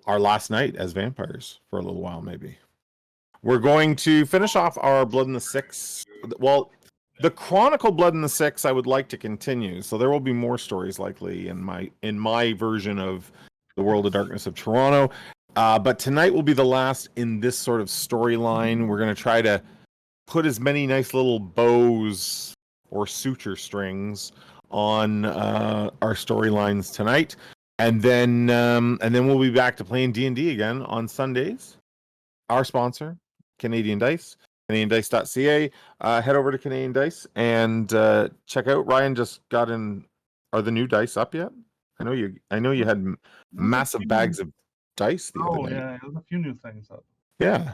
our last night as vampires for a little while, maybe. We're going to finish off our Blood in the Six. Well, the Chronicle Blood in the Six, I would like to continue. So there will be more stories likely in my version of the World of Darkness of Toronto. But tonight will be the last in this sort of storyline. We're going to try to put as many nice little bows or suture strings on our storylines tonight. And then we'll be back to playing D&D again on Sundays. Our sponsor, Canadian Dice, CanadianDice.ca. Head over to Canadian Dice and check out. Ryan just got in. Are the new dice up yet? I know you had massive bags of dice the other night. Yeah, there's a few new things up. Yeah.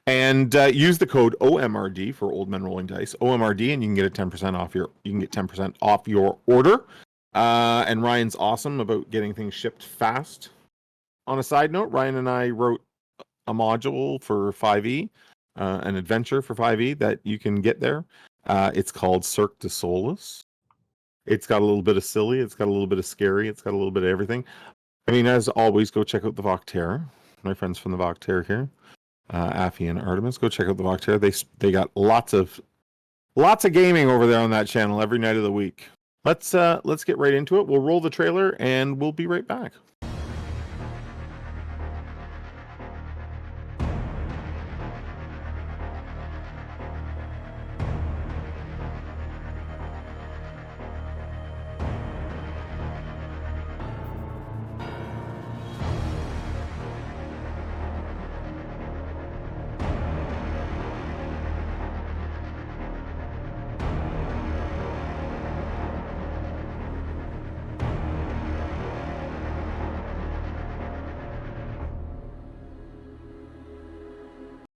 And use the code OMRD for Old Men Rolling Dice, OMRD, and you can get 10% off your order. And Ryan's awesome about getting things shipped fast. On a side note, Ryan and I wrote a module for 5e, an adventure for 5e that you can get there. It's called Cirque du Solus. It's got a little bit of silly, it's got a little bit of scary, it's got a little bit of everything. I mean, as always, go check out the Vokter. My friends from the Vokter here, Affy and Artemis. Go check out the Vokter. They got lots of gaming over there on that channel every night of the week. Let's get right into it. We'll roll the trailer and we'll be right back.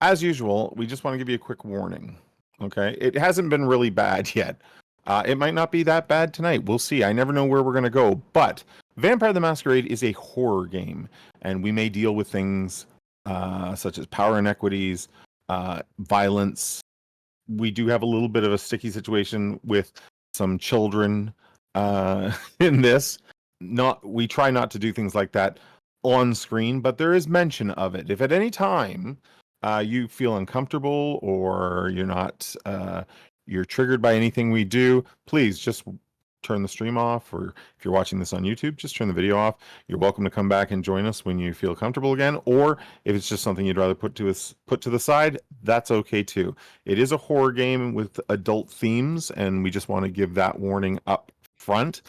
As usual, we just want to give you a quick warning. Okay, it hasn't been really bad yet. It might not be that bad tonight. We'll see. I never know where we're going to go. But Vampire the Masquerade is a horror game, and we may deal with things such as power inequities, violence. We do have a little bit of a sticky situation with some children in this. We try not to do things like that on screen, but there is mention of it. If at any time you feel uncomfortable or you're triggered by anything we do, please just turn the stream off, or if you're watching this on YouTube, just turn the video off. You're welcome to come back and join us when you feel comfortable again, or if it's just something you'd rather put to the side, that's okay too. It is a horror game with adult themes, and we just want to give that warning up front.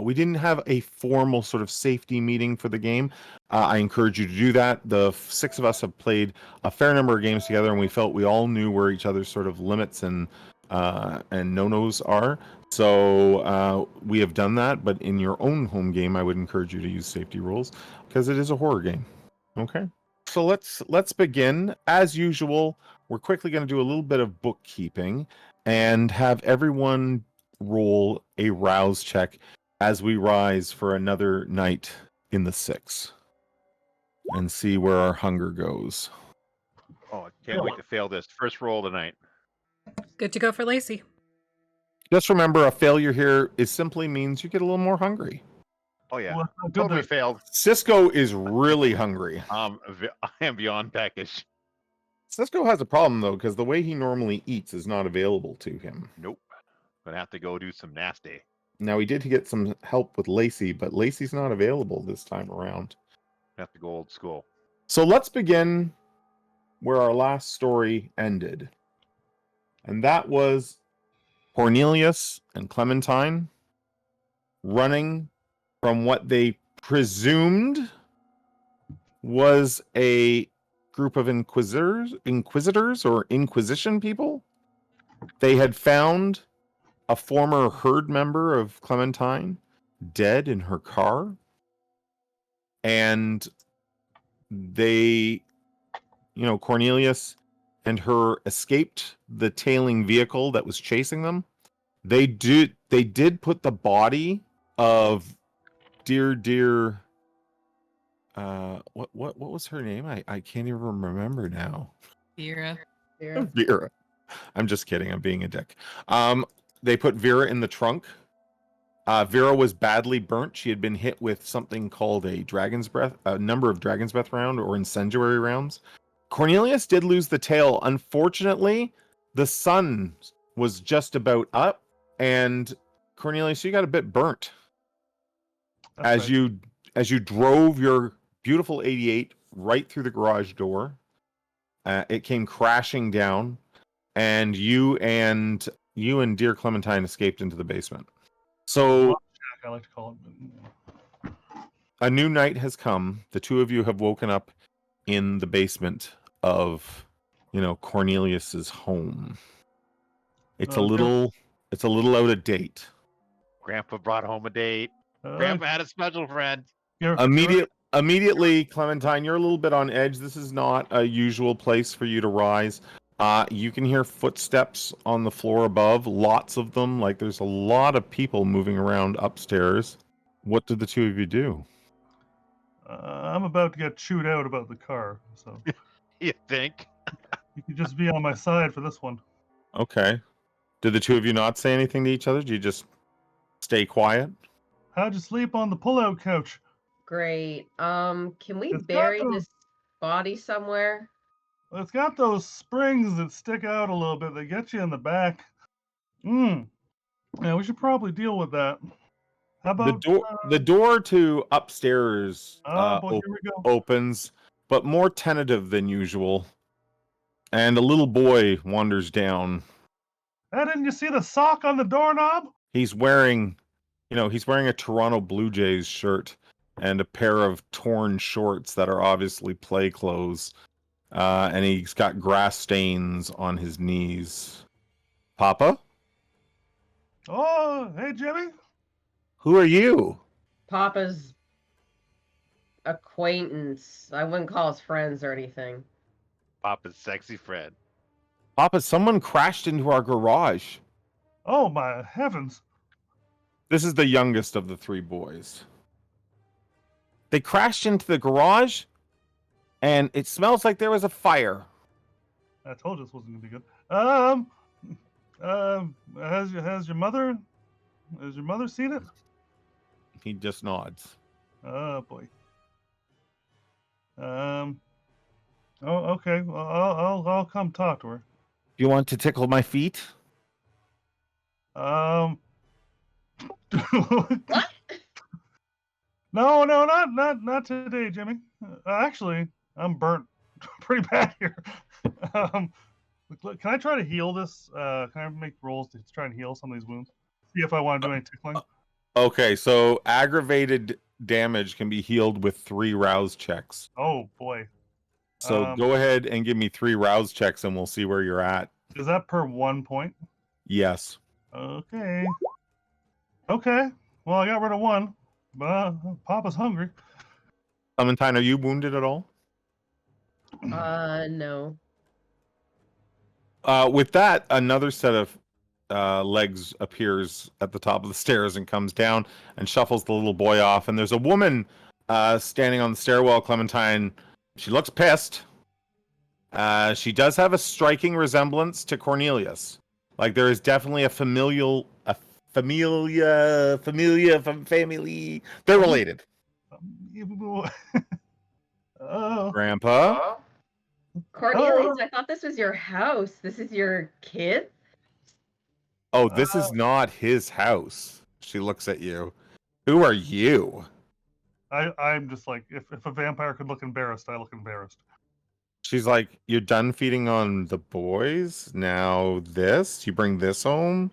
We didn't have a formal sort of safety meeting for the game. I encourage you to do that. The 6 of us have played a fair number of games together, and we felt we all knew where each other's sort of limits and no-nos are. So we have done that, but in your own home game, I would encourage you to use safety rules because it is a horror game. Okay. So let's begin. As usual, we're quickly going to do a little bit of bookkeeping and have everyone roll a rouse check as we rise for another night in the 6 and see where our hunger goes. Oh, I can't wait to fail this. First roll tonight. Good to go for Lacey. Just remember, a failure here simply means you get a little more hungry. Oh, yeah. Well, Totally failed. Cisco is really hungry. I am beyond package. Cisco has a problem, though, because the way he normally eats is not available to him. Nope. Gonna have to go do some nasty. Now, he did get some help with Lacey, but Lacey's not available this time around. Have to go old school. So let's begin where our last story ended. And that was Cornelius and Clementine running from what they presumed was a group of inquisitors or Inquisition people. They had found a former herd member of Clementine dead in her car. And they, Cornelius and her escaped the tailing vehicle that was chasing them. They did put the body of dear what was her name? I can't even remember now. Vera. I'm just kidding. I'm being a dick. They put Vera in the trunk Vera was badly burnt. She had been hit with something called a dragon's breath, a number of dragon's breath round or incendiary rounds. Cornelius did lose the tail. Unfortunately, the sun was just about up, and Cornelius, you got a bit burnt as you drove your beautiful 88 right through the garage door. It came crashing down, and you and dear Clementine escaped into the basement. So I like to call it. a new night has come. The two of you have woken up in the basement of, Cornelius's home. It's a little out of date. Grandpa brought home a date. Grandpa had a special friend. Immediately, Clementine, you're a little bit on edge. This is not a usual place for you to rise. You can hear footsteps on the floor above, lots of them. Like there's a lot of people moving around upstairs. What did the two of you do? I'm about to get chewed out about the car, so You think? you could just be on my side for this one. Okay. Did the two of you not say anything to each other? Did you just stay quiet? How'd you sleep on the pull-out couch? Great. Can we It's bury got this body somewhere? Well, it's got those springs that stick out a little bit. They get you in the back. Yeah, we should probably deal with that. How about The door to upstairs here we go. opens, but more tentative than usual. And a little boy wanders down. Hey, didn't you see the sock on the doorknob? He's wearing a Toronto Blue Jays shirt and a pair of torn shorts that are obviously play clothes. And he's got grass stains on his knees. Papa? Oh, hey, Jimmy. Who are you? Papa's acquaintance. I wouldn't call us friends or anything. Papa's sexy friend. Papa, someone crashed into our garage. Oh, my heavens. This is the youngest of the three boys. They crashed into the garage, and it smells like there was a fire. I told you this wasn't going to be good. Has your mother seen it? He just nods. Oh, boy. Oh, okay. Well, I'll come talk to her. Do you want to tickle my feet? What? No, not today, Jimmy. Actually, I'm burnt pretty bad here. Can I try to heal this? Can I make rolls to try and heal some of these wounds? See if I want to do any tickling. Okay, so aggravated damage can be healed with 3 rouse checks. Oh boy. So go ahead and give me 3 rouse checks, and we'll see where you're at. Is that per 1 point? Yes. Okay. Well, I got rid of 1, but Papa's hungry. Clementine, are you wounded at all? No. With that, another set of legs appears at the top of the stairs and comes down and shuffles the little boy off. And there's a woman standing on the stairwell, Clementine. She looks pissed. She does have a striking resemblance to Cornelius. Like there is definitely a family. They're related. Oh. Grandpa? Cornelius, I thought this was your house. This is your kid? Oh, this is not his house. She looks at you. Who are you? I'm just like, if a vampire could look embarrassed, I look embarrassed. She's like, you're done feeding on the boys? Now this? You bring this home?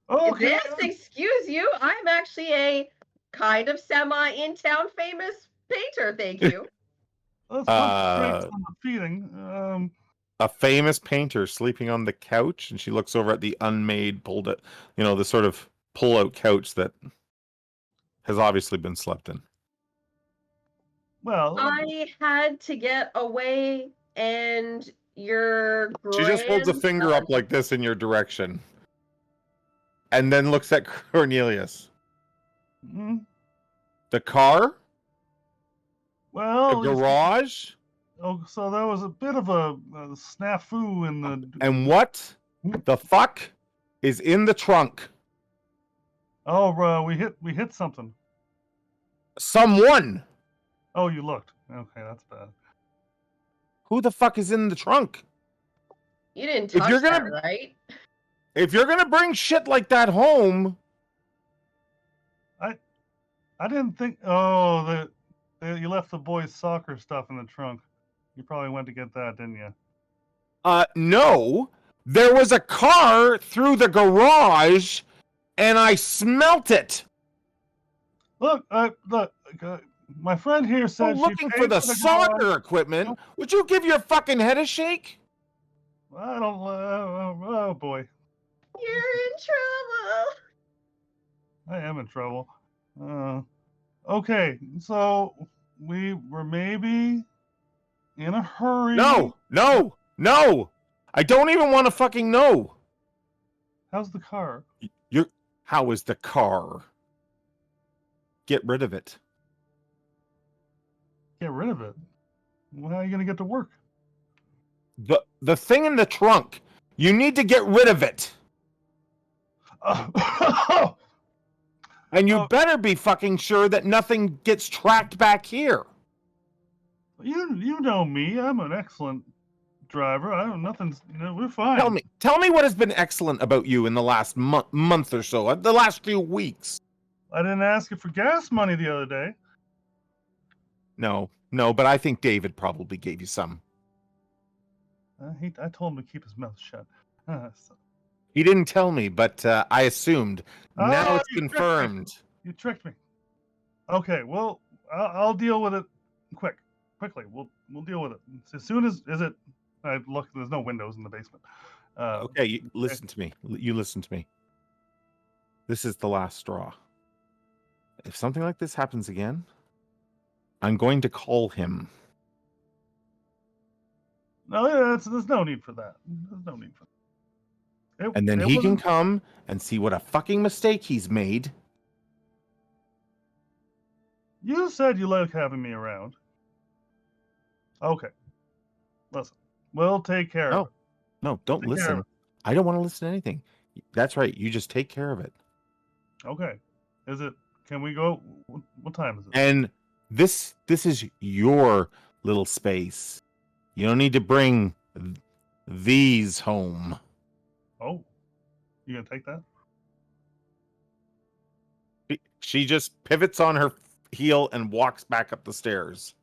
Okay. Yes, excuse you. I'm actually a kind of semi-in-town famous painter, thank you. Let's put strikes on the feeding. A famous painter sleeping on the couch, and she looks over at the unmade, the sort of pull-out couch that has obviously been slept in. Well, I had to get away, and your She just holds a finger up like this in your direction, and then looks at Cornelius. mm, The car? well, The garage? so there was a bit of a snafu in the. And what the fuck is in the trunk? Oh, bro, we hit something. Someone. Oh, you looked. Okay, that's bad. Who the fuck is in the trunk? You didn't If touch you're that, gonna- right? If you're gonna bring shit like that home, I didn't think. Oh, you left the boys' soccer stuff in the trunk. You probably went to get that, didn't you? no. There was a car through the garage, and I smelt it. Look, my friend here We're said she looking paid for the garage. soccer equipment. Would you give your fucking head a shake? I don't. Oh boy, You're in trouble. I am in trouble. Okay, so we were maybe in a hurry. No. I don't even want to fucking know. How's the car? How is the car? Get rid of it. Get rid of it. Well, how are you gonna get to work? The thing in the trunk. You need to get rid of it. And you Oh. better be fucking sure that nothing gets tracked back here. You know me. I'm an excellent driver. I don't nothing's. We're fine. Tell me what has been excellent about you in the last month or so, the last few weeks. I didn't ask you for gas money the other day. No, but I think David probably gave you some. I told him to keep his mouth shut. He didn't tell me, but I assumed. Now Oh, it's you tricked me. confirmed. You tricked me. Okay, well, I'll deal with it quickly. We'll deal with it as soon as it. I look. There's no windows in the basement. Okay, listen to me. You listen to me. This is the last straw. If something like this happens again, I'm going to call him. No, there's no need for that. There's no need for that. And then he can come and see what a fucking mistake he's made. You said you like having me around. Okay. Listen, we'll take care of it. No, don't Take care of listen. I don't want to listen to anything. That's right. You just take care of it. Okay. Can we go? What time is it? And this is your little space. You don't need to bring these home. Oh, you gonna take that? She just pivots on her heel and walks back up the stairs.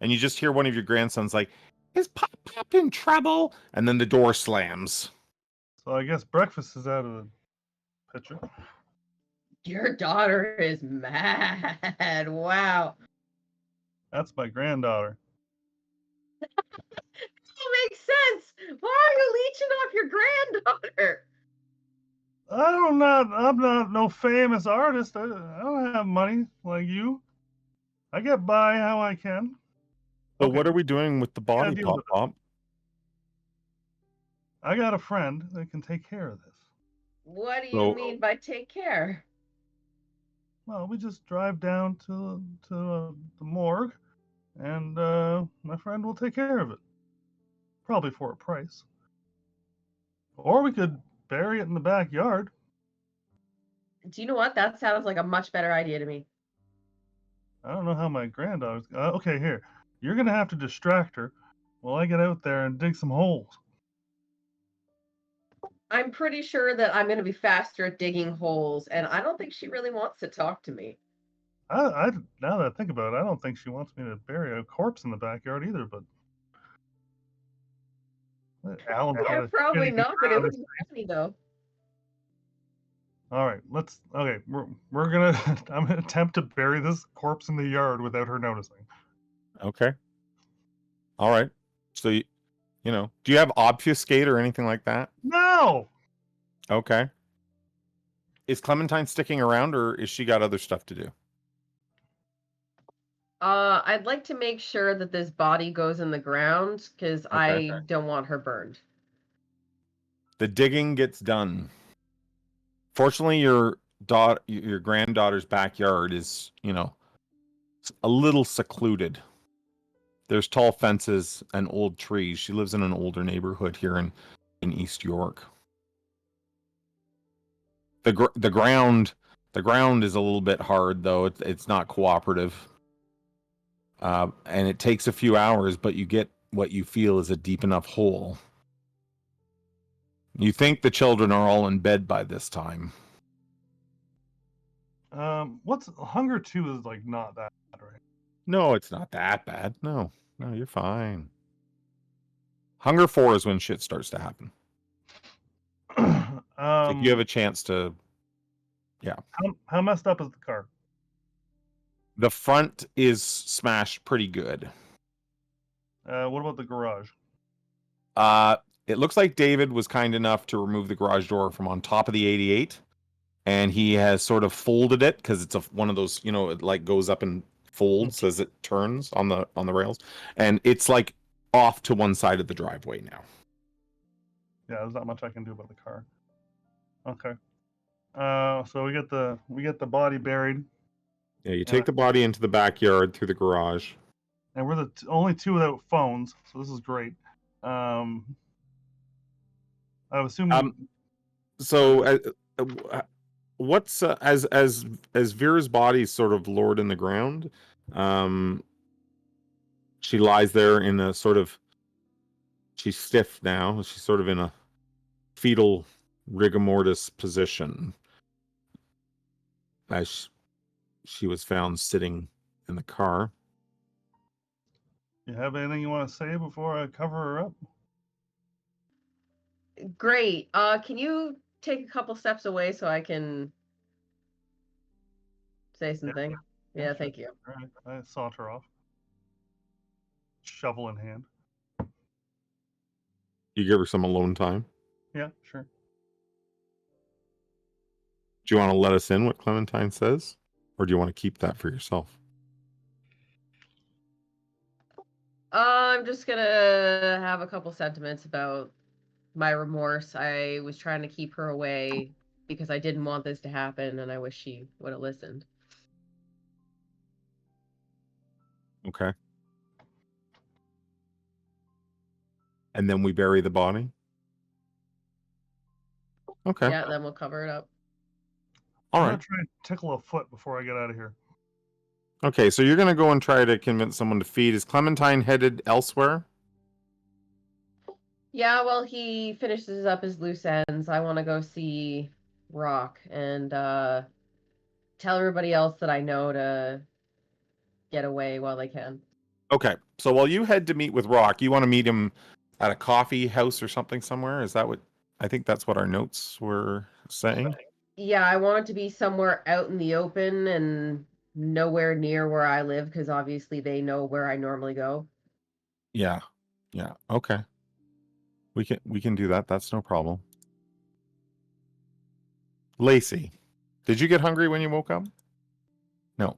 And you just hear one of your grandsons like, "Is Pop in trouble?" And then the door slams. So I guess breakfast is out of the picture. Your daughter is mad. Wow. That's my granddaughter. That makes sense. Why are you leeching off your granddaughter? I'm not no famous artist. I don't have money like you. I get by how I can. So Okay. what are we doing with the body, deal with Pop? I got a friend that can take care of this. What do you So- mean by take care? Well, we just drive down to the morgue, and my friend will take care of it. Probably for a price. Or we could bury it in the backyard. Do you know what? That sounds like a much better idea to me. I don't know how my granddaughter's. Okay, here. You're gonna have to distract her while I get out there and dig some holes. I'm pretty sure that I'm going to be faster at digging holes, and I don't think she really wants to talk to me. I now that I think about it, I don't think she wants me to bury a corpse in the backyard either. But Alan's got Yeah, a probably shitty not, but it ground. would be funny though. All right, okay, we're gonna I'm gonna attempt to bury this corpse in the yard without her noticing. Okay. All right. So, you know, do you have obfuscate or anything like that? No, Okay. Is Clementine sticking around, or is she got other stuff to do? I'd like to make sure that this body goes in the ground because I don't want her burned. The digging gets done. Fortunately, your granddaughter's backyard is, a little secluded. There's tall fences and old trees. She lives in an older neighborhood here in East York. The ground The ground is a little bit hard, though. It's not cooperative. And it takes a few hours, but you get what you feel is a deep enough hole. You think the children are all in bed by this time. What's hunger 2 is like not that bad, right? No, it's not that bad. No, you're fine. Hunger 4 is when shit starts to happen. Like you have a chance to. Yeah. How messed up is the car? The front is smashed pretty good. What about the garage? It looks like David was kind enough to remove the garage door from on top of the 88, and he has sort of folded it because it's one of those, it like goes up and folds as it turns on the rails, and it's like off to one side of the driveway now. Yeah, there's not much I can do about the car. Okay. So we get the body buried. Yeah, you take the body into the backyard through the garage. And we're the only two without phones, so this is great. I was assuming. So, what's as Vera's body's sort of lowered in the ground? She lies there in a sort of. She's stiff now. She's sort of in a fetal rigor mortis position, as she was found sitting in the car. You have anything you want to say before I cover her up? Great. Can you take a couple steps away so I can say something? Yeah, sure. thank you. All right, I saunter off, shovel in hand. You give her some alone time. Yeah, sure. Do you want to let us in what Clementine says, or do you want to keep that for yourself? I'm just gonna have a couple sentiments about my remorse. I was trying to keep her away because I didn't want this to happen, and I wish she would have listened. Okay. And then we bury the body? Okay. Yeah, then we'll cover it up. All I'm right. gonna try and tickle a foot before I get out of here. Okay, so you're going to go and try to convince someone to feed. Is Clementine headed elsewhere? Yeah, well, he finishes up his loose ends. I want to go see Rock and tell everybody else that I know to get away while they can. Okay, so while you head to meet with Rock, you want to meet him at a coffee house or something somewhere? Is that what... I think that's what our notes were saying. Yeah, I want it to be somewhere out in the open and nowhere near where I live, because obviously they know where I normally go. Yeah. Okay. We can do that. That's no problem. Lacey, did you get hungry when you woke up? No.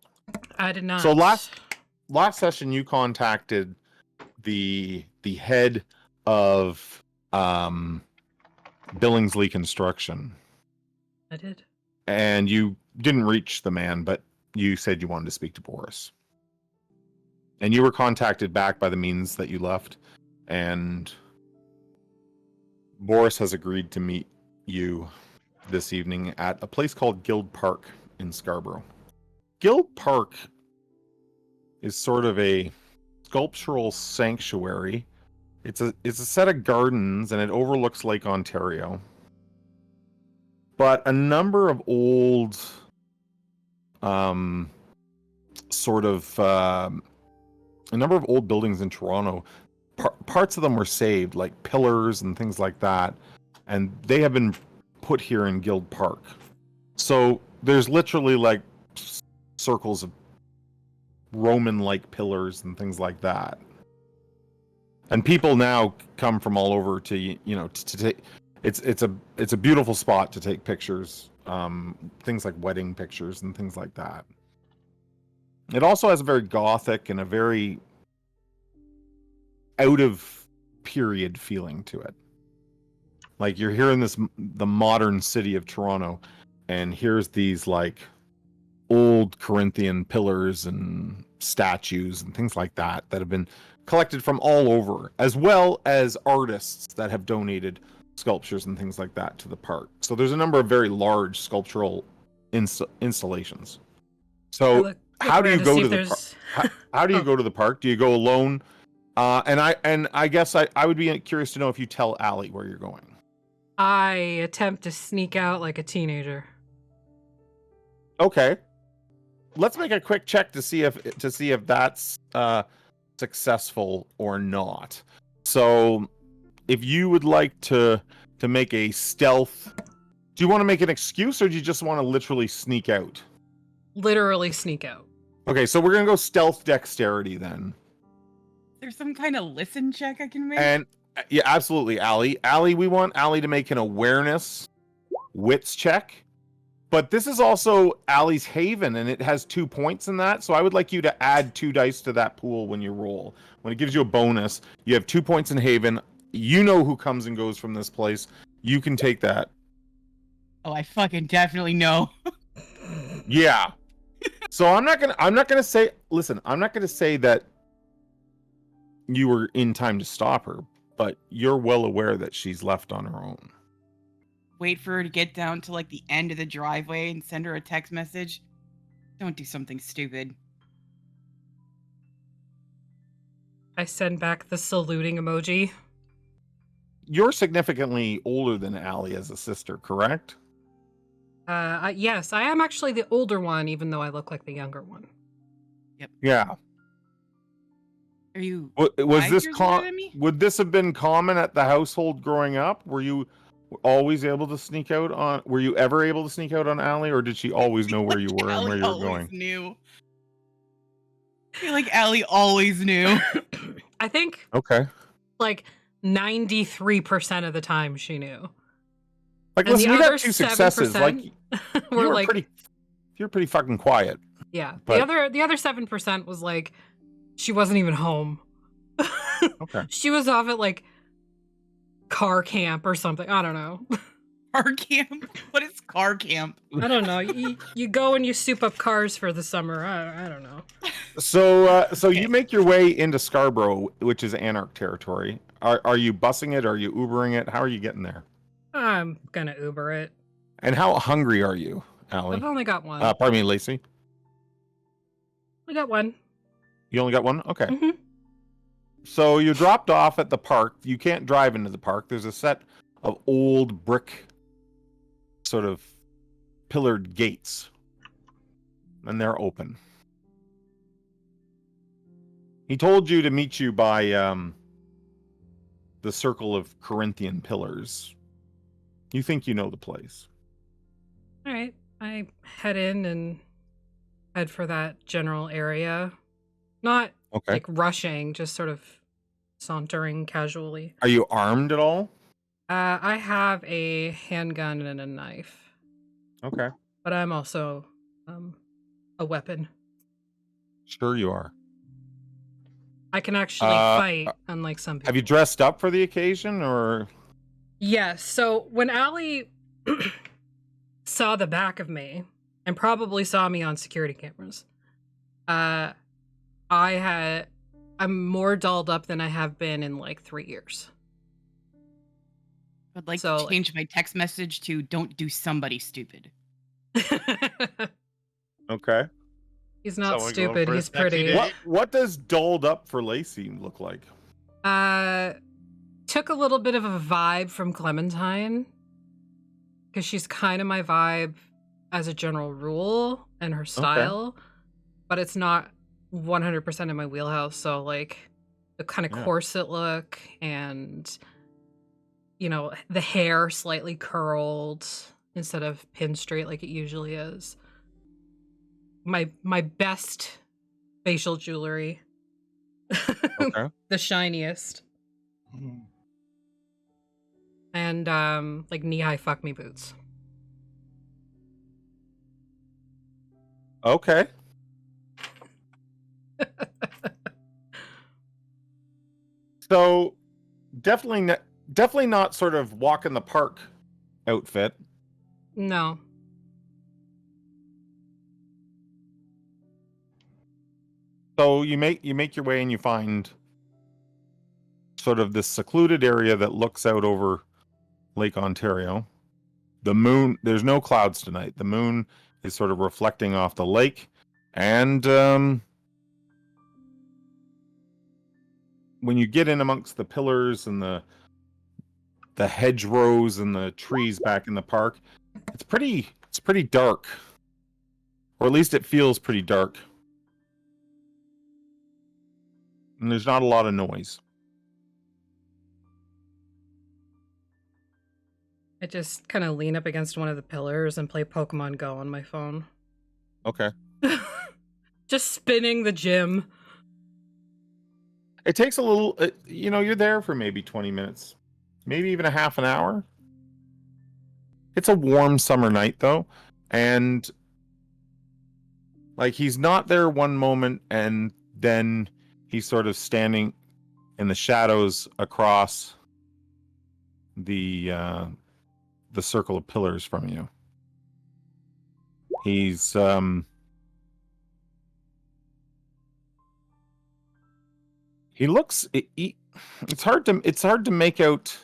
I did not. So last session you contacted the head of Billingsley Construction. I did. And you didn't reach the man, but you said you wanted to speak to Boris. And you were contacted back by the means that you left, and Boris has agreed to meet you this evening at a place called Guild Park in Scarborough. Guild Park is sort of a sculptural sanctuary. It's a set of gardens, and it overlooks Lake Ontario. But a number of old a number of old buildings in Toronto, parts of them were saved, like pillars and things like that, and they have been put here in Guild Park. So there's literally like circles of Roman-like pillars and things like that. And people now come from all over to take. It's a beautiful spot to take pictures, things like wedding pictures and things like that. It also has a very gothic and a very out of period feeling to it. Like you're here in the modern city of Toronto, and here's these like old Corinthian pillars and statues and things like that have been collected from all over, as well as artists that have donated sculptures and things like that to the park. So there's a number of very large sculptural installations. I So look how do you around go see to if the there's- how do you Oh. go to the park? Do you go alone? And I guess I would be curious to know if you tell Allie where you're going. I attempt to sneak out like a teenager. Okay. Let's make a quick check to see if that's successful or not. So, if you would like to make a stealth, do you want to make an excuse or do you just want to literally sneak out? Literally sneak out. Okay, so we're gonna go stealth dexterity then. There's some kind of listen check I can make. And yeah, absolutely, Allie. Allie, we want Allie to make an awareness wits check. But this is also Allie's haven, and it has 2 points in that. So I would like you to add 2 dice to that pool when you roll. When it gives you a bonus, you have 2 points in haven. You know who comes and goes from this place. You can take that. Oh, I fucking definitely know. Yeah. So I'm not gonna say. Listen, I'm not gonna say that you were in time to stop her, but you're well aware that she's left on her own. Wait for her to get down to like the end of the driveway and send her a text message. Don't do something stupid. I send back the saluting emoji. You're significantly older than Allie as a sister, correct? Yes, I am actually the older one, even though I look like the younger one. Yeah. Are you Was 5 this years older than me? would this have been common at the household growing up? Were you always able to sneak out on? Were you ever able to sneak out on Allie, or did she always know where you were and where you were Allie going? always knew. I feel like Allie always knew. I think Okay. like 93% of the time she knew. Like, And listen, the you got other 2 successes. Like, you We're were like, you're pretty fucking quiet. yeah. but- The other 7% was like, she wasn't even home. Okay. She was off at like car camp or something. I don't know. Car camp? What is car camp? I don't know. You go and you soup up cars for the summer. I don't know. So you make your way into Scarborough, which is Anarch territory. Are you busing it? Are you Ubering it? How are you getting there? I'm gonna Uber it. And how hungry are you, Allie? I've only got one. Pardon me, Lacey. I got one. You only got one? Okay. Mhm. So you dropped off at the park. You can't drive into the park. There's a set of old brick, sort of pillared gates, and they're open. He told you to meet you by the circle of Corinthian pillars. You think you know the place. All right. I head in and head for that general area. Not Okay. like rushing, just sort of sauntering casually. Are you armed at all? I have a handgun and a knife, Okay. but I'm also a weapon. Sure you are. I can actually fight, unlike some people. Have you dressed up for the occasion, or? Yes. So when Allie saw the back of me and probably saw me on security cameras, I'm more dolled up than I have been in like 3 years. I'd like So, to like- change my text message to "Don't do somebody stupid." Okay. He's not Someone going stupid. for a He's sexy pretty. date? What does dolled up for Lacey look like? Took a little bit of a vibe from Clementine, because she's kind of my vibe as a general rule and her style, but it's not 100% in my wheelhouse. So like the kind of Yeah. corset look and, you know, the hair slightly curled instead of pinned straight like it usually is. My best facial jewelry. Okay. The shiniest. And like knee-high fuck me boots. Okay. So definitely not sort of walk in the park outfit. No. So you make your way and you find sort of this secluded area that looks out over Lake Ontario. The moon, there's no clouds tonight. The moon is sort of reflecting off the lake. And when you get in amongst the pillars and the hedgerows and the trees back in the park, it's pretty dark. Or at least it feels pretty dark. And there's not a lot of noise. I just kind of lean up against one of the pillars and play Pokemon Go on my phone. Okay. Just spinning the gym. It takes a little, you're there for maybe 20 minutes, maybe even a half an hour. It's a warm summer night, though. And, like, he's not there one moment, and then he's sort of standing in the shadows across the circle of pillars from you. He's, he looks, it's hard to make out,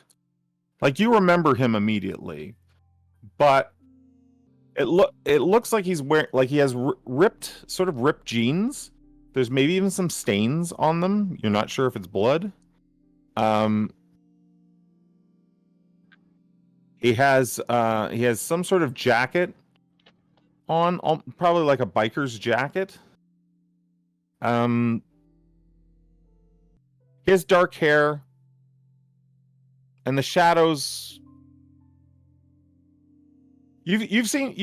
like, you remember him immediately, but it looks like he's wearing, like, he has ripped jeans. There's maybe even some stains on them. You're not sure if it's blood. He has some sort of jacket on, probably like a biker's jacket. He has dark hair, and the shadows. You've seen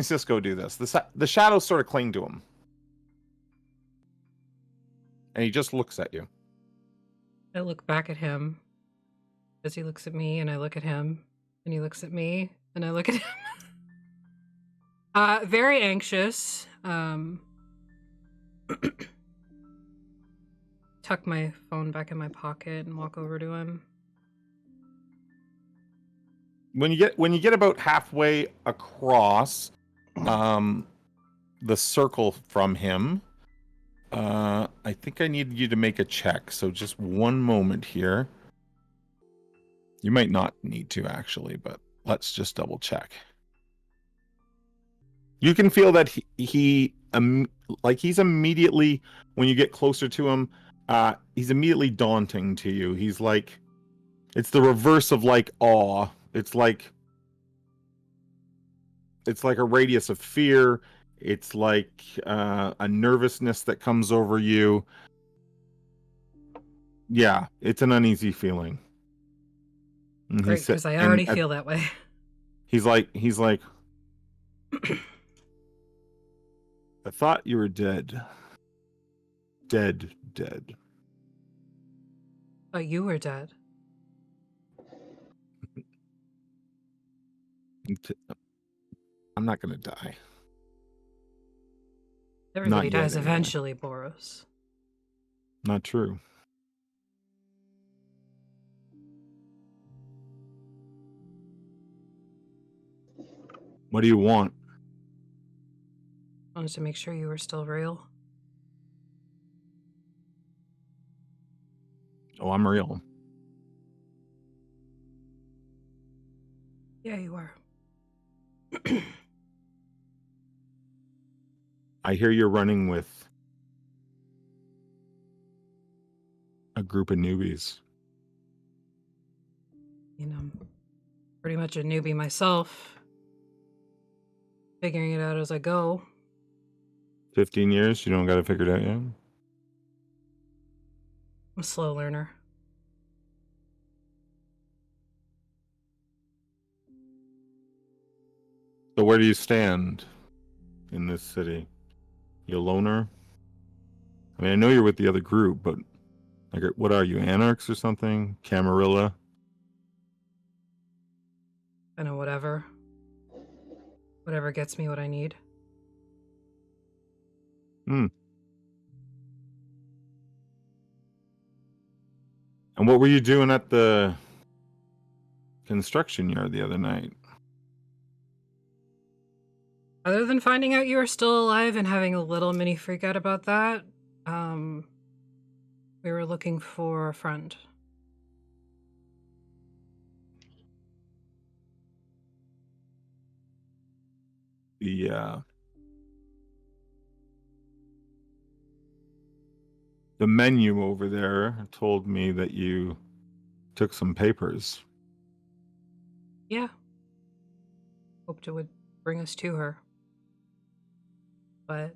Cisco do this. The shadows sort of cling to him, and he just looks at you. I look back at him as he looks at me, and I look at him, and he looks at me, and I look at him. Very anxious. Tuck my phone back in my pocket and walk over to him. When you get about halfway across the circle from him, I think I need you to make a check. So just one moment here. You might not need to, actually, but let's just double check. You can feel that he's immediately, when you get closer to him, he's immediately daunting to you. He's like, it's the reverse of like awe. It's like a radius of fear. It's like a nervousness that comes over you. Yeah, it's an uneasy feeling. And Great, because I already feel that way. He's like, I thought you were dead. Dead. Oh, you were dead. I'm not gonna die. Everybody Not yet, dies anyway. eventually, Boros. Not true. What do you want? I wanted to make sure you were still real. Oh, I'm real. Yeah, you were. I hear you're running with a group of newbies. I'm pretty much a newbie myself. Figuring it out as I go. 15 years? You don't got it figured out yet? I'm a slow learner. So where do you stand in this city? You a loner? I mean, I know you're with the other group, but like, what are you, Anarchs or something? Camarilla? I know whatever. Whatever gets me what I need. And what were you doing at the construction yard the other night? Other than finding out you were still alive and having a little mini freak out about that, we were looking for a friend. the menu over there told me that you took some papers. Yeah. Hoped it would bring us to her. But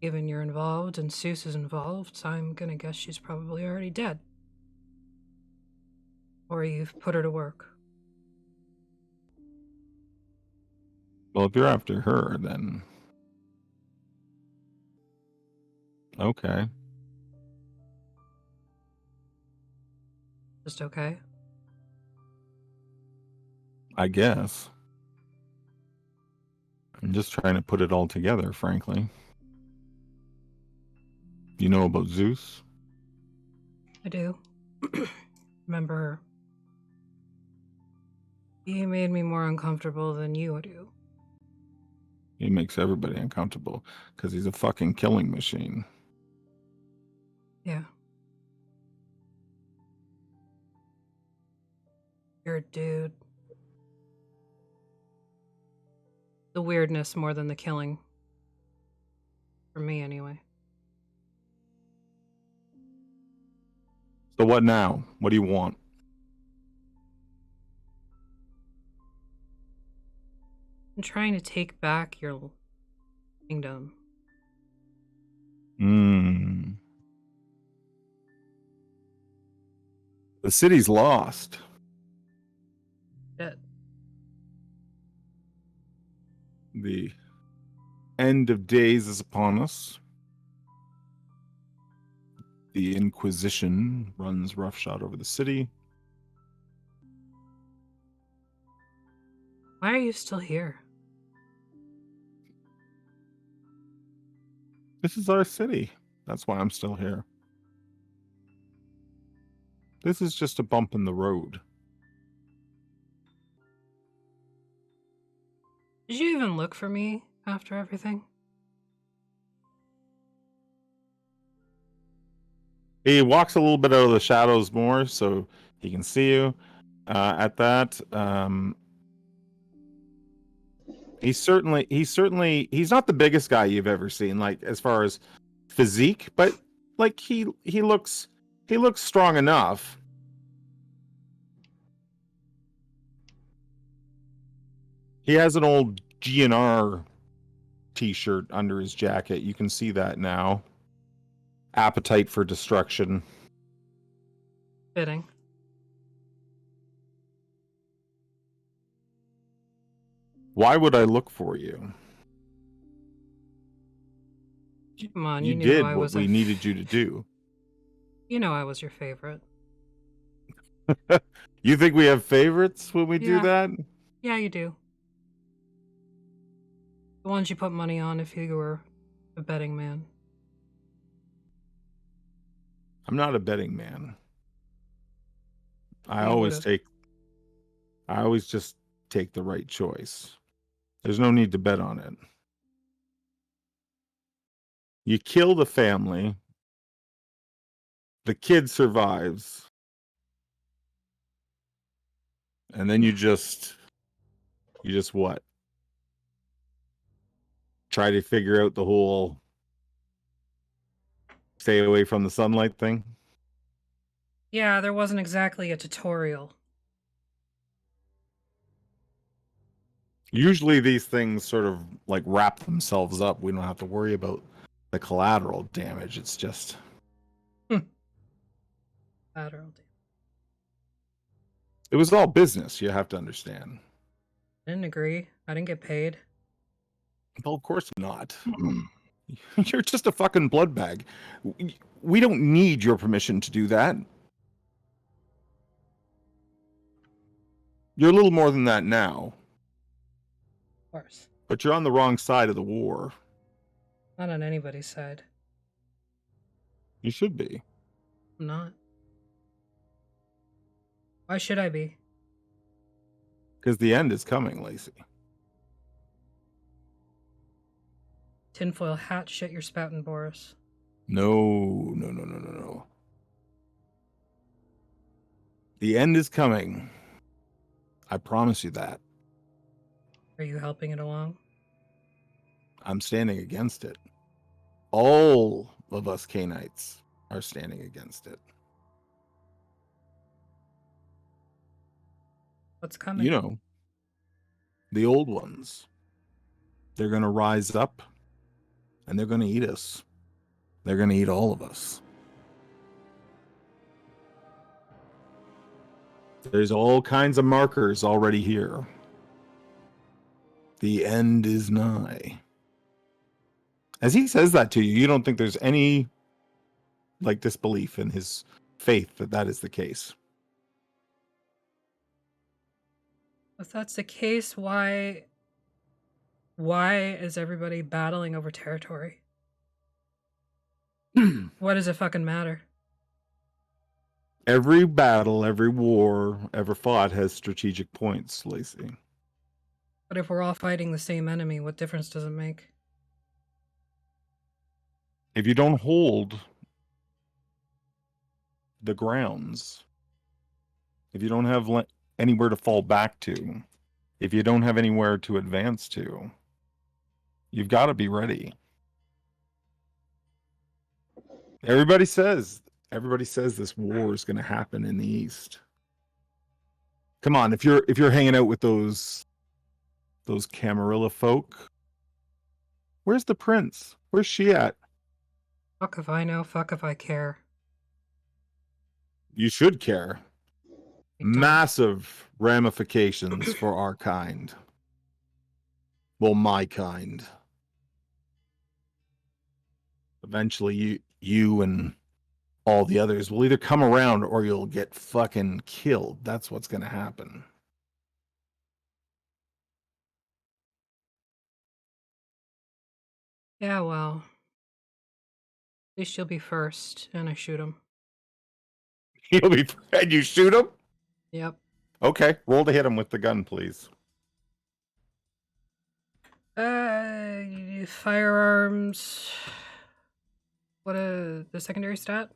given you're involved and Seuss is involved, I'm gonna guess she's probably already dead. Or you've put her to work. Well, if you're after her, then okay. Just okay? I guess. I'm just trying to put it all together, frankly. You know about Zeus? I do. Remember her. He made me more uncomfortable than you do. He makes everybody uncomfortable because he's a fucking killing machine. Yeah. You're a dude. The weirdness more than the killing. For me, anyway. So what now? What do you want? I'm trying to take back your kingdom. The city's lost. Shit. The end of days is upon us. The Inquisition runs roughshod over the city. Why are you still here? This is our city. That's why I'm still here. This is just a bump in the road. Did you even look for me after everything? He walks a little bit out of the shadows more so he can see you. At that, he's not the biggest guy you've ever seen, like as far as physique, but like he looks strong enough. He has an old GNR t-shirt under his jacket. You can see that now. Appetite for destruction. Fitting. Why would I look for you? Come on, You knew did I what was we needed you to do. You know I was your favorite. You think we have favorites when we do Yeah. that? Yeah, you do. The ones you put money on if you were a betting man. I'm not a betting man. I You always would've. just take the right choice. There's no need to bet on it. You kill the family. The kid survives. And then you just what? Try to figure out the whole stay away from the sunlight thing? Yeah, there wasn't exactly a tutorial. Usually these things sort of like wrap themselves up. We don't have to worry about the collateral damage. It's just Collateral damage. it was all business, you have to understand. I didn't agree. I didn't get paid. Well, of course not. You're just a fucking blood bag. We don't need your permission to do that. You're a little more than that now, Of course. but you're on the wrong side of the war. Not on anybody's side. You should be. I'm not. Why should I be? Because the end is coming, Lacey. Tinfoil hat shit you're spouting, Boris. No. The end is coming. I promise you that. Are you helping it along? I'm standing against it. All of us Canaanites are standing against it. What's coming? You know, the old ones. They're going to rise up and they're going to eat us. They're going to eat all of us. There's all kinds of markers already here. The end is nigh. As he says that to you, you don't think there's any disbelief in his faith that that is the case. If that's the case, why is everybody battling over territory? What does it fucking matter? Every battle, every war ever fought has strategic points, Lacey. But if we're all fighting the same enemy, what difference does it make? If you don't hold the grounds, if you don't have anywhere to fall back to, if you don't have anywhere to advance to, you've got to be ready. Everybody says this war is going to happen in the East. Come on, if you're hanging out with those Camarilla folk, where's the prince? Where's she at? Fuck if I know, fuck if I care. You should care. I don't. Massive ramifications for our kind. Well, my kind. Eventually, you and all the others will either come around or you'll get fucking killed. That's what's going to happen. Yeah, well, at least you'll be first, and I shoot him. You'll be, and you shoot him? Yep. Okay, roll to hit him with the gun, please. Firearms. What the secondary stat?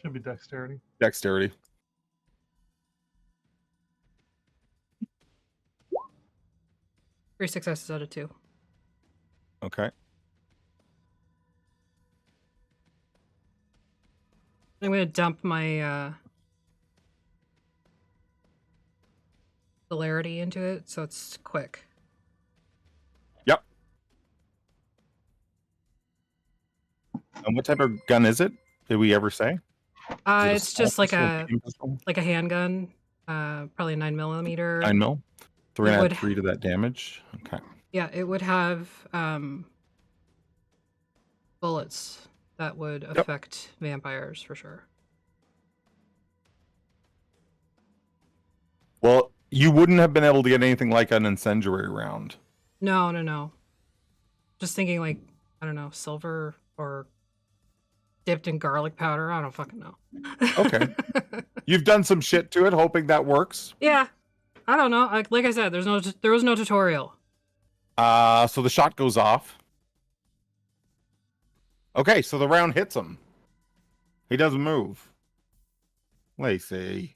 Should be dexterity. Dexterity. Three successes out of 2. Okay. I'm gonna dump my celerity into it, so it's quick. Yep. And what type of gun is it? Did we ever say? It's just like a pistol? handgun, probably a 9mm. 9 mil. So we're It gonna would- add 3 to that damage. Okay. Yeah, it would have bullets that would affect vampires for sure. Well, you wouldn't have been able to get anything like an incendiary round. No. Just thinking like, I don't know, silver or dipped in garlic powder. I don't fucking know. Okay. You've done some shit to it, hoping that works. Yeah. I don't know. Like I said, there was no tutorial. So the shot goes off. Okay, so the round hits him. He doesn't move. Lacey.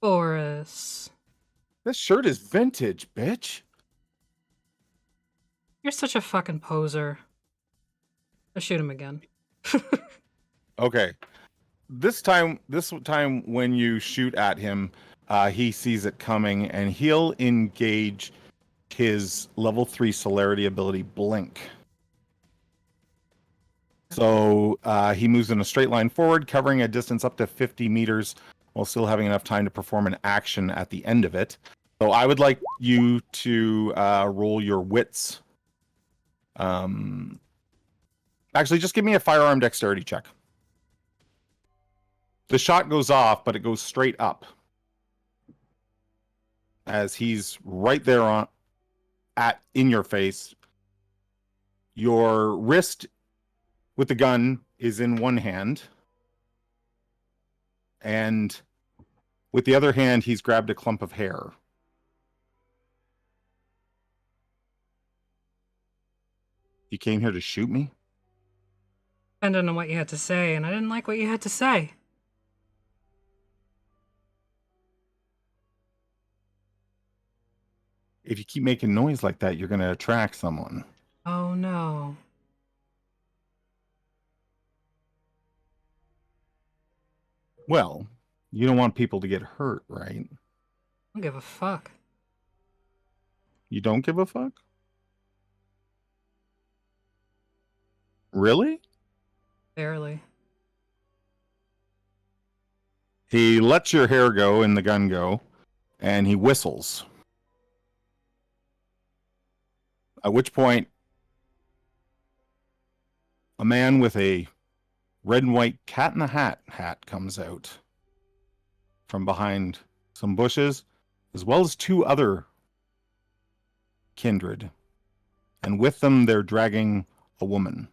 Boris. This shirt is vintage, bitch. You're such a fucking poser. I shoot him again. Okay. This time when you shoot at him, he sees it coming and he'll engage his level 3 celerity ability, Blink. So he moves in a straight line forward, covering a distance up to 50 meters while still having enough time to perform an action at the end of it. So I would like you to roll your wits. Actually, just give me a firearm dexterity check. The shot goes off, but it goes straight up. As he's right there in your face. Your wrist with the gun is in one hand. And with the other hand, he's grabbed a clump of hair. You came here to shoot me? Depending on what you had to say, and I didn't like what you had to say. If you keep making noise like that, you're going to attract someone. Oh no. Well, you don't want people to get hurt, right? I don't give a fuck. You don't give a fuck? Really? Barely. He lets your hair go and the gun go, and he whistles. At which point, a man with a red and white cat in the hat comes out from behind some bushes, as well as two other kindred. And with them, they're dragging a woman.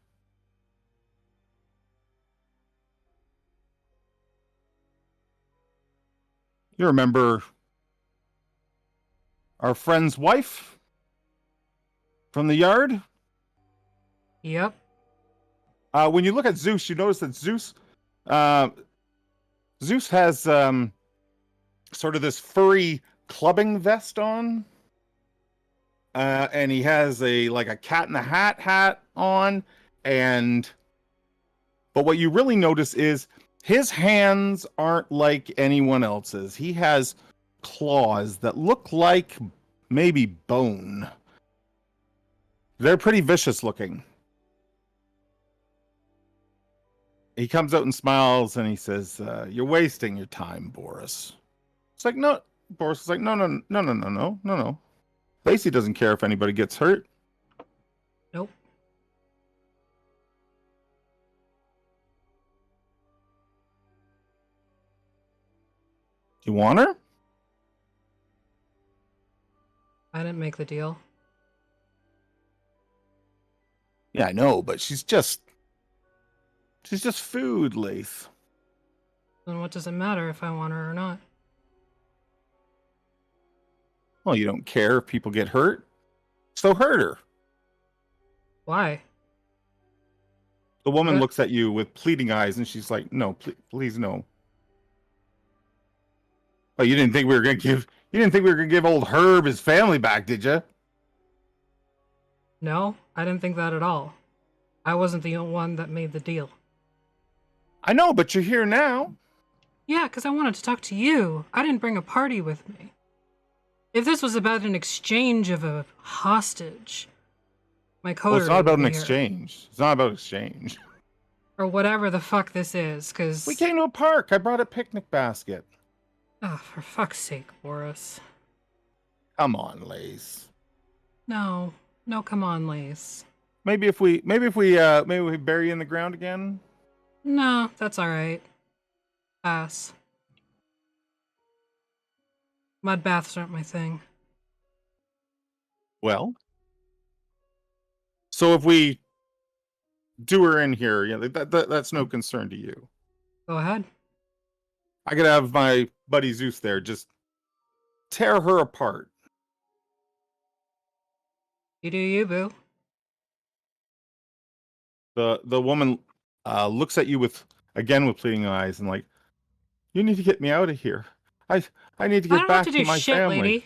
You remember our friend's wife from the yard? Yep. When you look at Zeus, you notice that Zeus has sort of this furry clubbing vest on, and he has a cat in the hat on, but what you really notice is his hands aren't like anyone else's. He has claws that look like maybe bone. They're pretty vicious looking. He comes out and smiles and he says, "You're wasting your time, Boris." It's like, no. Boris is like, no. Lacey doesn't care if anybody gets hurt. Nope. You want her? I didn't make the deal. Yeah, I know, but she's just food, Lace. Then what does it matter if I want her or not? Well, you don't care if people get hurt, so hurt her. Why? The woman Okay. looks at you with pleading eyes, and she's like, "No, please, no." Oh, you didn't think we were gonna give old Herb his family back, did you? No, I didn't think that at all. I wasn't the one that made the deal. I know, but you're here now. Yeah, because I wanted to talk to you. I didn't bring a party with me. If this was about an exchange of a hostage, my coder Well, it's not about an would be here. exchange. It's not about exchange. Or whatever the fuck this is, because... We came to a park. I brought a picnic basket. Oh, for fuck's sake, Boris. Come on, Lace. No, come on, Lace. Maybe if we bury you in the ground again. No, that's alright. Pass. Mud baths aren't my thing. Well, so if we do her in here, yeah, that's no concern to you. Go ahead. I could have my buddy Zeus there just tear her apart. You do you, boo. The woman looks at you with pleading eyes and like, you need to get me out of here. I need to I get don't back have to to do my shit, family. lady.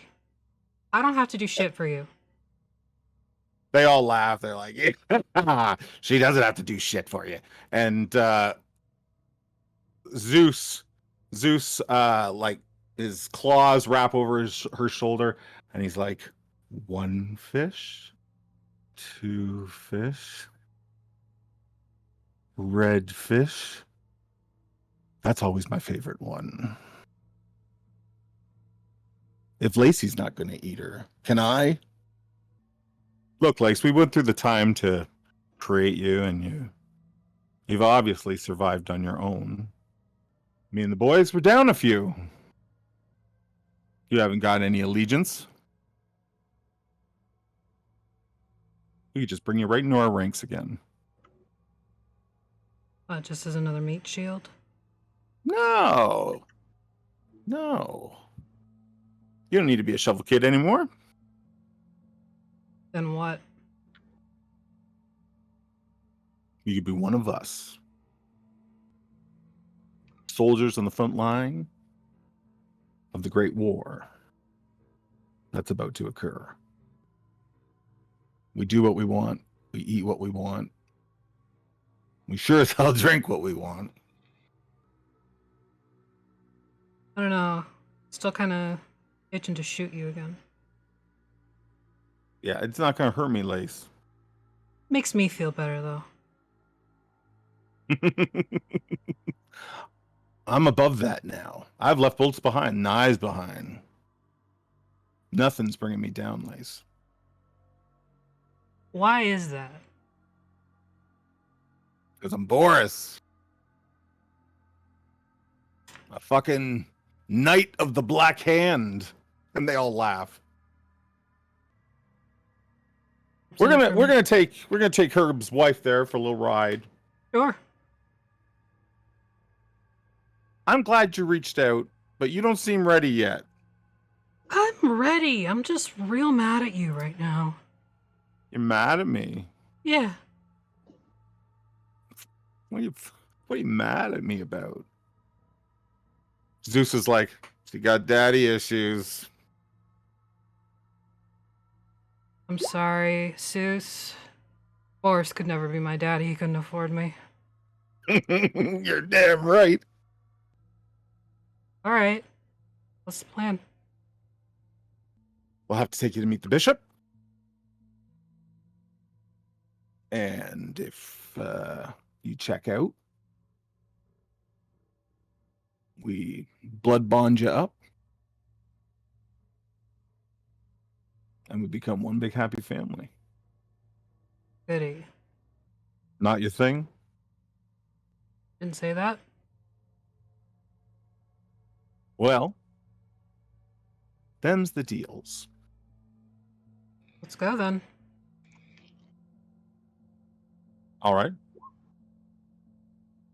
I don't have to do shit for you. They all laugh. They're like, she doesn't have to do shit for you. And Zeus, like his claws wrap over her shoulder, and he's like, 1 fish, 2 fish, red fish. That's always my favorite one. If Lacey's not going to eat her, can I? Look, Lace, we went through the time to create you, and you've obviously survived on your own. Me and the boys were down a few. You haven't got any allegiance. We could just bring you right into our ranks again. Just as another meat shield. No. You don't need to be a shovel kid anymore. Then what? You could be one of us. Soldiers on the front line of the Great War that's about to occur. We do what we want We eat what we want. We sure as hell drink what we want. I don't know. Still kind of itching to shoot you again. Yeah, it's not gonna hurt me, Lace. Makes me feel better though. I'm above that now. I've left bullets behind, knives behind. Nothing's bringing me down, Lace. Why is that? Because I'm Boris. A fucking knight of the black hand. And they all laugh. We're gonna take Herb's wife there for a little ride. Sure. I'm glad you reached out, but you don't seem ready yet. I'm ready. I'm just real mad at you right now. You're mad at me. Yeah. What are you mad at me about? Zeus is like, she got daddy issues. I'm sorry, Seuss. Boris could never be my daddy. He couldn't afford me. You're damn right. All right. What's the plan? We'll have to take you to meet the bishop. And if you check out, we blood bond you up. And we become one big happy family. Goody. Not your thing? Didn't say that. Well, them's the deals. Let's go then. All right.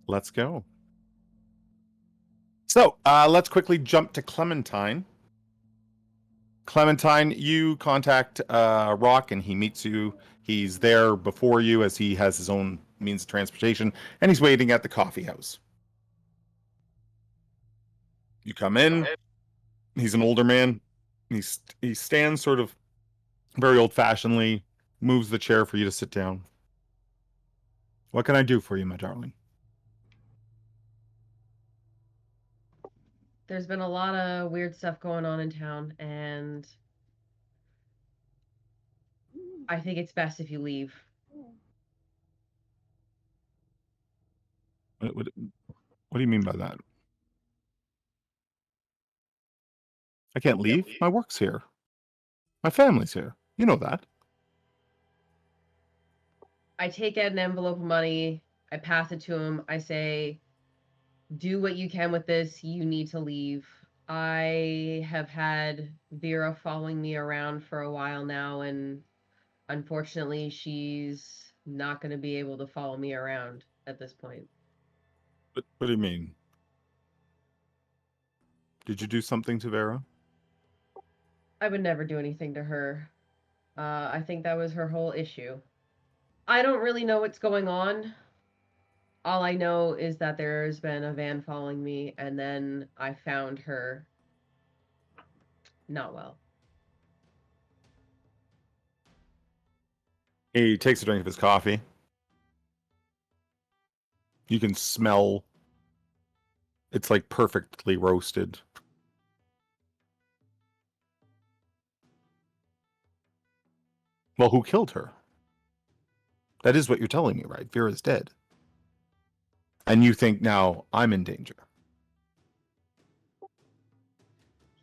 Let's go. So, let's quickly jump to Clementine. Clementine, you contact Rock and he meets you. He's there before you as he has his own means of transportation, and he's waiting at the coffee house. You come in. He's an older man. He stands sort of very old-fashionedly, moves the chair for you to sit down. What can I do for you, my darling? There's been a lot of weird stuff going on in town, and I think it's best if you leave. What do you mean by that? I can't leave. My work's here. My family's here. You know that. I take out an envelope of money, I pass it to him, I say, do what you can with this, you need to leave. I have had Vera following me around for a while now, and unfortunately, she's not going to be able to follow me around at this point. What do you mean? Did you do something to Vera? I would never do anything to her. I think that was her whole issue. I don't really know what's going on. All I know is that there's been a van following me, and then I found her not well. He takes a drink of his coffee. You can smell. It's like perfectly roasted. Well, who killed her? That is what you're telling me, right? Vera's dead. And you think now I'm in danger.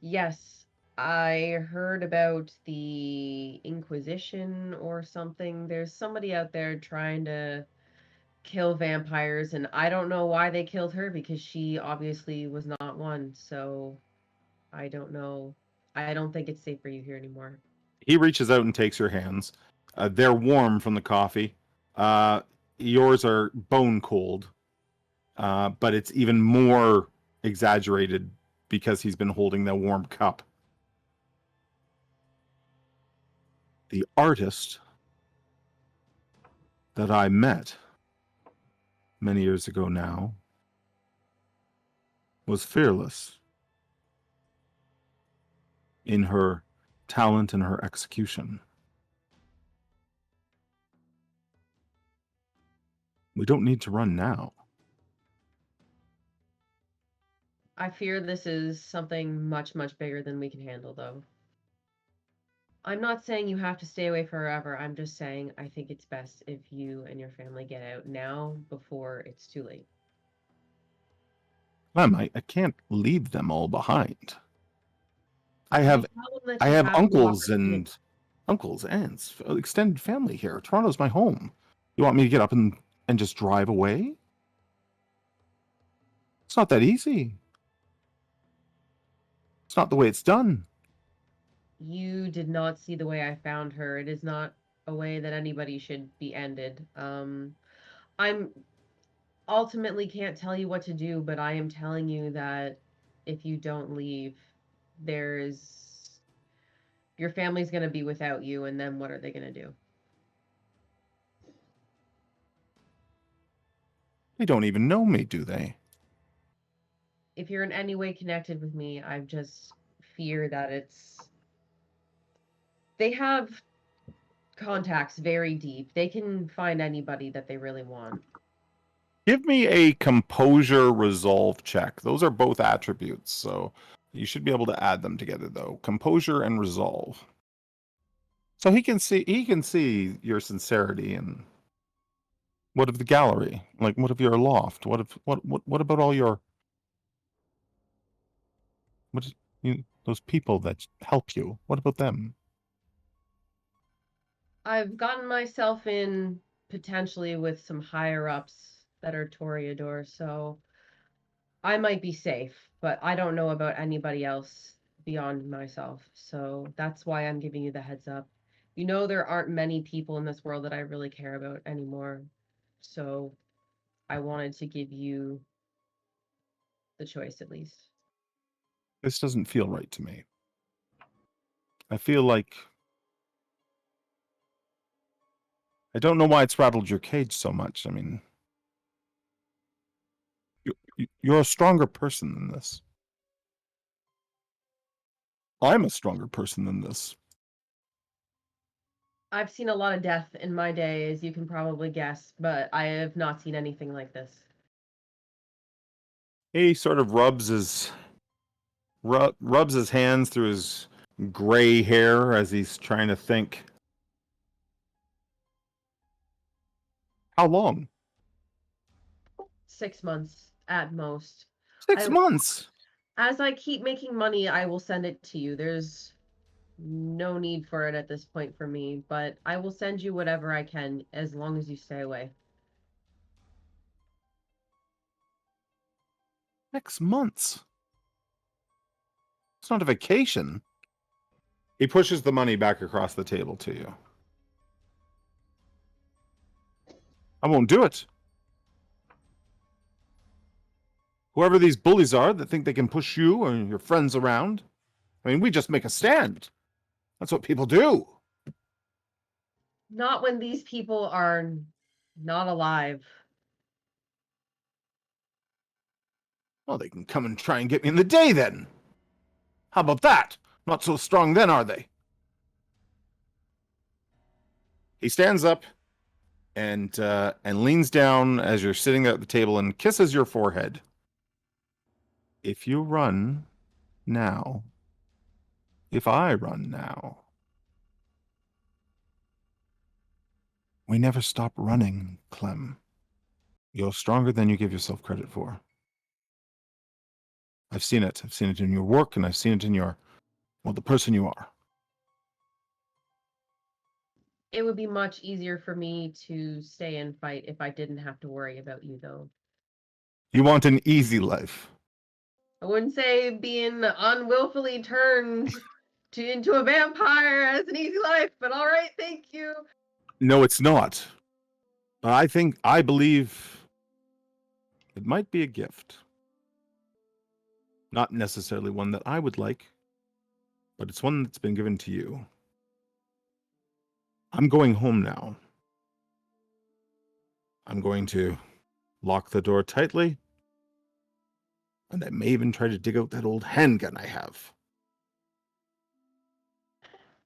Yes, I heard about the Inquisition or something. There's somebody out there trying to kill vampires, and I don't know why they killed her because she obviously was not one. So I don't know. I don't think it's safe for you here anymore. He reaches out and takes your hands. They're warm from the coffee. Yours are bone cold. But it's even more exaggerated because he's been holding the warm cup. The artist that I met many years ago now was fearless in her talent and her execution. We don't need to run now. I fear this is something much, much bigger than we can handle, though. I'm not saying you have to stay away forever. I'm just saying I think it's best if you and your family get out now before it's too late. Clem, I can't leave them all behind. I You have tell them that I you have the uncles opportunity. and aunts, extended family here. Toronto's my home. You want me to get up and just drive away? It's not that easy. It's not the way it's done. You did not see the way I found her. It is not a way that anybody should be ended. I'm ultimately can't tell you what to do, but I am telling you that if you don't leave, your family's going to be without you, and then what are they going to do? They don't even know me, do they? If you're in any way connected with me, I just fear that they have contacts very deep. They can find anybody that they really want. Give me a composure resolve check. Those are both attributes, so you should be able to add them together though. Composure and resolve. So he can see your sincerity. And what of the gallery? Like, what of your loft? What about all your those people that help you? What about them? I've gotten myself in potentially with some higher ups that are Toreador, so I might be safe, but I don't know about anybody else beyond myself. So that's why I'm giving you the heads up. You know, there aren't many people in this world that I really care about anymore. So I wanted to give you the choice at least. This doesn't feel right to me. I feel like I don't know why it's rattled your cage so much. I mean, you're a stronger person than this. I'm a stronger person than this. I've seen a lot of death in my day, as you can probably guess, but I have not seen anything like this. He sort of rubs his hands through his gray hair as he's trying to think. How long? 6 months at most. 6 months. As I keep making money, I will send it to you. There's no need for it at this point for me, but I will send you whatever I can as long as you stay away. 6 months. It's not a vacation. He pushes the money back across the table to you. I won't do it. Whoever these bullies are that think they can push you or your friends around, I mean, we just make a stand. That's what people do. Not when these people are not alive. Well, they can come and try and get me in the day then. How about that? Not so strong then, are they? He stands up and leans down as you're sitting at the table and kisses your forehead. If you run now, if I run now, we never stop running, Clem. You're stronger than you give yourself credit for. I've seen it. I've seen it in your work, and I've seen it in the person you are. It would be much easier for me to stay and fight if I didn't have to worry about you, though. You want an easy life. I wouldn't say being unwillfully turned into a vampire as an easy life, but all right, thank you. No, it's not. I believe it might be a gift. Not necessarily one that I would like, but it's one that's been given to you. I'm going home now. I'm going to lock the door tightly, and I may even try to dig out that old handgun I have.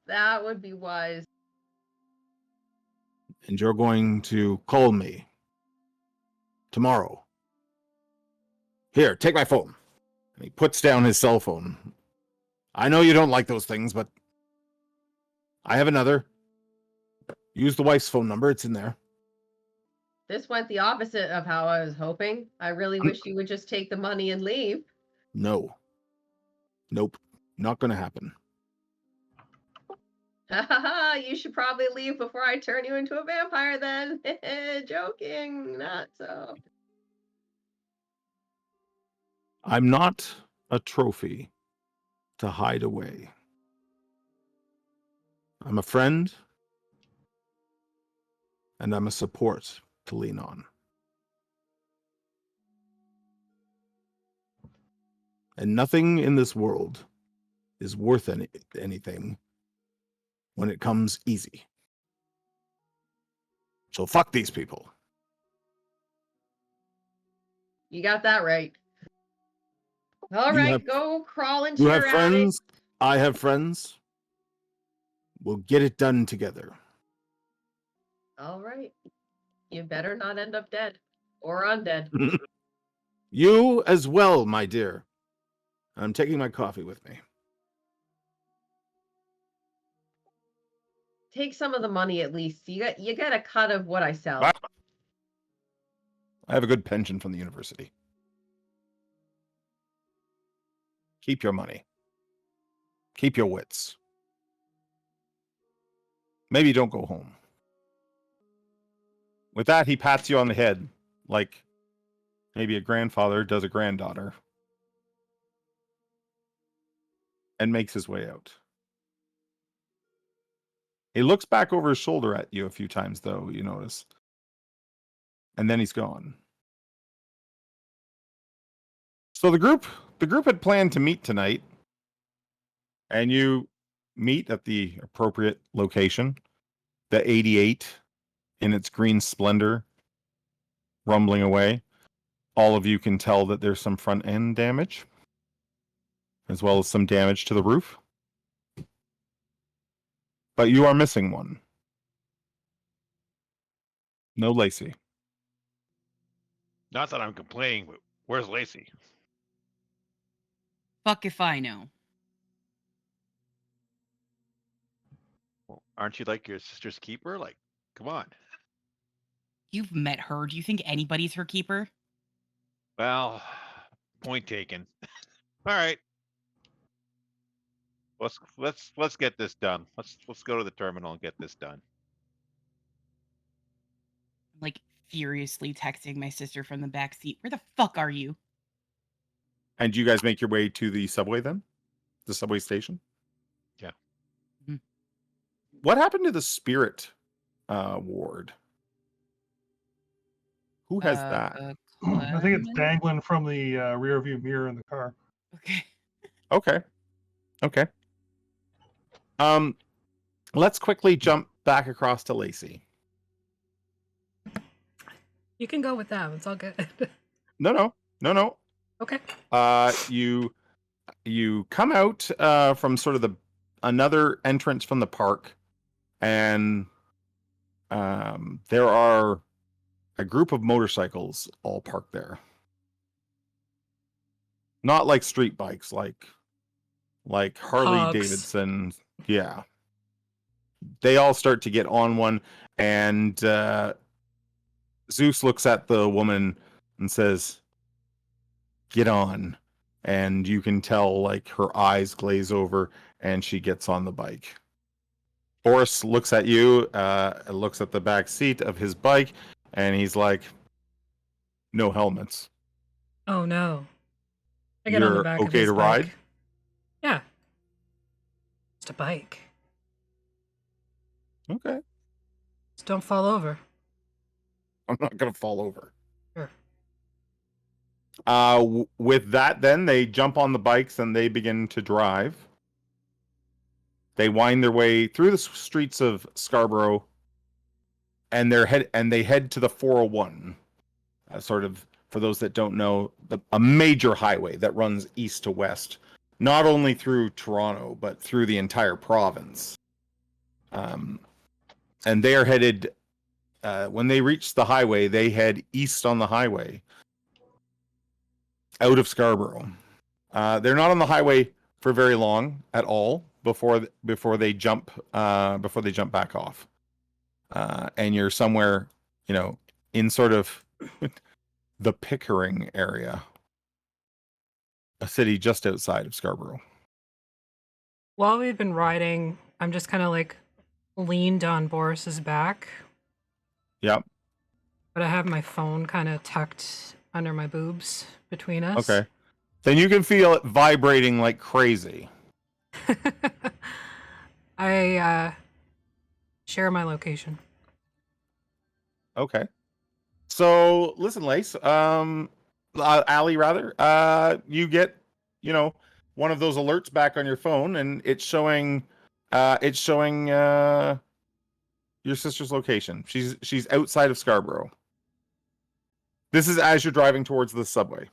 That would be wise. And you're going to call me tomorrow. Here, take my phone. And he puts down his cell phone. I know you don't like those things, but I have another. Use the wife's phone number. It's in there. This went the opposite of how I was hoping. I really wish you would just take the money and leave. No. Nope. Not going to happen. You should probably leave before I turn you into a vampire then. Joking, not so. I'm not a trophy to hide away. I'm a friend, and I'm a support to lean on. And nothing in this world is worth anything when it comes easy. So fuck these people. You got that right. All You right, have- go crawl into You your have attic. friends. I have friends. We'll get it done together. All right. You better not end up dead or undead. You as well, my dear. I'm taking my coffee with me. Take some of the money at least. You get a cut of what I sell. Wow. I have a good pension from the university. Keep your money. Keep your wits. Maybe don't go home. With that, he pats you on the head, like maybe a grandfather does a granddaughter, and makes his way out. He looks back over his shoulder at you a few times, though, you notice. And then he's gone. So the group had planned to meet tonight, and you meet at the appropriate location, the 88 in its green splendor, rumbling away. All of you can tell that there's some front end damage, as well as some damage to the roof. But you are missing one. No Lacey. Not that I'm complaining, but where's Lacey? Fuck if I know. Well, aren't you like your sister's keeper? Like, come on. You've met her. Do you think anybody's her keeper? Well, point taken. All right. Let's get this done. Let's go to the terminal and get this done. I'm like furiously texting my sister from the back seat. Where the fuck are you? And you guys make your way to the subway then? The subway station? Yeah. Mhm. What happened to the spirit ward? Who has that? I think it's dangling from the rear view mirror in the car. Okay. Okay. Let's quickly jump back across to Lacey. You can go with that. It's all good. No. Okay. You come out from sort of another entrance from the park, and there are a group of motorcycles all parked there. Not like street bikes, like Harley Hogs. Davidson. Yeah. They all start to get on one, and Zeus looks at the woman and says, "Get on." And you can tell, like, her eyes glaze over, and she gets on the bike. Boris looks at you, looks at the back seat of his bike, and he's like, "No helmets. Oh no. I get on the You're back of okay his to bike. ride?" Yeah. Just a bike. Okay. Just don't fall over. I'm not going to fall over. Sure. With that, then they jump on the bikes and they begin to drive. They wind their way through the streets of Scarborough, and they head to the 401. Sort of, for those that don't know, a major highway that runs east to west, not only through Toronto but through the entire province. And they are headed when they reach the highway, they head east on the highway, out of Scarborough. They're not on the highway for very long at all before they jump back off, and you're somewhere, in sort of the Pickering area, a city just outside of Scarborough. While we've been riding, I'm just kind of like leaned on Boris's back, Yep. but I have my phone kind of tucked under my boobs between us. Okay. Then you can feel it vibrating like crazy. I share my location. Okay. So listen, Lace, Allie rather, you get, one of those alerts back on your phone, and it's showing your sister's location. She's outside of Scarborough. This is as you're driving towards the subway.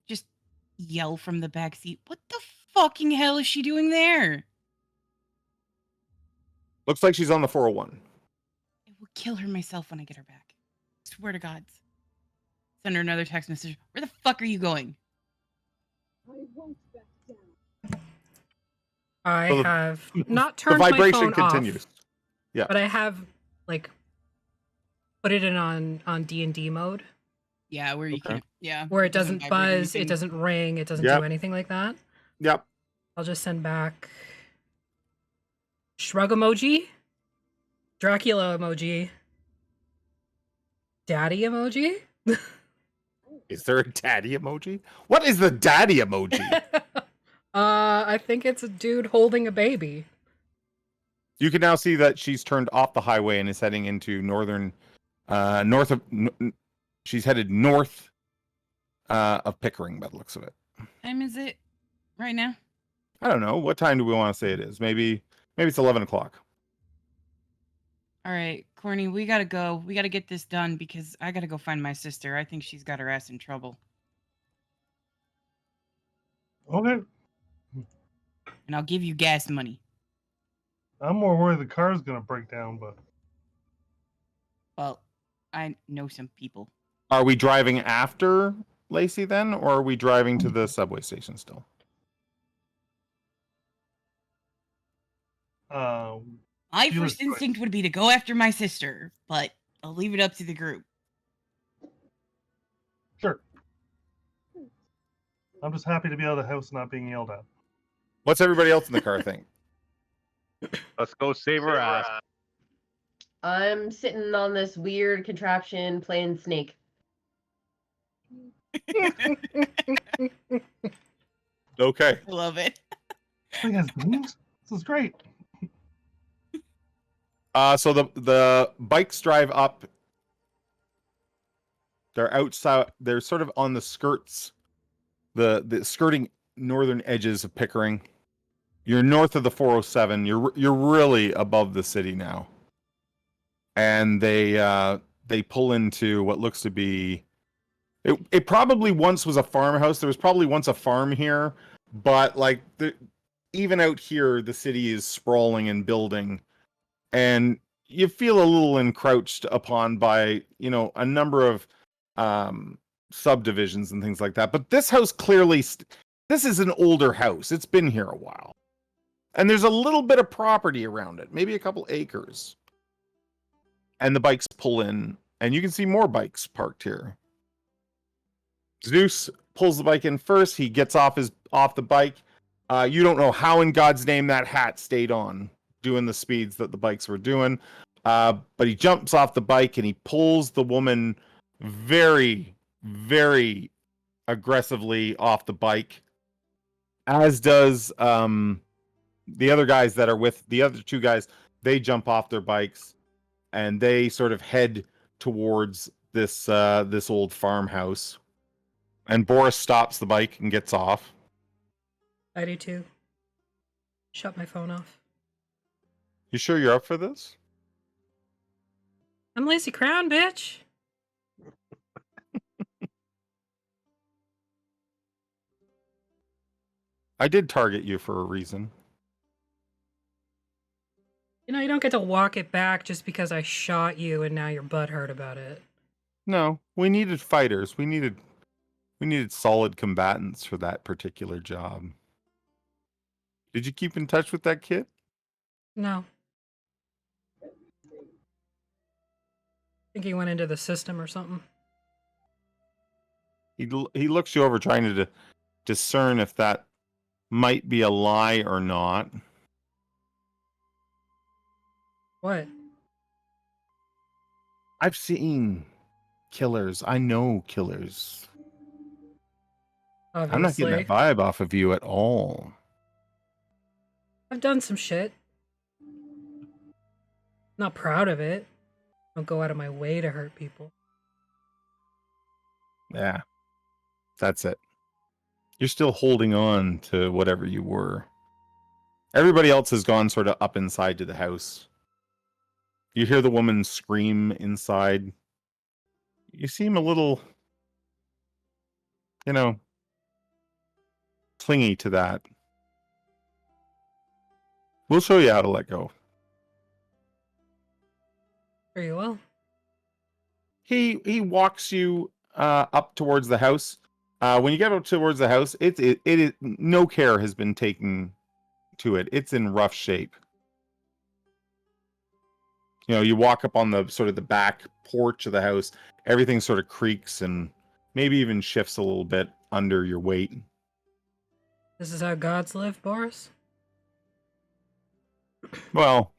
Just yell from the back seat. What the fucking hell is she doing there? Looks like she's on the 401. I will kill her myself when I get her back. Swear to God. Send her another text message. Where the fuck are you going? I So have not The turned my vibration phone continues. off, Yeah. but I have like put it in on D&D mode Yeah, where you Okay. can't. Yeah. where it doesn't vibrate buzz, anything. it doesn't ring, it doesn't Yep. do anything like that. Yep. I'll just send back shrug emoji, Dracula emoji, daddy emoji. Is there a daddy emoji? What is the daddy emoji? I think it's a dude holding a baby. You can now see that she's turned off the highway and is heading into she's headed north of Pickering by the looks of it. What time is it right now? I don't know. What time do we want to say it is? Maybe it's 11 o'clock. All right, Corny, we gotta go. We gotta get this done because I gotta go find my sister. I think she's got her ass in trouble. Okay. And I'll give you gas money. I'm more worried the car's gonna break down, but Well, I know some people. Are we driving after Lacey then, or are we driving to the subway station still? My Dealer's first instinct would be to go after my sister, but I'll leave it up to the group. sure. I'm just happy to be out of the house and not being yelled at. What's everybody else in the car think? Let's go save her ass. I'm sitting on this weird contraption playing Snake. Okay. I love it. Thing has wings? This is great. So the bikes drive up. They're outside. They're sort of on the skirts, the skirting northern edges of Pickering. You're north of the 407. You're really above the city now. And they pull into what looks to be. It probably once was a farmhouse. There was probably once a farm here, but like even out here, the city is sprawling and building, and you feel a little encroached upon by a number of subdivisions and things like that. But this house clearly, this is an older house. It's been here a while, and there's a little bit of property around it, maybe a couple acres. And the bikes pull in, and you can see more bikes parked here. Zeus pulls the bike in first. He gets off the bike. You don't know how in God's name that hat stayed on, doing the speeds that the bikes were doing. But he jumps off the bike and he pulls the woman very, very aggressively off the bike. As does the other guys that are with the other two guys. They jump off their bikes and they sort of head towards this old farmhouse. And Boris stops the bike and gets off. I do too. Shut my phone off. You sure you're up for this? I'm Lacey Crown, bitch. I did target you for a reason. You you don't get to walk it back just because I shot you and now your butt hurt about it. No, we needed fighters. We needed solid combatants for that particular job. Did you keep in touch with that kid? No. Think he went into the system or something. He looks you over, trying to discern if that might be a lie or not. What? I've seen killers. I know killers. Obviously. I'm not getting that vibe off of you at all. I've done some shit. Not proud of it. Don't go out of my way to hurt people. Yeah, that's it. You're still holding on to whatever you were. Everybody else has gone sort of up inside to the house. You hear the woman scream inside. You seem a little, clingy to that. We'll show you how to let go. Very well. He walks you up towards the house. When you get up towards the house, it is no care has been taken to it. It's in rough shape. You walk up on the sort of the back porch of the house. Everything sort of creaks and maybe even shifts a little bit under your weight. This is how gods live, Boris? Well,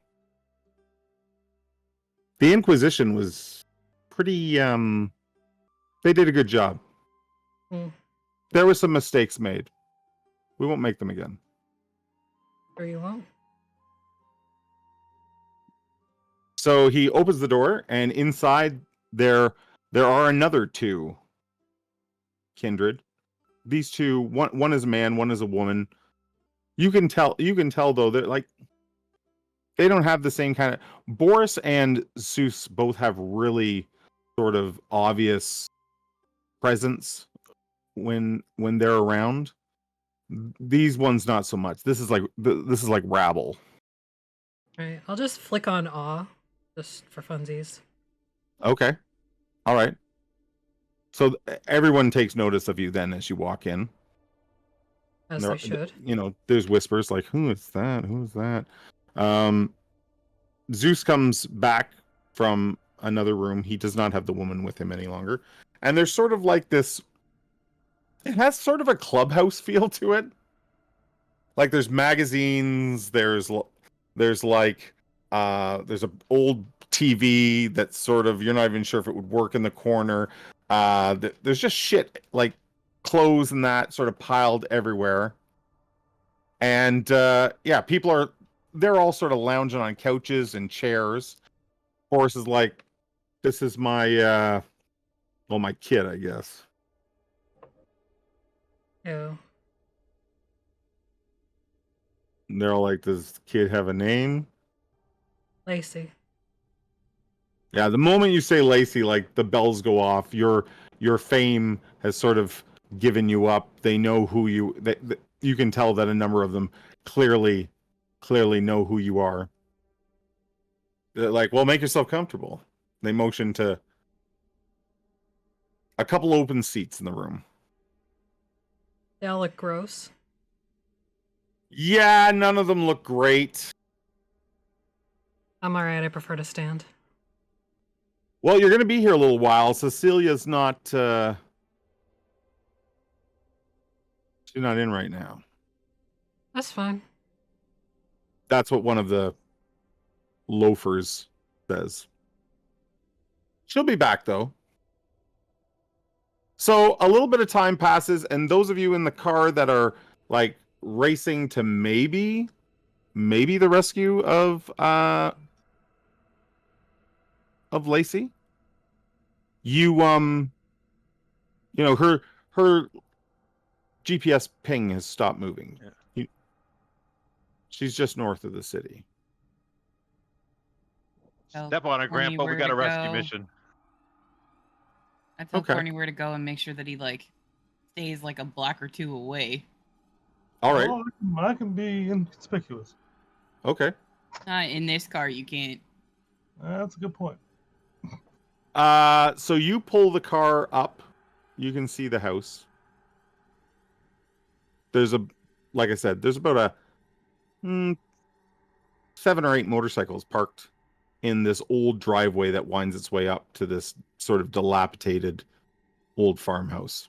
the Inquisition was pretty, they did a good job. There were some mistakes made. We won't make them again. Sure you won't? So he opens the door, and inside there are another two kindred. These two, one is a man, one is a woman. You can tell though, they're like, they don't have the same kind of. Boris and Zeus both have really sort of obvious presence when they're around. These ones not so much. This is like rabble. Right. I'll just flick on awe, just for funsies. Okay. All right. So everyone takes notice of you then as you walk in. As they should. There's whispers like, "Who is that? Who's that?" Zeus comes back from another room. He does not have the woman with him any longer. And there's sort of like this. It has sort of a clubhouse feel to it. Like there's magazines. There's like there's an old TV that's sort of, you're not even sure if it would work in the corner. There's just shit like clothes and that sort of piled everywhere. And they're all sort of lounging on couches and chairs. Boris is like, this is my my kid, I guess. Yeah. And they're all like, does the kid have a name? Lacey. Yeah, the moment you say Lacey, like the bells go off. Your fame has sort of given you up. They know who you. You can tell that a number of them clearly know who you are. They're like, well, make yourself comfortable. They motion to a couple open seats in the room. They all look gross. Yeah, none of them look great. I'm alright, I prefer to stand. Well, you're going to be here a little while. Cecilia's not... she's not in right now. That's fine. That's what one of the loafers says. She'll be back, though. So a little bit of time passes, and those of you in the car that are, like, racing to maybe the rescue of Lacey, her GPS ping has stopped moving. Yeah. She's just north of the city. Step on her, Grandpa. We got a rescue mission. I tell Corny where to go and make sure that he stays like a block or two away. All right. Oh, I can be inconspicuous. Okay. In this car, you can't. That's a good point. So you pull the car up. You can see the house. There's like I said, there's about a 7 or 8 motorcycles parked in this old driveway that winds its way up to this sort of dilapidated old farmhouse.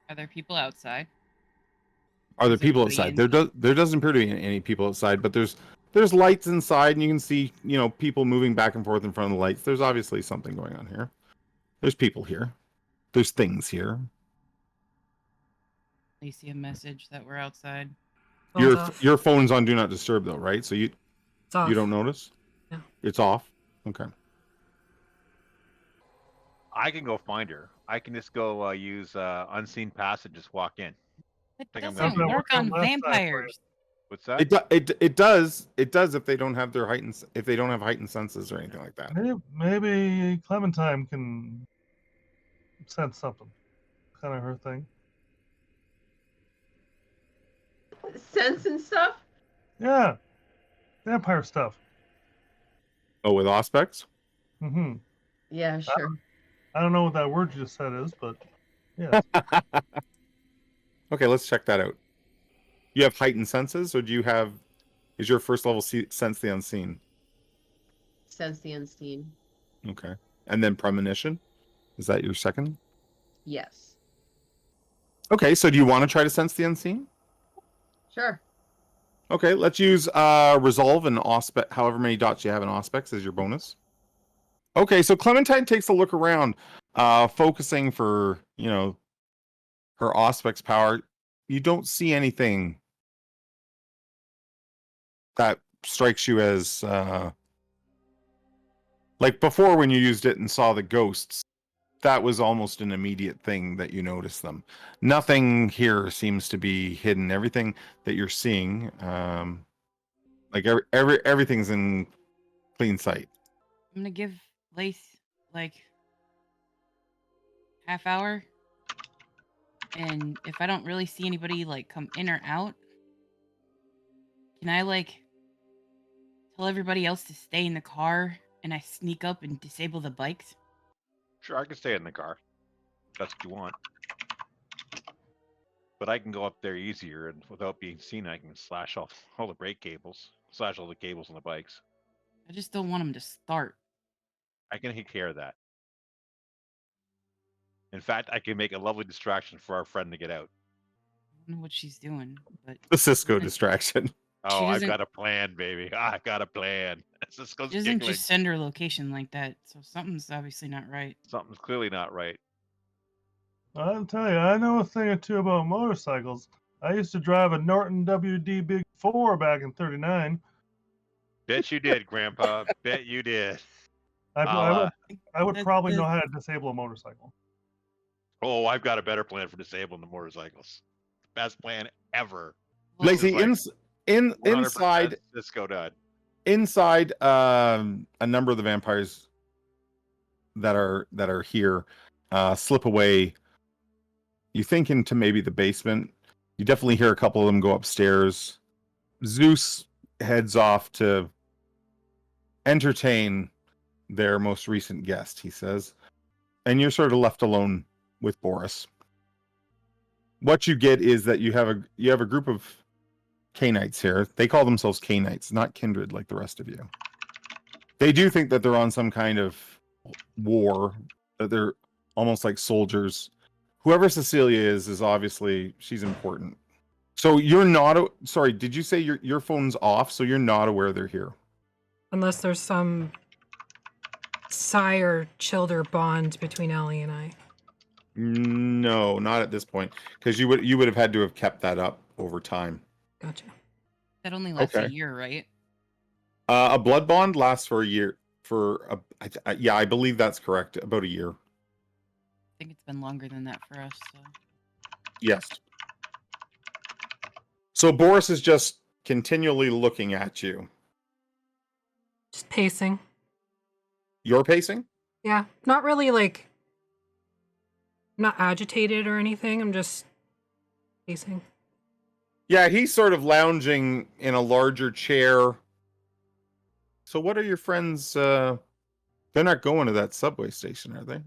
Are there people outside? Are there Is people everybody outside? There doesn't appear to be any people outside, but there's lights inside, and you can see, people moving back and forth in front of the lights. There's obviously something going on here. There's people here. There's things here. You see a message that we're outside. Phone's off. Your phone's on Do Not Disturb though, right? So It's off. you don't notice? Yeah. It's off? Okay. I can go find her. I can just go use unseen passage, just walk in. It Think I'm doesn't gonna- work on Left side for you. vampires. What's that? It does if they don't have their heightened senses or anything like that. Maybe Clementine can sense something. Kind of her thing. Sense and stuff? Yeah. Vampire stuff. Oh, with Auspex? Mm-hmm. Yeah, sure. I don't know what that word you just said is, but yeah. Okay, let's check that out. You have heightened senses, or is your first level sense the unseen? Sense the unseen. Okay. And then premonition? Is that your second? Yes. Okay, so do you want to try to sense the unseen? Sure. Okay, let's use resolve and auspex, however many dots you have in auspex as your bonus. Okay, so Clementine takes a look around, focusing for, her auspex power. You don't see anything that strikes you as like before when you used it and saw the ghosts. That was almost an immediate thing that you noticed them. Nothing here seems to be hidden. Everything that you're seeing, like everything's in clean sight. I'm gonna give Lace like half hour, and if I don't really see anybody like come in or out, can I like tell everybody else to stay in the car and I sneak up and disable the bikes? Sure, I can stay in the car. If that's what you want. But I can go up there easier, and without being seen, I can slash all the brake cables, slash all the cables on the bikes. I just don't want them to start. I can take care of that. In fact, I can make a lovely distraction for our friend to get out. I don't know what she's doing, but The Cisco distraction. Oh, I've doesn't- got a plan, baby. I've got a plan. Cisco's she doesn't giggling. just send her location like that, so something's obviously not right. Something's clearly not right. I'll tell you, I know a thing or two about motorcycles. I used to drive a Norton WD Big 4 back in '39. Bet you did, Grandpa. Bet you did. I would That's- probably know that's- how to disable a motorcycle. Oh, I've got a better plan for disabling the motorcycles. Best plan ever. Well, Lacey, like 100% Cisco done. inside a number of the vampires that are here slip away. You think into maybe the basement. You definitely hear a couple of them go upstairs. Zeus heads off to entertain their most recent guest, he says. And you're sort of left alone with Boris. What you get is that you have a group of K-Knights here. They call themselves K-Knights, not kindred like the rest of you. They do think that they're on some kind of war, that they're almost like soldiers. Whoever Cecilia is obviously, she's important. So you're not, sorry, did you say your phone's off? So you're not aware they're here? Unless there's some sire-childer bond between Ellie and I. No, not at this point, because you would have had to have kept that up over time. Gotcha. that only lasts a Okay. year, right? A blood bond lasts for a year. Yeah, I believe that's correct. About a year. I think it's been longer than that for us. So. Yes. So Boris is just continually looking at you. Just pacing. You're pacing? Yeah, not really like, I'm not agitated or anything. I'm just pacing. Yeah, he's sort of lounging in a larger chair So what are your friends? They're not going to that subway station, are they?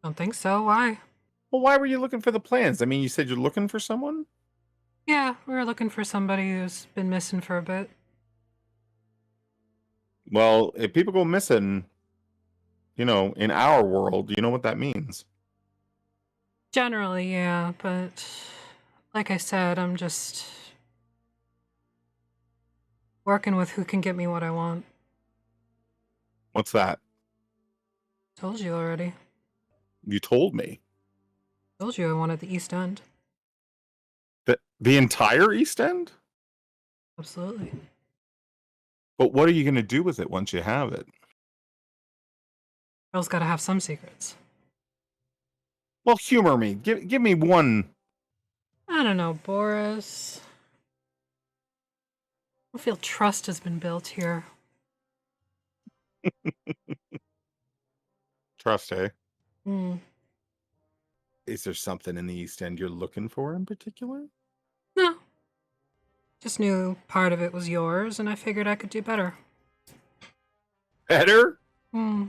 Don't think so. Why? Well, why were you looking for the plans? I mean, you said you're looking for someone. Yeah, we were looking for somebody who's been missing for a bit. Well, if people go missing, in our world, you know what that means. Generally, yeah, but like I said, I'm just working with who can get me what I want. What's that? Told you already. You told me. Told you I wanted the East End. The entire East End? Absolutely. But what are you going to do with it once you have it? Girl's gotta have some secrets. Well, humor me. Give me one. I don't know, Boris. I feel trust has been built here. Trust, eh? Hmm. Is there something in the East End you're looking for in particular? No. Just knew part of it was yours, and I figured I could do better. Better? Hmm.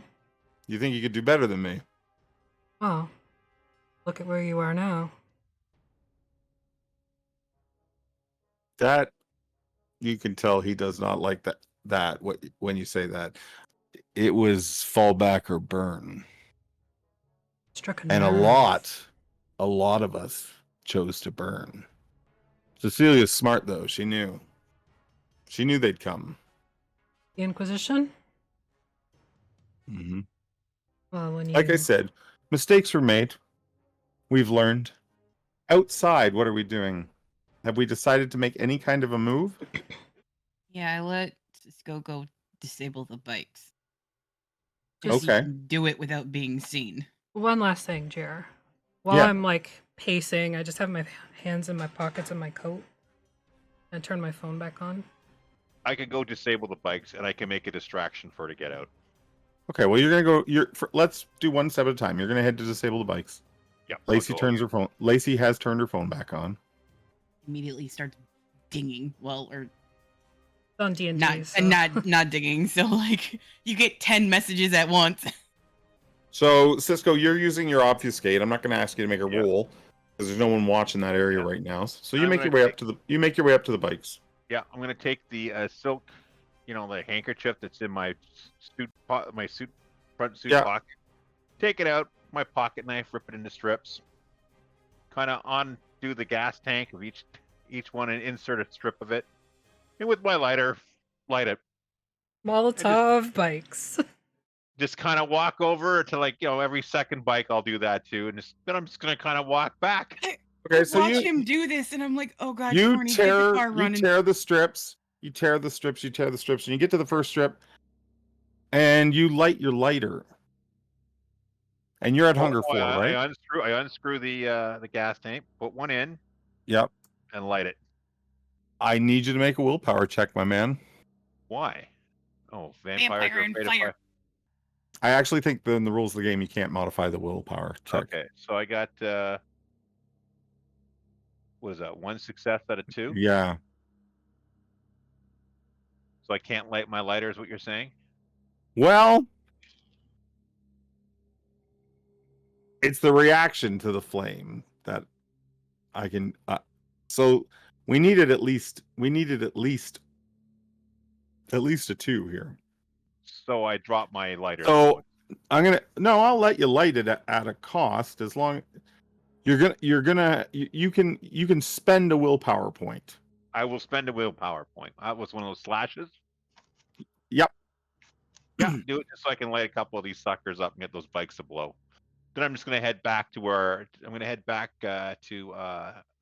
You think you could do better than me? Oh. Look at where you are now. That you can tell he does not like that when you say that. It was fall back or burn. Struck a And a nerve. lot of us chose to burn. Cecilia's smart though, she knew. She knew they'd come. The Inquisition? Mm-hmm. Well, when you... Like I said, mistakes were made. We've learned. Outside, what are we doing? Have we decided to make any kind of a move? Yeah, I let Cisco go disable the bikes. Okay. Do it without being seen. One last thing, Jer. While Yeah. I'm like pacing, I just have my hands in my pockets of my coat and turn my phone back on. I can go disable the bikes, and I can make a distraction for her to get out. Okay, well, you're gonna go. Let's do one step at a time. You're gonna head to disable the bikes. Yeah. Lacey turns her phone. Lacey has turned her phone back on. Immediately starts dinging. Well, or It's on D&D, not, so... not dinging. So like you get 10 messages at once. So, Cisco, you're using your obfuscate. I'm not gonna ask you to make a roll because there's no one watching that area right now. So you I'm make your gonna way up to the. You make your way up to the bikes. Yeah, I'm gonna take the silk, the handkerchief that's in my front suit Yeah. pocket. Take it out, my pocket knife, rip it into strips. Kind of undo the gas tank of each one and insert a strip of it. And with my lighter, light it. Molotov bikes. Just kind of walk over to every second bike I'll do that too, and then I'm just gonna kind of walk back. Okay, so Watch him do this, and I'm like, oh god, you Corny, get the car running. tear the strips. You tear the strips. You tear the strips, and you get to the first strip, and you light your lighter. And you're at Hunger 4, right? I unscrew the gas tank, put one in. Yep. And light it. I need you to make a willpower check, my man. Why? Oh, vampires are and afraid fire. of fire. I actually think that in the rules of the game you can't modify the willpower check. Okay, so I got what is that? 1 success out of 2. Yeah. So I can't light my lighter, is what you're saying? Well, it's the reaction to the flame that I can. So we needed at least a 2 here. So I drop my lighter. So I'll let you light it at a cost as long you can spend a willpower point. I will spend a willpower point. That was one of those slashes. Yep. Yeah, do it just so I can light a couple of these suckers up and get those bikes to blow. Then I'm just gonna head back to to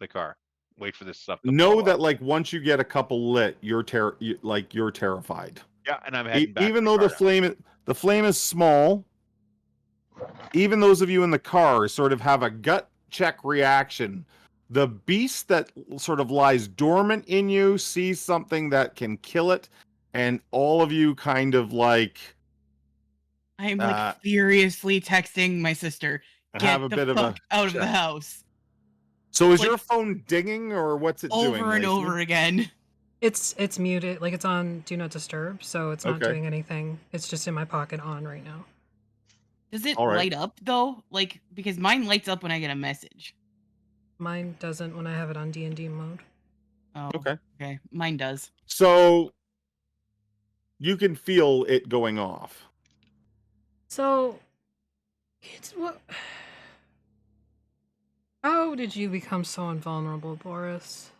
the car. Wait for this stuff to Know blow that up. once you get a couple lit, you're terrified. Yeah, and I'm heading back. Even though the flame is small, even those of you in the car sort of have a gut check reaction. The beast that sort of lies dormant in you sees something that can kill it, and all of you kind of like I'm like furiously texting my sister. Get have a the bit fuck of a out of the house. So is like, your phone dinging or what's it doing? Over and Lacey? over again. It's muted, like it's on Do Not Disturb, so it's not Okay. doing anything. It's just in my pocket on right now. Does it All right. light up though? Like, because mine lights up when I get a message. Mine doesn't when I have it on D&D mode. Oh, Okay. okay. Mine does. So you can feel it going off. So, it's what? How did you become so invulnerable, Boris?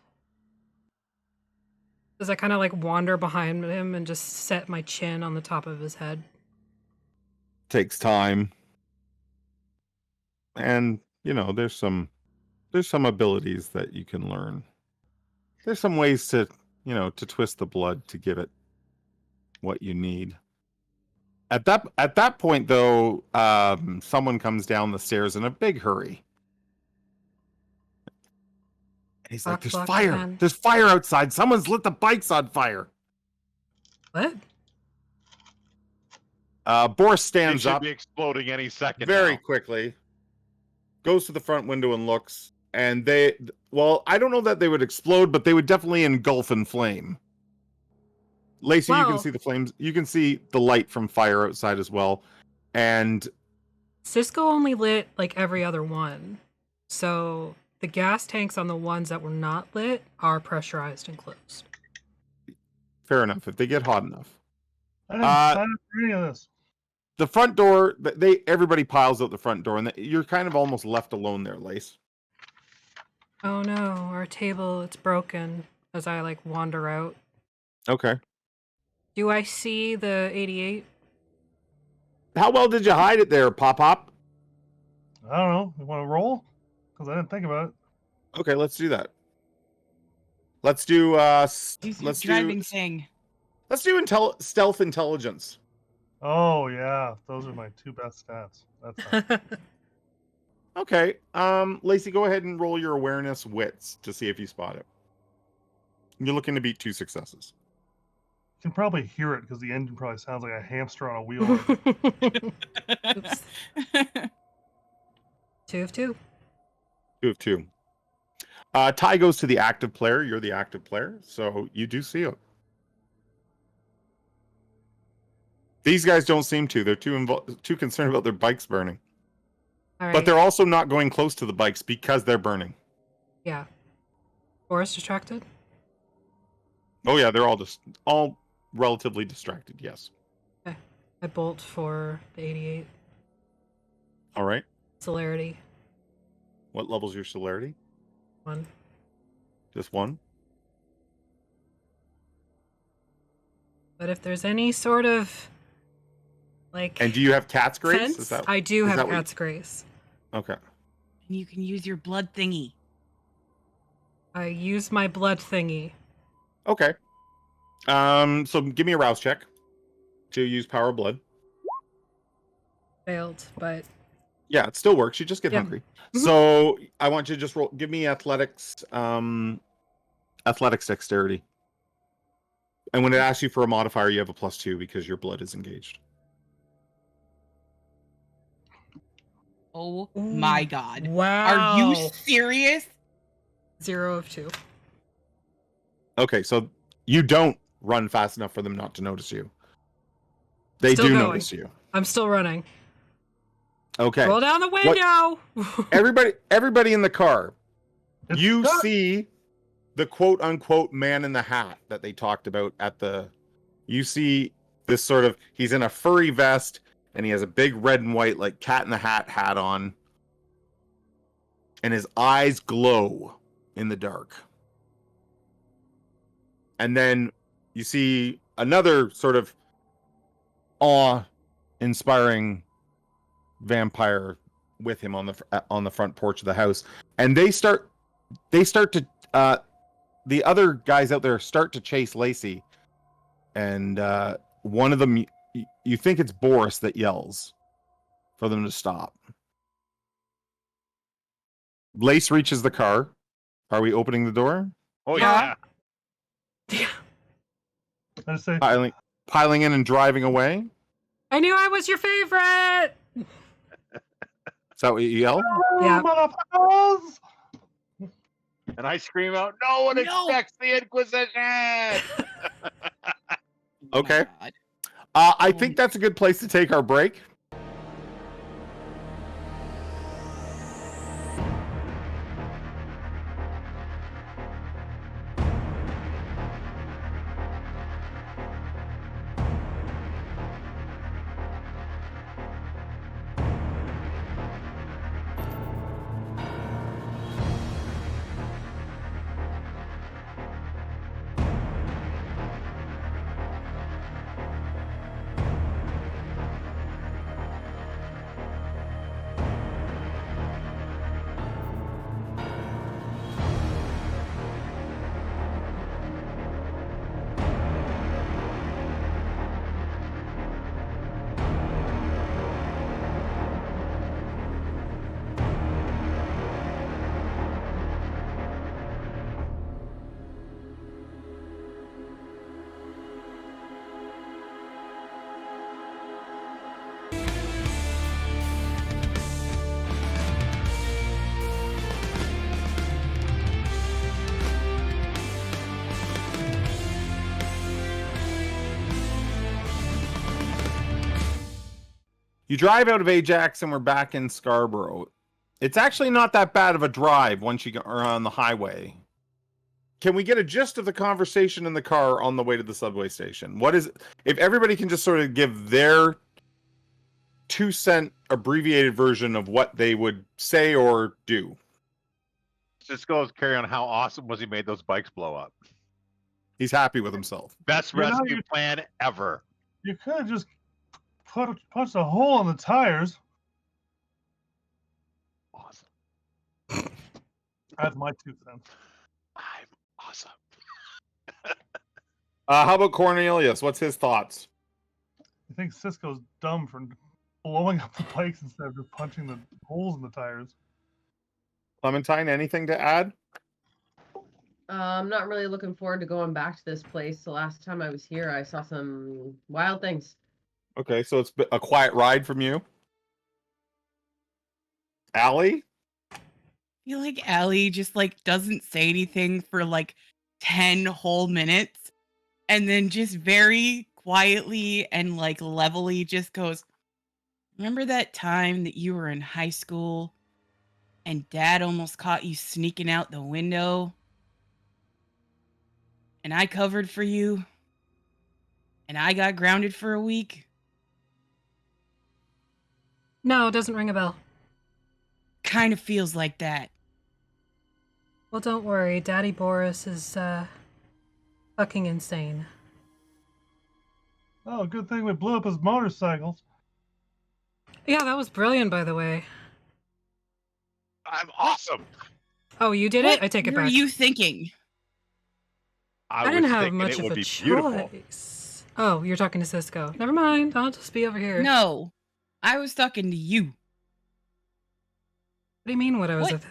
Does I kind of like wander behind him and just set my chin on the top of his head? Takes time. And, you know, there's some abilities that you can learn. There's some ways to, you know, to twist the blood to give it what you need. At that point though, someone comes down the stairs in a big hurry. He's like, Block, there's block, fire. pen. There's fire outside. Someone's lit the bikes on fire. What? Boris It stands should up be exploding any second. very now. quickly, goes to the front window and looks, and well, I don't know that they would explode, but they would definitely engulf in flame. Lacey, you can Wow. see the flames. You can see the light from fire outside as well. And Cisco only lit like every other one. So the gas tanks on the ones that were not lit are pressurized and closed. fair enough, if they get hot enough. I didn't sign up for any of this. The front door, everybody piles out the front door, and you're kind of almost left alone there, Lace. Oh no, our table, it's broken as I like wander out. Okay. Do I see the 88? How well did you hide it there, Pop? I don't know. You want to roll? Because I didn't think about it. Okay, let's do that. Let's do Use your let's driving do thing. let's do stealth intelligence. Oh yeah, those are my two best stats. That's not... Okay. Lacey, go ahead and roll your awareness wits to see if you spot it. You're looking to beat 2 successes. You can probably hear it because the engine probably sounds like a hamster on a wheel. Oops. 2 of 2. 2 of 2. Tie goes to the active player. You're the active player, so you do see it. These guys don't seem to. They're too concerned about their bikes burning. All right. But they're also not going close to the bikes because they're burning. Yeah. Boris distracted? Oh yeah, they're all relatively distracted. Yes. Okay. I bolt for the 88. All right. Celerity. What level's your celerity? 1. Just 1. But if there's any sort of like And do you have cat's grace? fence, I do is have that what- cat's grace. Okay. And you can use your blood thingy. I use my blood thingy. Okay. So give me a rouse check to use power of blood. Failed, but Yeah, it still works. You just get Yeah. hungry. Mhm. So I want you to just roll. Give me athletics, athletics dexterity. And when it asks you for a modifier, you have a +2 because your blood is engaged. Oh my god. wow. Are you serious? 0 of 2. Okay, so you don't run fast enough for them not to notice you. They Still do going. notice you. I'm still running. Okay. Roll down the window. Everybody in the car. It's You stuck. see the quote unquote man in the hat that they talked about you see this sort of, he's in a furry vest and he has a big red and white like cat in the hat on. And his eyes glow in the dark. And then you see another sort of awe-inspiring vampire with him on the front porch of the house, and they start to the other guys out there start to chase Lacey, and one of them, you think it's Boris, that yells for them to stop. Lace reaches the car. Are we opening the door? Oh Yeah. yeah. I just say, Piling in and driving away? I knew I was your favorite. Is that what you yell? "Oh, Yeah. motherfuckers!" And I scream out, "No one No! expects the Inquisition!" Oh my Okay. God. I think that's a good place to take our break. You drive out of Ajax and we're back in Scarborough. It's actually not that bad of a drive once you are on the highway. Can we get a gist of the conversation in the car on the way to the subway station? What is, if everybody can just sort of give their 2-cent abbreviated version of what they would say or do. Cisco's carry on how awesome was he made those bikes blow up. He's happy with himself. Best You know, rescue you- plan ever. You could have just punched a hole in the tires. Awesome. That's my 2 cents. I'm awesome. How about Cornelius? What's his thoughts? I think Cisco's dumb for blowing up the bikes instead of just punching the holes in the tires. Clementine, anything to add? I'm not really looking forward to going back to this place. The last time I was here, I saw some wild things. Okay, so it's a quiet ride from you. Allie? I feel like Allie just like doesn't say anything for like 10 whole minutes and then just very quietly and like levelly just goes, "Remember that time that you were in high school and dad almost caught you sneaking out the window and I covered for you and I got grounded for a week?" No, it doesn't ring a bell. Kind of feels like that. Well, don't worry. Daddy Boris is, fucking insane. Oh, good thing we blew up his motorcycles. Yeah, that was brilliant, by the way. I'm awesome. Oh, you did What it? I take it were back. you thinking? I was didn't have thinking much it of would a be beautiful. choice. Oh, you're talking to Cisco. Never mind. I'll just be over here. No, I was talking to you. What do you mean what I was What? with?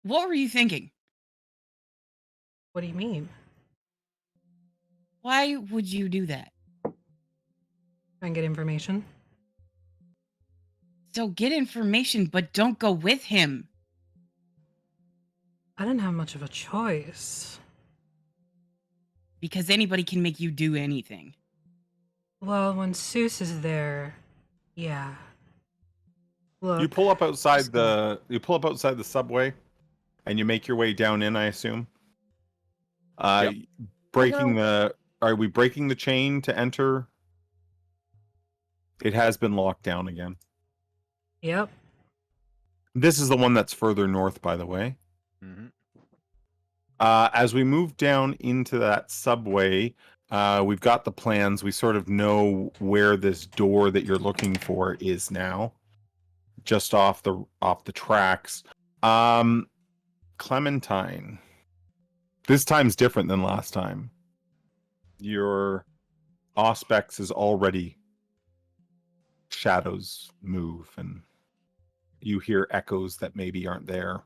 What were you thinking? What do you mean? Why would you do that? Try and get information. So get information, but don't go with him. I didn't have much of a choice. Because anybody can make you do anything. Well, when Seuss is there, yeah. Look, You pull up outside the subway, and you make your way down in. I assume. Yep. Are we breaking the chain to enter? It has been locked down again. Yep. This is the one that's further north, by the way. Mm-hmm. As we move down into that subway, we've got the plans. We sort of know where this door that you're looking for is now, just off the tracks. Clementine, this time's different than last time. Your Auspex is already shadows move, and you hear echoes that maybe aren't there.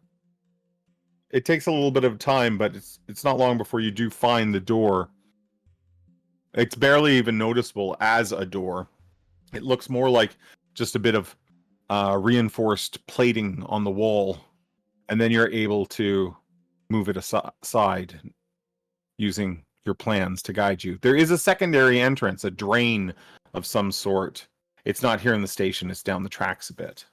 It takes a little bit of time, but it's not long before you do find the door. It's barely even noticeable as a door. It looks more like just a bit of reinforced plating on the wall and then you're able to move it aside using your plans to guide you. There is a secondary entrance, a drain of some sort. It's not here in the station, it's down the tracks a bit.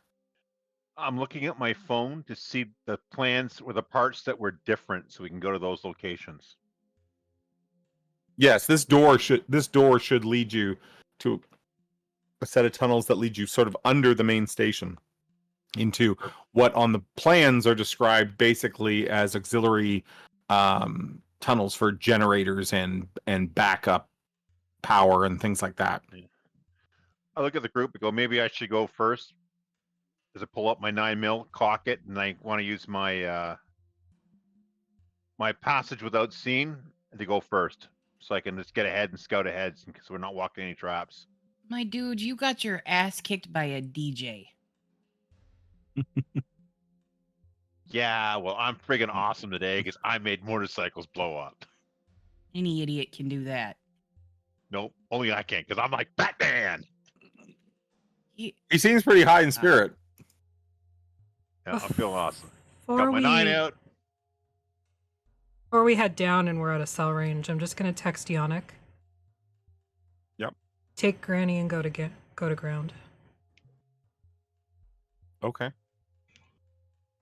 I'm looking at my phone to see the plans or the parts that were different so we can go to those locations. Yes, this door should lead you to a set of tunnels that lead you sort of under the main station into what on the plans are described basically as auxiliary tunnels for generators and backup power and things like that. I look at the group and go, maybe I should go first. As I pull up my 9mm, cock it, and I want to use my my passage without seeing to go first, so I can just get ahead and scout ahead, because we're not walking any traps. My dude, you got your ass kicked by a DJ. Yeah, well, I'm friggin' awesome today because I made motorcycles blow up. Any idiot can do that. Nope, only I can, because I'm like Batman. He seems pretty high in spirit. Yeah, I feel awesome. Before Got my 9 out. Before we head down and we're out of cell range, I'm just gonna text Yannick. Yep. Take Granny and go to ground. Okay.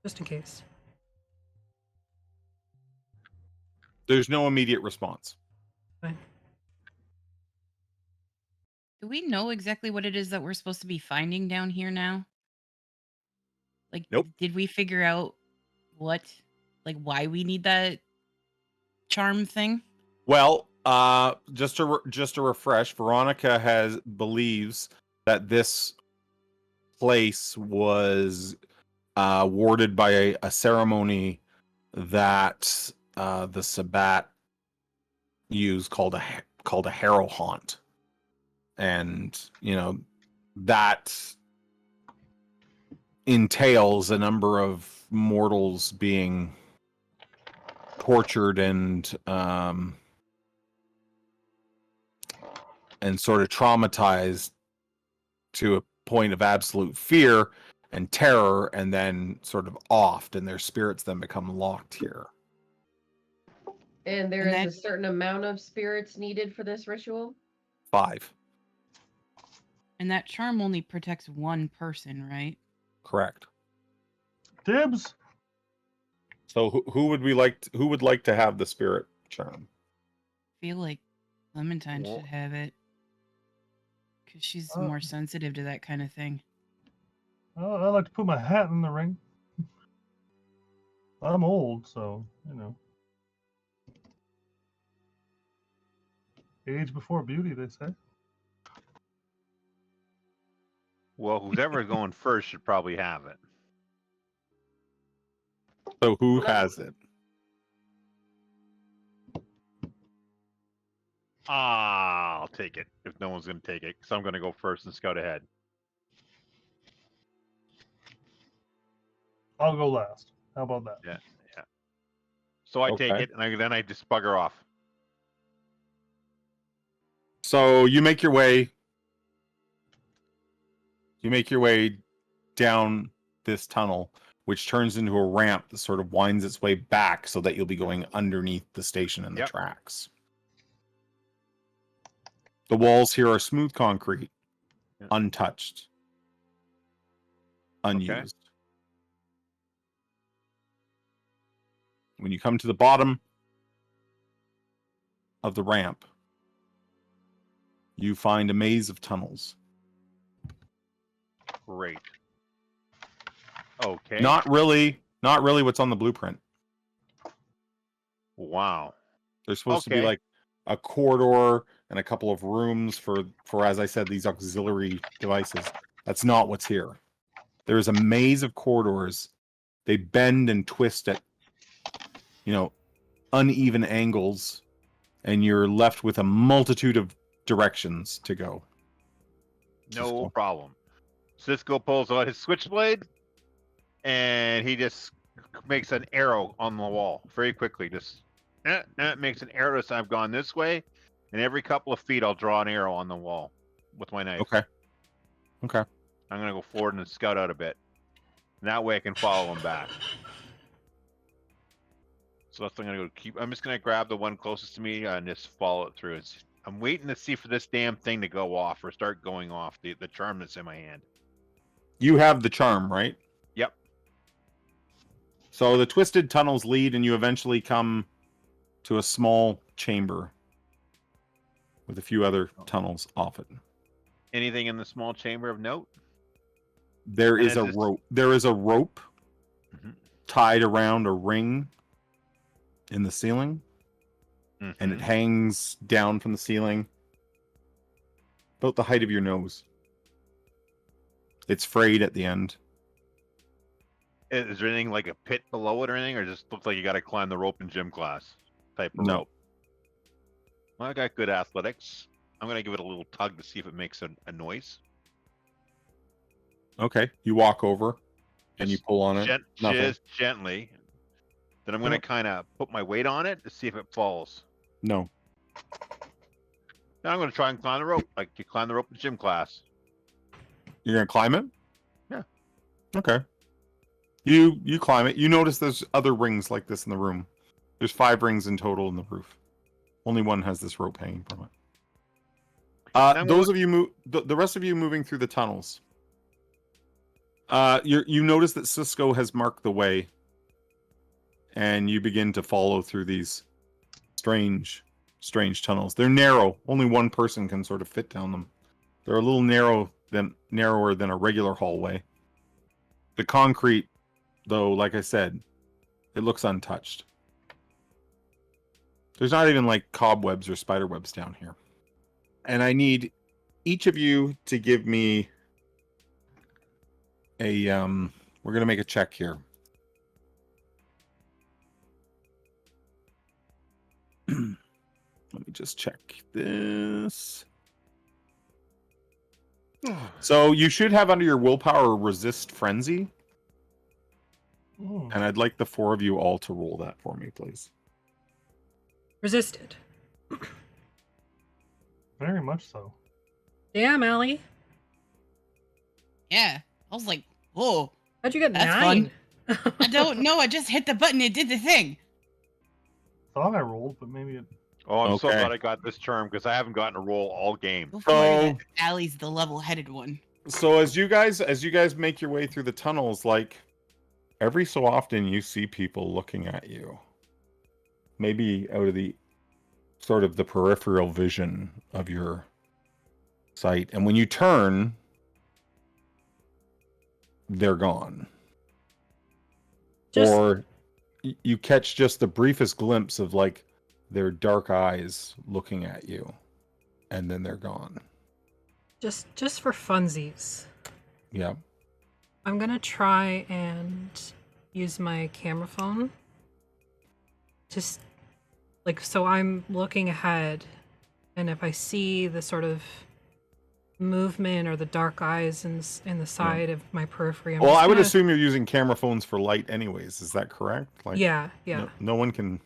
Just in case. There's no immediate response. Fine. Do we know exactly what it is that we're supposed to be finding down here now? Like, Nope. Did we figure out why we need that charm thing? Well, just to refresh, Veronica believes that this place was warded by a ceremony that the Sabbat used called a harrow haunt, and that entails a number of mortals being tortured and sort of traumatized to a point of absolute fear and terror, and then sort of offed, and their spirits then become locked here. And there is a certain amount of spirits needed for this ritual? 5. And that charm only protects one person, right? Correct. Dibs. So who would like to have the spirit charm? I feel like Clementine should have it. Because she's more sensitive to that kind of thing. I like to put my hat in the ring. I'm old, so, Age before beauty, they say. Well, whoever's going first should probably have it. So who has it? I'll take it if no one's going to take it, because I'm going to go first and scout ahead. I'll go last. How about that? Yeah. So I take it, and then I just bugger off. So you make your way down this tunnel, which turns into a ramp that sort of winds its way back so that you'll be going underneath the station and the tracks. The walls here are smooth concrete, untouched, unused. Okay. When you come to the bottom of the ramp, you find a maze of tunnels. Great. Okay. Not really what's on the blueprint. Wow. There's supposed to be like a corridor and a couple of rooms for, as I said, these auxiliary devices. That's not what's here. There's a maze of corridors. They bend and twist at, uneven angles, and you're left with a multitude of directions to go. No problem. Cisco pulls out his switchblade, and he just makes an arrow on the wall very quickly. Just makes an arrow, so I've gone this way, and every couple of feet I'll draw an arrow on the wall with my knife. Okay. I'm going to go forward and scout out a bit. And that way I can follow him back. So that's what I'm gonna go keep. I'm just gonna grab the one closest to me and just follow it through. I'm waiting to see for this damn thing to go off or start going off. The charm that's in my hand. You have the charm, right? Yep. So the twisted tunnels lead, and you eventually come to a small chamber with a few other tunnels off it. Anything in the small chamber of note? There And is a is this- rope. There is a rope Mhm. tied around a ring in the ceiling, and it Mhm. hangs down from the ceiling about the height of your nose. It's frayed at the end. Is there anything like a pit below it or anything, or just looks like you got to climb the rope in gym class type of No. rope? Well, I got good athletics. I'm gonna give it a little tug to see if it makes a noise. Okay. You walk over and you Just pull on it. Nothing. Just gently. Then I'm gonna Yep. kind of put my weight on it to see if it falls. No. Now I'm gonna try and climb the rope, like you climb the rope in gym class. You're gonna climb it? Yeah. Okay. You climb it. You notice there's other rings like this in the room. There's 5 rings in total in the roof. Only one has this rope hanging from it. Those of you the rest of you moving through the tunnels. You notice that Cisco has marked the way, and you begin to follow through these strange tunnels. They're narrow. Only one person can sort of fit down them. They're a little narrower than a regular hallway. The concrete, though, like I said, it looks untouched. There's not even like cobwebs or spider webs down here. And I need each of you to give me a we're gonna make a check here. Let me just check this. So you should have under your willpower resist frenzy, Ooh. and I'd like the 4 of you all to roll that for me, please. Resisted. Very much so. Damn, Allie. Yeah. I was like, whoa. How'd you get That's 9? I don't know. I just hit the button. It did the thing. Thought I rolled, but maybe it. Oh, I'm so Okay. glad I got this charm because I haven't gotten a roll all game. Don't worry, So- Allie's the level-headed one. So as you guys make your way through the tunnels, like every so often you see people looking at you. Maybe out of the sort of the peripheral vision of your sight. And when you turn, they're gone. Just Or you catch just the briefest glimpse of like their dark eyes looking at you, and then they're gone. just for funsies. Yeah. I'm gonna try and use my camera phone. Just like so I'm looking ahead, and if I see the sort of movement or the dark eyes in the side of my periphery, I'm Well, just I would gonna- assume you're using camera phones for light anyways. Is that correct? Like yeah. no one can.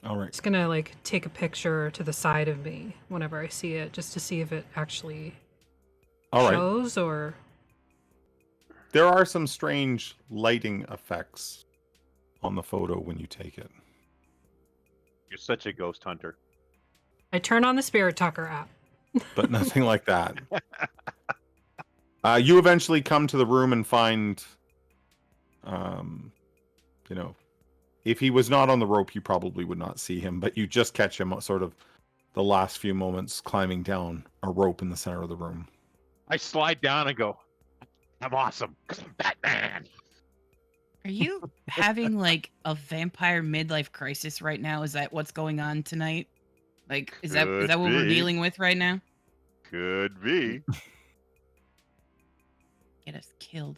All right. Just gonna like take a picture to the side of me whenever I see it, just to see if it actually All right. shows or There are some strange lighting effects on the photo when you take it. You're such a ghost hunter. I turn on the Spirit Talker app. But nothing like that. You eventually come to the room and find, if he was not on the rope, you probably would not see him, but you just catch him sort of the last few moments climbing down a rope in the center of the room. I slide down and go, I'm awesome because I'm Batman. Are you having like a vampire midlife crisis right now? Is that what's going on tonight? Like, is that Could what we're be. dealing with right now? Could be. Get us killed,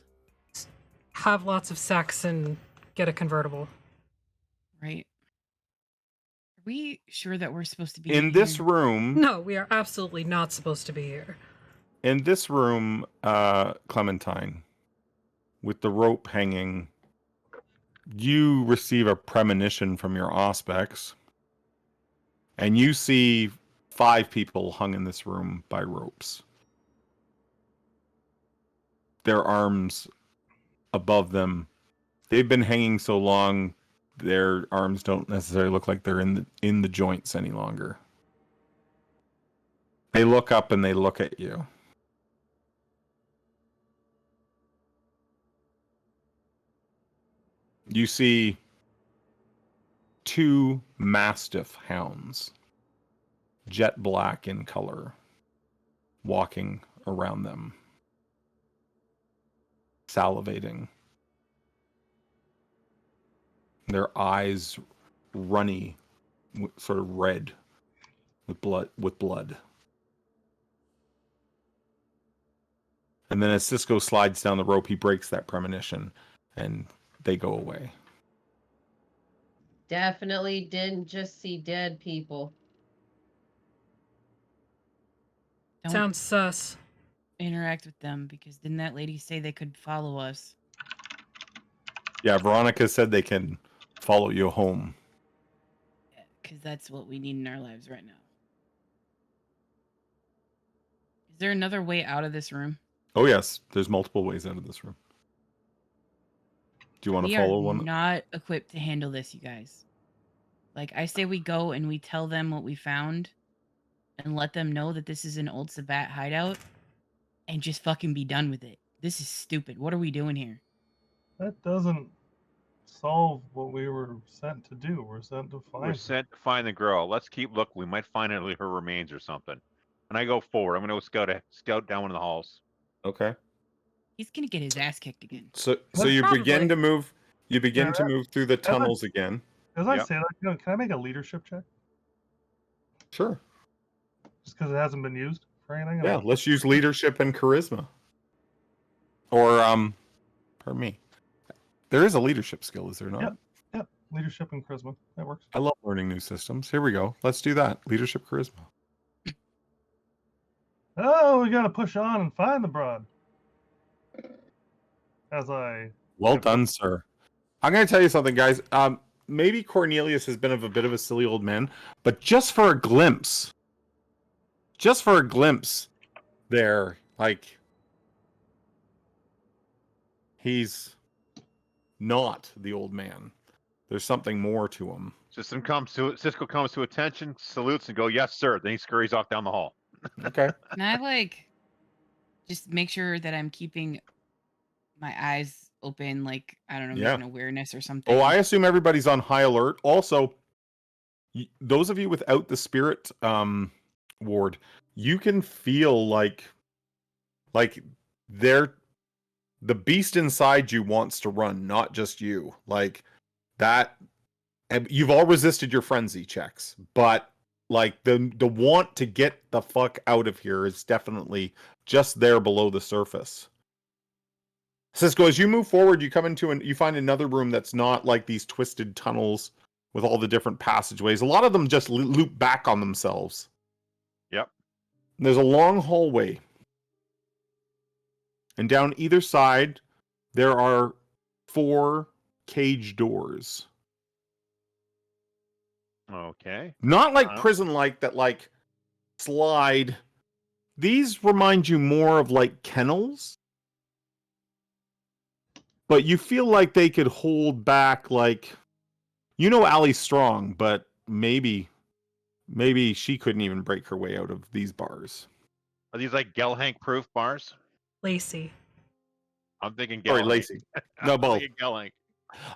Have lots of sex and get a convertible. right? Are we sure that we're supposed to be In this here? room, No, we are absolutely not supposed to be here. Clementine, with the rope hanging, you receive a premonition from your auspex, and you see 5 people hung in this room by ropes. Their arms above them. They've been hanging so long, their arms don't necessarily look like they're in the joints any longer. They look up and they look at you. You see 2 mastiff hounds, jet black in color, walking around them, salivating. Their eyes runny, sort of red with blood. And then as Cisco slides down the rope, he breaks that premonition, and they go away. Definitely didn't just see dead people. Don't Sounds sus. interact with them because didn't that lady say they could follow us? Yeah, Veronica said they can follow you home. Because that's what we need in our lives right now. Is there another way out of this room? Oh yes, there's multiple ways out of this room. Do you want to follow We are one? not equipped to handle this, you guys. Like, I say we go and we tell them what we found and let them know that this is an old Sabbat hideout and just fucking be done with it. This is stupid. What are we doing here? That doesn't solve what we were sent to do. We're sent to find. We're sent to find the girl. Let's keep looking. We might find her remains or something. And I go forward. I'm going to scout down one of the halls. Okay. He's gonna get his ass kicked again. So Well, you probably. begin to move. You begin Yeah, to move through the that's like- tunnels again. As I Yep. say that, can I make a leadership check? Sure. Just because it hasn't been used for anything? Yeah. Let's use leadership and charisma. Or pardon me. There is a leadership skill, is there not? Yep. Leadership and charisma. That works. I love learning new systems. Here we go. Let's do that. Leadership charisma. Oh, we gotta push on and find the broad. As I Well Yep. done, sir. I'm going to tell you something, guys. Maybe Cornelius has been a bit of a silly old man, but just for a glimpse, there, like, he's not the old man. There's something more to him. Cisco comes to attention, salutes, and go, "Yes, sir." Then he scurries off down the hall. Okay. Can I like just make sure that I'm keeping my eyes open, like I don't know, Yeah. using awareness or something? Oh, I assume everybody's on high alert. Also, those of you without the spirit ward, you can feel like they're the beast inside you wants to run, not just you. Like that, and you've all resisted your frenzy checks, but like the want to get the fuck out of here is definitely just there below the surface. Cisco, as you move forward, you come into you find another room that's not like these twisted tunnels with all the different passageways. A lot of them just loop back on themselves. Yep. There's a long hallway. And down either side, there are 4 cage doors. Okay. Not like prison-like that like slide. These remind you more of like kennels. But you feel like they could hold back, like, you know, Allie's strong, but maybe she couldn't even break her way out of these bars. Are these like Gelhank proof bars? Lacey. I'm thinking Sorry, Gelhank. Lacey. No, I'm both. thinking Gelhank.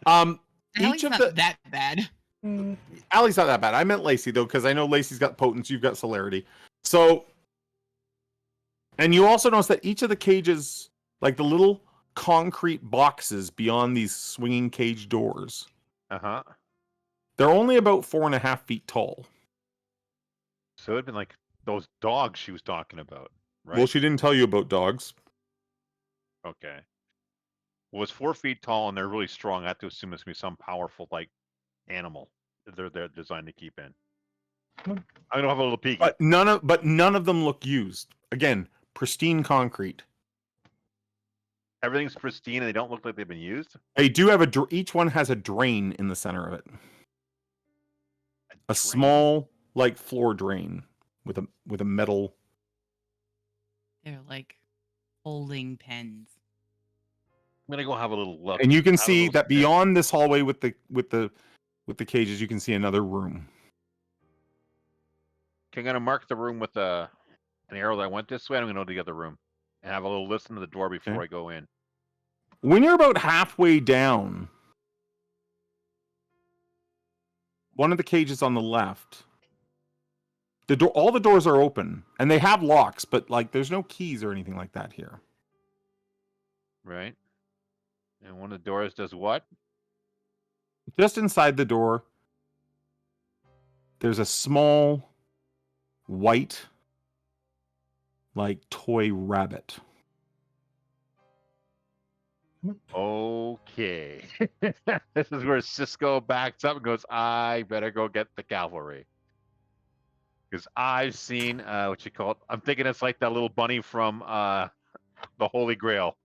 Allie's Each of not the that bad. Mm, Allie's not that bad. I meant Lacey though, because I know Lacey's got potence. You've got celerity. So, and you also notice that each of the cages, like the little concrete boxes beyond these swinging cage doors, Uh-huh. they're only about 4.5 feet tall. So it'd been like those dogs she was talking about, right? Well, she didn't tell you about dogs. Okay. Well, it's 4 feet tall and they're really strong. I have to assume it's gonna be some powerful like animal that they're designed to keep in. I'm gonna have a little peek. But none of them look used. Again, pristine concrete. Everything's pristine and they don't look like they've been used. They do have each one has a drain in the center of it. A Drain. small like floor drain with a metal. They're like holding pens. I'm gonna go have a little look. And you can Have a see little that sniff. beyond this hallway with the with the cages, you can see another room. Okay, I'm gonna mark the room with an arrow that went this way. I'm gonna go to the other room and have a little listen to the door before Okay. I go in. When you're about halfway down, one of the cages on the left, the door, all the doors are open, and they have locks, but like there's no keys or anything like that here. Right. And one of the doors does what? Just inside the door, there's a small white, like toy rabbit. Okay. This is where Cisco backs up and goes, I better go get the cavalry. Because I've seen what you call it. I'm thinking it's like that little bunny from the Holy Grail.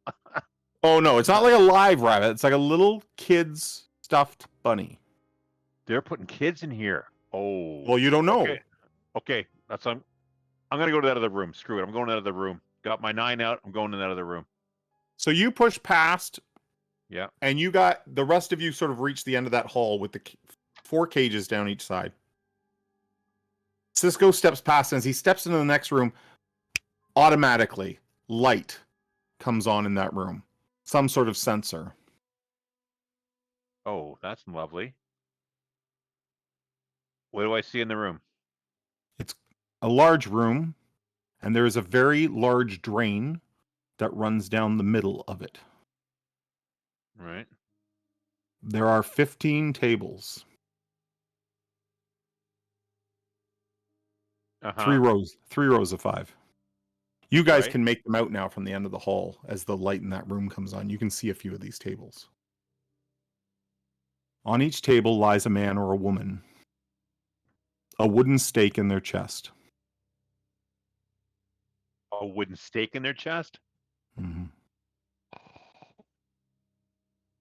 Oh no, it's not like a live rabbit. It's like a little kid's stuffed bunny. They're putting kids in here. Oh. Well, you don't know. Okay. That's I'm gonna go to that other room. Screw it. I'm going to that other room. Got my 9 out. I'm going to that other room. So you push past. Yeah. And you got the rest of you sort of reach the end of that hall with the 4 cages down each side. Cisco steps past, and as he steps into the next room, automatically light comes on in that room. Some sort of sensor. Oh, that's lovely. What do I see in the room? It's a large room, and there is a very large drain that runs down the middle of it. Right. There are 15 tables. Uh-huh. 3 rows of 5. You guys Right. can make them out now from the end of the hall as the light in that room comes on. You can see a few of these tables. On each table lies a man or a woman. A wooden stake in their chest. A wooden stake in their chest? Mm-hmm.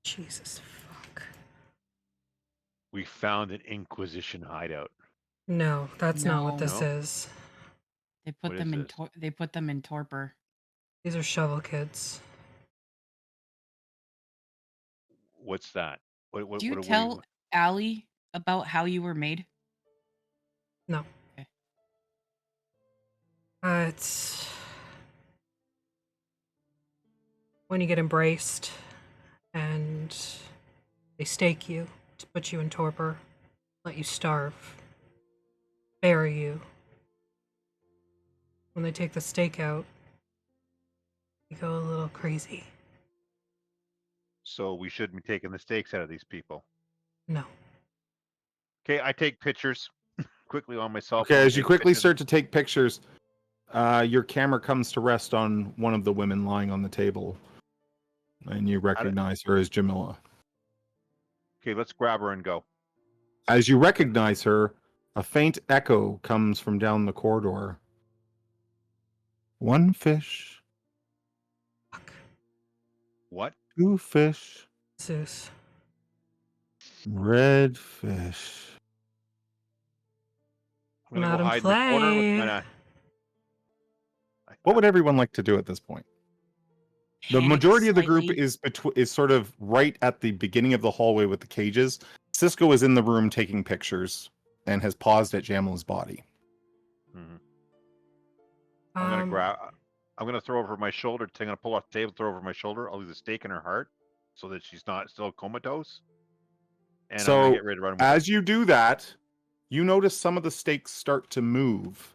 Jesus fuck. We found an Inquisition hideout. No, that's not what No. this No? is. They put What them is in. this? They put them in torpor. These are shovel kids. What's that? What Do you what are we- tell Allie about how you were made? No. Okay. It's when you get embraced and they stake you to put you in torpor, let you starve, bury you. When they take the stake out, you go a little crazy. So we shouldn't be taking the stakes out of these people. No. Okay, I take pictures quickly on myself. Okay, as you quickly start to take pictures, your camera comes to rest on one of the women lying on the table. And you recognize her as Jamila. Okay, let's grab her and go. As you recognize her, a faint echo comes from down the corridor. 1 fish, Fuck. What? 2 fish, Zeus. red fish. I'm gonna Let go 'em hide in the corner with play. my. What would everyone like to do at this point? The Panic majority of the group slightly. is sort of right at the beginning of the hallway with the cages. Cisco is in the room taking pictures and has paused at Jamila's body. Mhm. I'm gonna Um, grab. I'm gonna throw over my shoulder. I'm gonna pull off the table, throw over my shoulder. I'll leave the stake in her heart so that she's not still comatose. And I'm So, gonna get ready to run with her. as you do that, you notice some of the stakes start to move.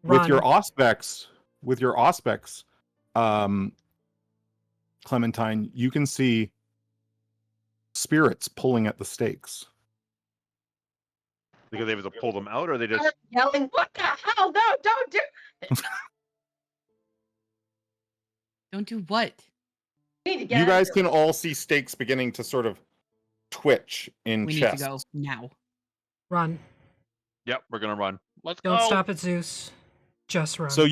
run. With your auspex, Clementine, you can see spirits pulling at the stakes. Because they have to pull them out, or they just. Start yelling, "What the hell? No, don't do it." Don't do what? We need to get You out of guys here. can all see stakes beginning to sort of twitch in We need chests. to go now. Run. Yep, we're gonna run. Let's Don't go. stop at Zeus. Just run. So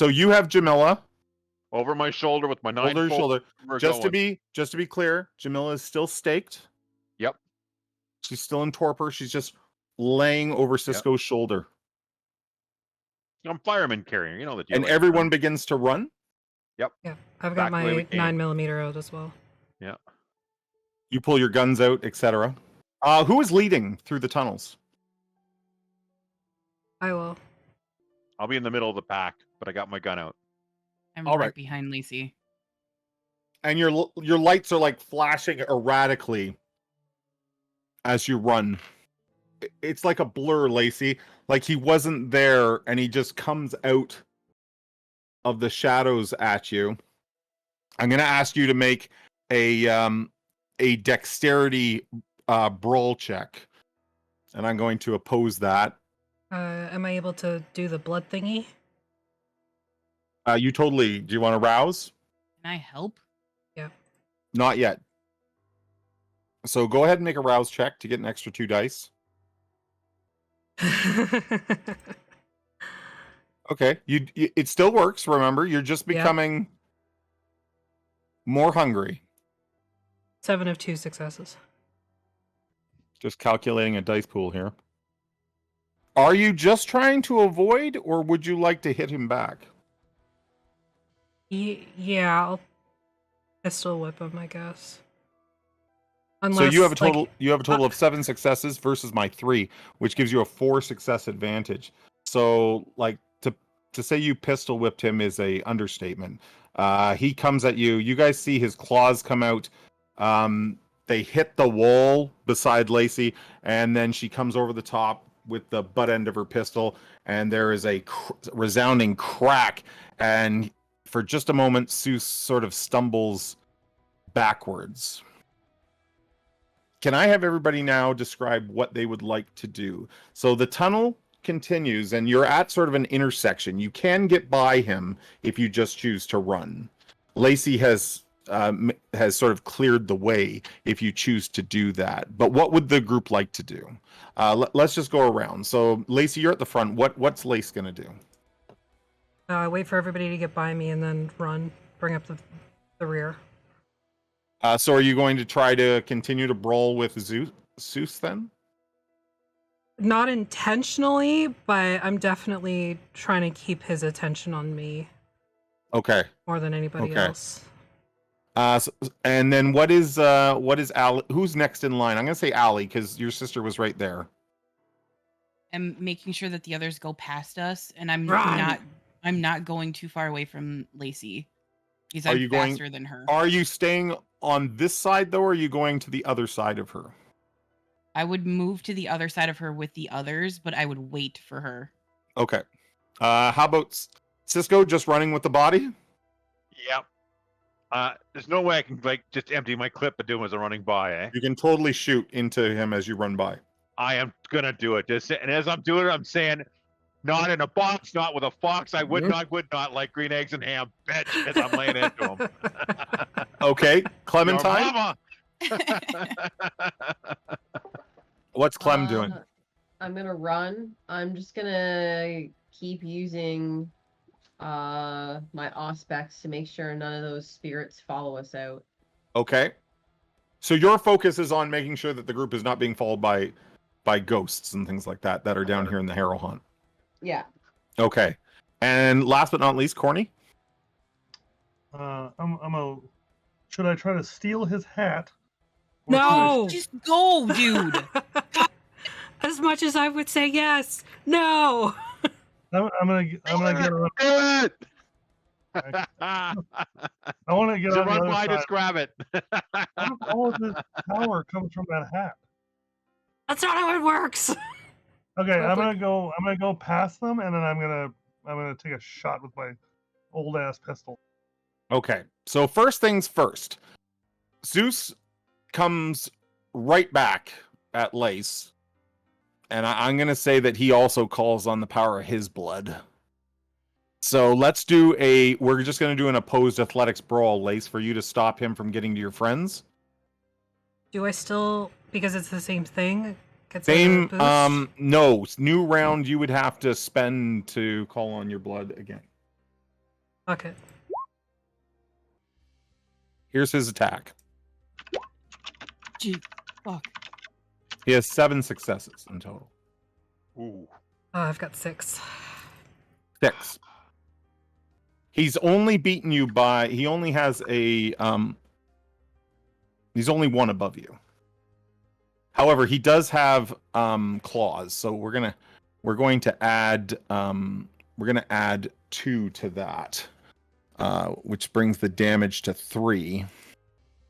you have Jamila Over my shoulder with my 9 over your shoulder. We're Just to going. be clear, Jamila is still staked. Yep. She's still in torpor. She's just laying over Cisco's shoulder. I'm fireman carrier. You know the deal. And right? everyone begins to run. yeah, I've back got the way we my came. 9mm out as well. Yeah. You pull your guns out, etc. Who is leading through the tunnels? I will. I'll be in the middle of the pack, but I got my gun out. I'm All right right. behind Lacey. And your lights are like flashing erratically as you run. It's like a blur, Lacey. Like he wasn't there, and he just comes out of the shadows at you. I'm going to ask you to make a dexterity brawl check, and I'm going to oppose that. Am I able to do the blood thingy? You totally. Do you want to rouse? Can I help? Not yet. So go ahead and make a rouse check to get an extra 2 dice. Okay, it still works. Remember, you're just Yeah. becoming more hungry. 7 of 2 successes. Just calculating a dice pool here. Are you just trying to avoid, or would you like to hit him back? Yeah, I'll pistol whip him, I guess. So you have a like, total of 7 successes versus my 3, which gives you a 4 success advantage. So like to say you pistol whipped him is a understatement. He comes at you. You guys see his claws come out. They hit the wall beside Lacey, and then she comes over the top with the butt end of her pistol, and there is a resounding crack. And for just a moment, Seuss sort of stumbles backwards. Can I have everybody now describe what they would like to do? So the tunnel continues, and you're at sort of an intersection. You can get by him if you just choose to run. Lacey has sort of cleared the way if you choose to do that. But what would the group like to do? Let's just go around. So Lacey, you're at the front. What's Lace gonna do? wait for everybody to get by me and then run. Bring up the rear. So are you going to try to continue to brawl with Seuss then? Not intentionally, but I'm definitely trying to keep his attention on me Okay. more than anybody Okay. else. And then what is Allie? Who's next in line? I'm gonna say Allie because your sister was right there. I'm making sure that the others go past us, and I'm Run! not going too far away from Lacey. Because Are I'm you going- faster than her. Are you staying on this side though, or are you going to the other side of her? I would move to the other side of her with the others, but I would wait for her. Okay. How about Cisco just running with the body? Yep. There's no way I can just empty my clip and do him as I'm running by, eh? You can totally shoot into him as you run by. I am gonna do it. And as I'm doing it, I'm saying, not in a box, not with a fox. I would not like green eggs and ham, bitch, as I'm laying into him. Okay, Your Clementine. mama! What's Clem doing? I'm gonna run. I'm just gonna keep using my auspex to make sure none of those spirits follow us out. Okay. So your focus is on making sure that the group is not being followed by ghosts and things like that are down here in the Harrow Hunt. Yeah. Okay. And last but not least, Corny. Should I try to steal his hat? Or No! Just go, dude. As much as I would say yes. No! I'm gonna get on. Do it! I want to get So on the run other by, side. just grab it. What if all of this power comes from that hat? That's not how it works. Okay, I'm Perfect. gonna go past them, and then I'm gonna take a shot with my old ass pistol. Okay. So first things first. Zeus comes right back at Lace. And I'm going to say that he also calls on the power of his blood. So we're just going to do an opposed athletics brawl, Lace, for you to stop him from getting to your friends. Do I still, because it's the same thing? Gets Same, a boost? no, new round you would have to spend to call on your blood again. Fuck it. Here's his attack. Gee, fuck. He has 7 successes in total. Ooh. Oh, I've got 6. 6. He's only beaten you by, he only has He's only one above you. However, he does have claws, so we're going to add 2 to that, which brings the damage to 3.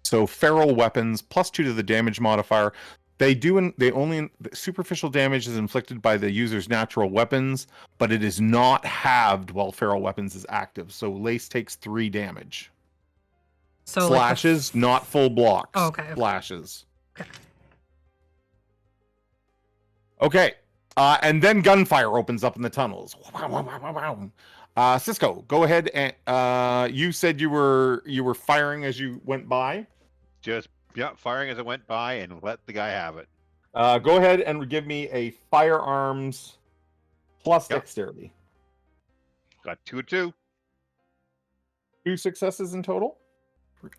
So feral weapons +2 to the damage modifier. Superficial damage is inflicted by the user's natural weapons, but it is not halved while feral weapons is active. So Lace takes 3 damage. So Slashes, not full blocks. Oh, okay. Slashes. Okay. Okay. And then gunfire opens up in the tunnels. Cisco, go ahead and you said you were firing as you went by. Just firing as it went by and let the guy have it. Go ahead and give me a firearms plus dexterity. Got 2 of 2. 2 successes in total.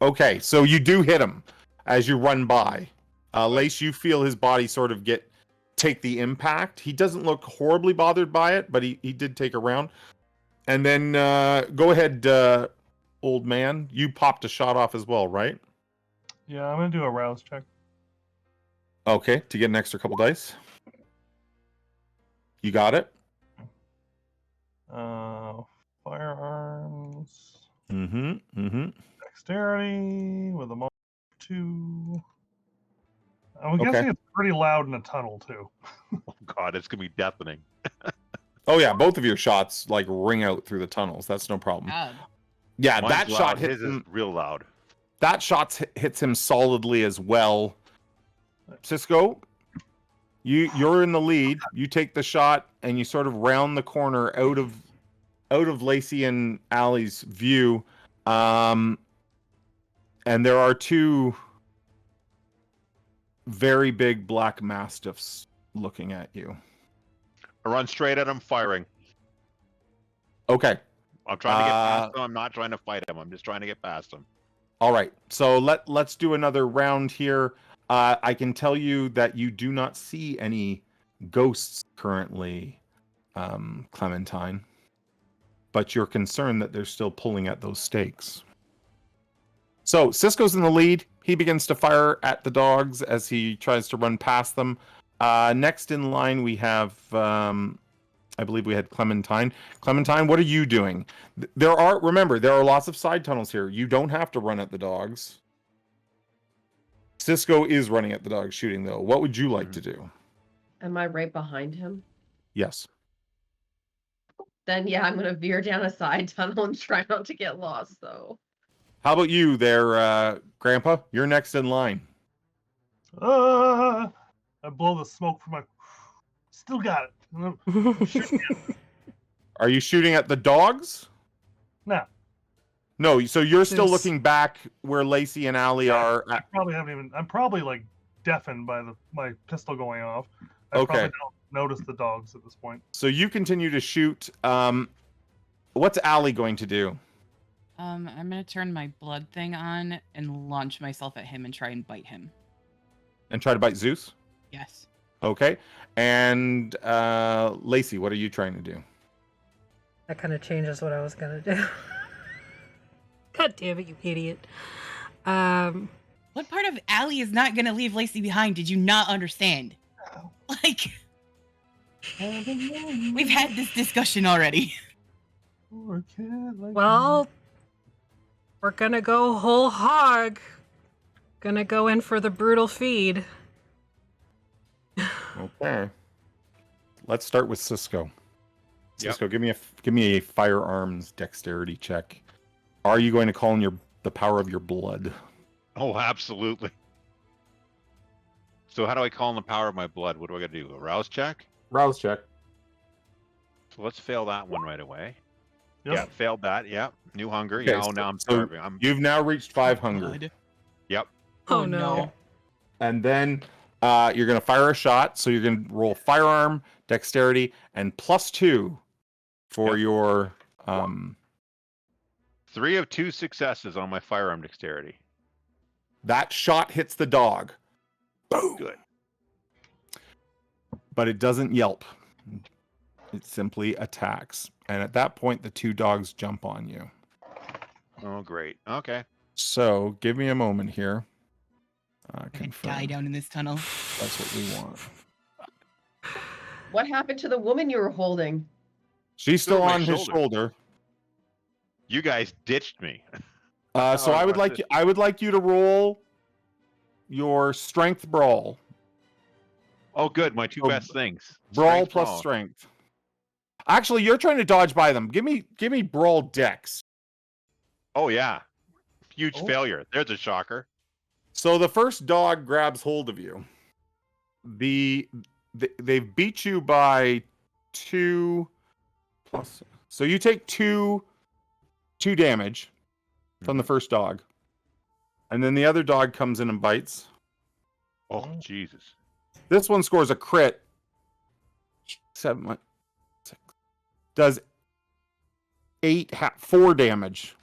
Okay, so you do hit him as you run by. Lace, you feel his body sort of take the impact. He doesn't look horribly bothered by it, but he did take a round. And then go ahead, old man. You popped a shot off as well, right? Yeah, I'm gonna do a rouse check. Okay, to get an extra couple dice. You got it. Firearms. Mm-hmm. Dexterity with a 2. I'm guessing it's pretty loud in a tunnel too. Oh God, it's gonna be deafening. Oh yeah, both of your shots like ring out through the tunnels. That's no problem. God. Yeah, Mine's that loud. shot hits His is him. real loud. That shot hits him solidly as well. Cisco, you're in the lead. You take the shot and you sort of round the corner out of Lacey and Allie's view. And there are 2 very big black mastiffs looking at you. I run straight at him, firing. Okay. I'm trying to get past him. I'm not trying to fight him. I'm just trying to get past him. All right. So let's do another round here. I can tell you that you do not see any ghosts currently, Clementine, but you're concerned that they're still pulling at those stakes. So Cisco's in the lead. He begins to fire at the dogs as he tries to run past them. Next in line, we have, I believe we had Clementine. Clementine, what are you doing? Remember, there are lots of side tunnels here. You don't have to run at the dogs. Cisco is running at the dogs shooting, though. What would you like to do? Am I right behind him? Yes. Then yeah, I'm gonna veer down a side tunnel and try not to get lost though. How about you there, Grandpa? You're next in line. I blow the smoke from my. Still got it. I'm shooting at- Are you shooting at the dogs? No, No, so you're still There's- looking back where Lacey and Allie are. I probably haven't even. I'm probably like deafened by my pistol going off. I Okay. probably don't notice the dogs at this point. So you continue to shoot. What's Allie going to do? I'm gonna turn my blood thing on and launch myself at him and try and bite him. And try to bite Zeus? Yes. Okay. And Lacey, what are you trying to do? That kind of changes what I was gonna do. God damn it, you idiot. What part of Allie is not gonna leave Lacey behind? Did you not understand? Like, we've had this discussion already. Well, we're gonna go whole hog. Gonna go in for the brutal feed. Okay. Let's start with Cisco. Yep. Cisco, give me a firearms dexterity check. Are you going to call in the power of your blood? Oh, absolutely. So how do I call in the power of my blood? What do I got to do? A rouse check? Rouse check. So let's fail that one right away. Yep. Yeah, failed that. Yeah, new hunger. Okay, Yeah, so- now I'm so starving. You've now reached 5 hunger. God. Yep. Oh no. And then you're going to fire a shot. So you're going to roll firearm, dexterity, and +2 for Yep. your 3 of 2 successes on my firearm dexterity. that shot hits the dog. Boom. Good. But it doesn't yelp. It simply attacks. And at that point, the 2 dogs jump on you. Oh, great. Okay. So give me a moment here. I'm gonna die Confirm. down in this tunnel. That's what we want. What happened to the woman you were holding? She's still Over my on his shoulder. shoulder. You guys ditched me. So I would like you to roll your strength brawl. Oh, good. My two Oh, best things. Brawl Strength plus brawl. strength. Actually, you're trying to dodge by them. Give me brawl dex. Oh yeah. Huge Oh. failure. There's a shocker. So the first dog grabs hold of you. They've beat you by 2 plus. So you take 2 damage from the first dog. And then the other dog comes in and bites. Oh Jesus. This one scores a crit. 7 6. Does 4 damage.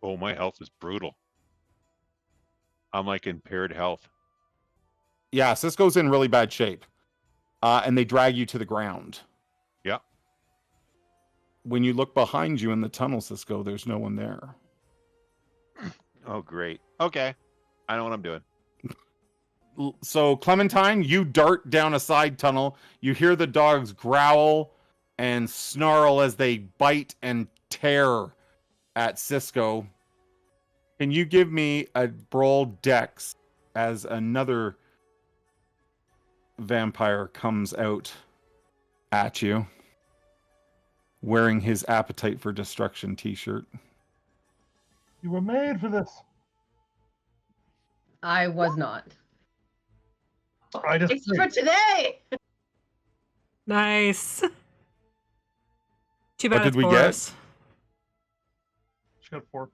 Oh, my health is brutal. I'm like impaired health. Yeah, Cisco's in really bad shape. And they drag you to the ground. Yeah. When you look behind you in the tunnel, Cisco, there's no one there. Oh great. Okay. I know what I'm doing. So, Clementine, you dart down a side tunnel. You hear the dogs growl and snarl as they bite and tear at Cisco. Can you give me a brawl dex as another vampire comes out at you wearing his Appetite for Destruction t-shirt? You were made for this. I was not. I just It's for today. Nice. Too What bad did it's we get? Boris. She got 4.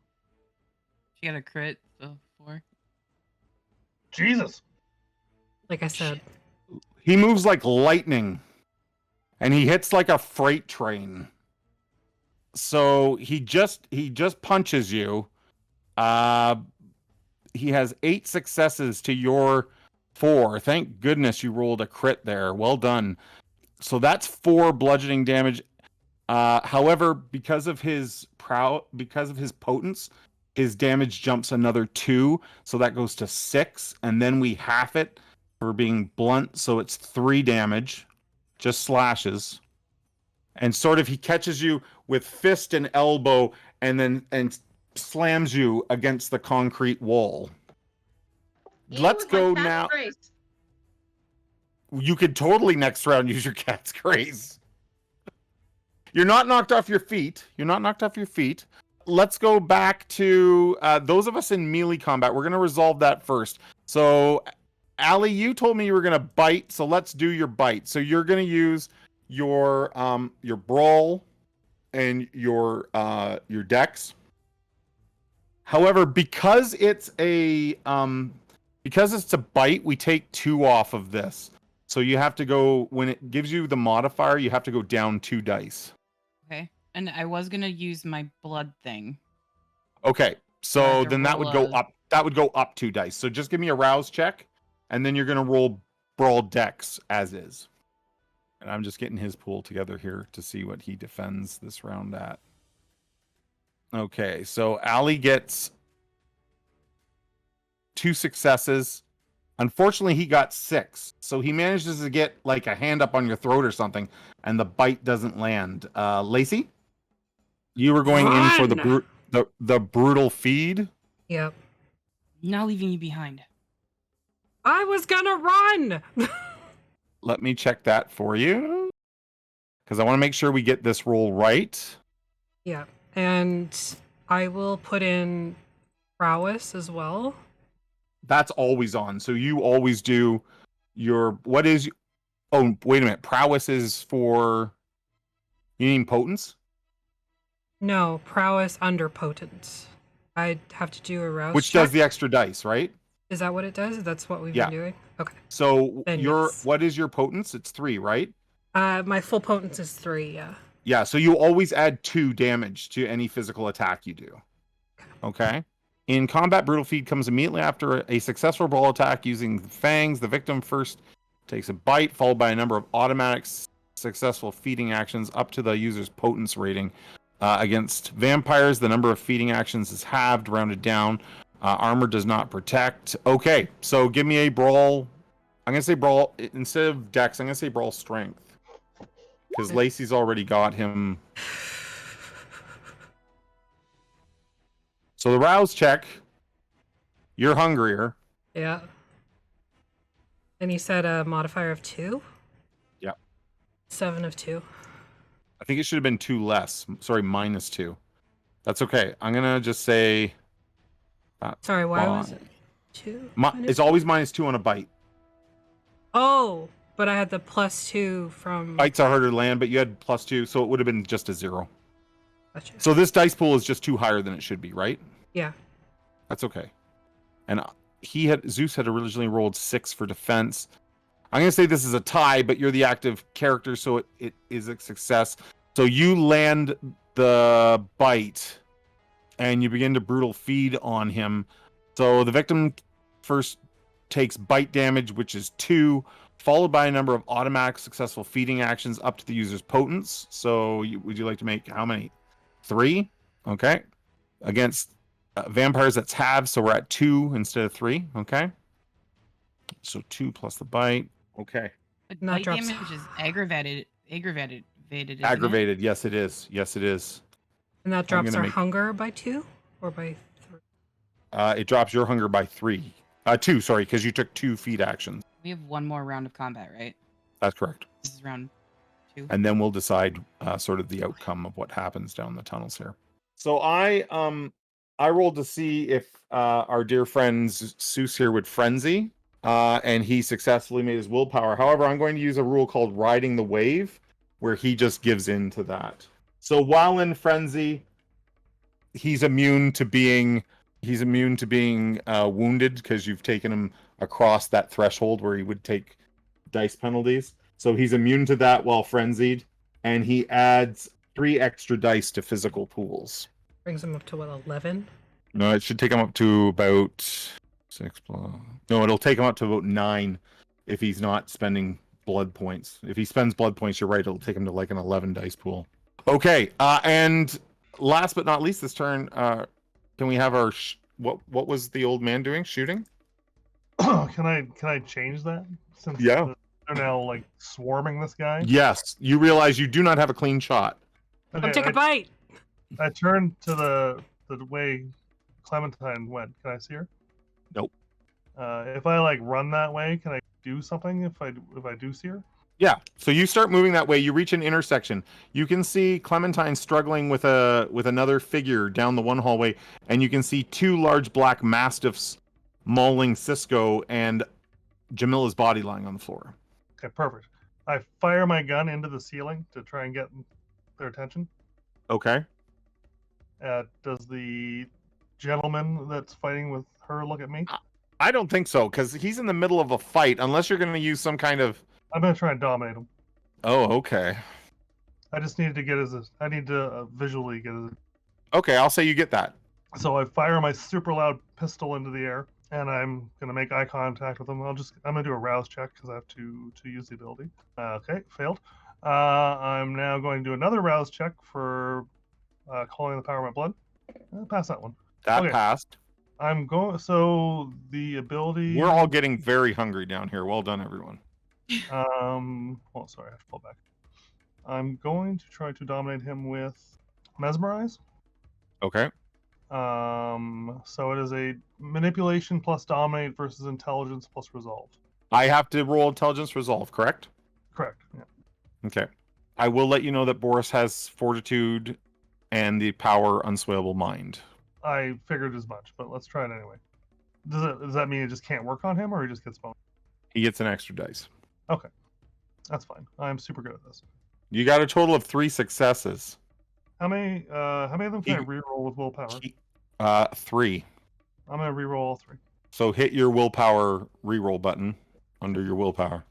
She got a crit, so 4. Jesus. Like I said. He moves like lightning, and he hits like a freight train. So he just punches you. He has 8 successes to your 4. Thank goodness you rolled a crit there. Well done. So that's 4 bludgeoning damage. However, because of his potence, his damage jumps another 2, so that goes to 6, and then we half it for being blunt, so it's 3 damage, just slashes. And sort of he catches you with fist and elbow and slams you against the concrete wall. Let's go now. Grace. You could totally next round use your cat's grace. You're not knocked off your feet. Let's go back to those of us in melee combat. We're going to resolve that first. So, Allie, you told me you were going to bite, so let's do your bite. So you're going to use your brawl and your dex. However, because it's a bite, we take 2 off of this. So you have to go, when it gives you the modifier, you have to go down 2 dice. Okay. And I was gonna use my blood thing. Okay, so have to then that would roll go a- up. That would go up 2 dice. So just give me a rouse check, and then you're gonna roll brawl dex as is. And I'm just getting his pool together here to see what he defends this round at. Okay, so Ali gets 2 successes. Unfortunately, he got 6. So he manages to get like a hand up on your throat or something, and the bite doesn't land. Lacey, you were going in for the brutal feed. Yep. Not leaving you behind. I was gonna run. Let me check that for you, because I want to make sure we get this roll right. Yeah. And I will put in prowess as well. That's always on. So you always do your, what is, oh, wait a minute. Prowess is for, you mean potence? No, prowess under potence. I'd have to do a rouse Which check. does the extra dice, right? Is that what it does? That's what we've Yeah. been doing? Okay. So Then your, yes. what is your potence? It's 3, right? My full potence is 3, yeah. Yeah, so you always add 2 damage to any physical attack you do. Okay? In combat, brutal feed comes immediately after a successful brawl attack using the fangs. The victim first takes a bite, followed by a number of automatic successful feeding actions up to the user's potence rating. Against vampires, the number of feeding actions is halved, rounded down. Armor does not protect. Okay, so give me a brawl. I'm going to say brawl. Instead of dex, I'm going to say brawl strength. Because Lacey's already got him. So the rouse check. You're hungrier. Yeah. And you said a modifier of 2? Yeah. 7 of 2. I think it should have been 2 less. Sorry, -2. That's okay. I'm going to just say... Sorry, why was it 2? It's always -2 on a bite. Oh, but I had the +2 from... Bites are harder to land, but you had +2, so it would have been just a 0. Gotcha. So this dice pool is just 2 higher than it should be, right? Yeah. That's okay. And Zeus had originally rolled 6 for defense. I'm going to say this is a tie, but you're the active character, so it is a success. So you land the bite, and you begin to brutal feed on him. So the victim first takes bite damage, which is 2, followed by a number of automatic successful feeding actions up to the user's potence. So would you like to make how many? 3? Okay. Against vampires, that's halved, so we're at 2 instead of 3. Okay. So 2 plus the bite. Okay. But That bite drops- damage is aggravated. Isn't it? Aggravated. Yes, it is. Yes, it is. And that drops gonna our make- hunger by 2? Or by 3? It drops your hunger by 3. 2, sorry, because you took 2 feed actions. We have one more round of combat, right? That's correct. This is round 2. And then we'll decide sort of the outcome of what happens down the tunnels here. So I rolled to see if our dear friend Zeus here would frenzy, and he successfully made his willpower. However, I'm going to use a rule called riding the wave, where he just gives in to that. So while in frenzy, he's immune to being wounded because you've taken him across that threshold where he would take dice penalties. So he's immune to that while frenzied, and he adds 3 extra dice to physical pools. Brings him up to what, 11? No, it should take him up to about 6 plus... No, it'll take him up to about 9 if he's not spending blood points. If he spends blood points, you're right, it'll take him to like an 11 dice pool. Okay, and last but not least this turn, can we have our... What was the old man doing? Shooting? Can I change that? Since Yeah. they're now like swarming this guy. Yes, you realize you do not have a clean shot. Okay, Take a bite! I turned to the way Clementine went. Can I see her? Nope. If I like run that way, can I do something if I do see her? Yeah. So you start moving that way. You reach an intersection. You can see Clementine struggling with another figure down the one hallway, and you can see 2 large black mastiffs mauling Cisco and Jamila's body lying on the floor. Okay, perfect. I fire my gun into the ceiling to try and get their attention. Okay. Does the gentleman that's fighting with her look at me? I don't think so, because he's in the middle of a fight. Unless you're going to use some kind of... I'm gonna try and dominate him. Oh, okay. I just needed to get I need to visually get his. Okay, I'll say you get that. So I fire my super loud pistol into the air, and I'm gonna make eye contact with him. I'm gonna do a rouse check because I have to use the ability. Okay, failed. I'm now going to do another rouse check for calling the power of my blood. Pass that one. That Okay. passed. I'm going. So the ability. We're all getting very hungry down here. Well done, everyone. Oh, sorry, I have to pull back. I'm going to try to dominate him with mesmerize. Okay. So it is a manipulation plus dominate versus intelligence plus resolve. I have to roll intelligence resolve, correct? Correct. Yeah. Okay. I will let you know that Boris has fortitude and the power unswayable mind. I figured as much, but let's try it anyway. Does that mean it just can't work on him, or he just gets bonus? He gets an extra dice. Okay, that's fine. I'm super good at this. You got a total of 3 successes. How many of them can I reroll with willpower? 3. I'm gonna reroll all 3. So hit your willpower reroll button under your willpower.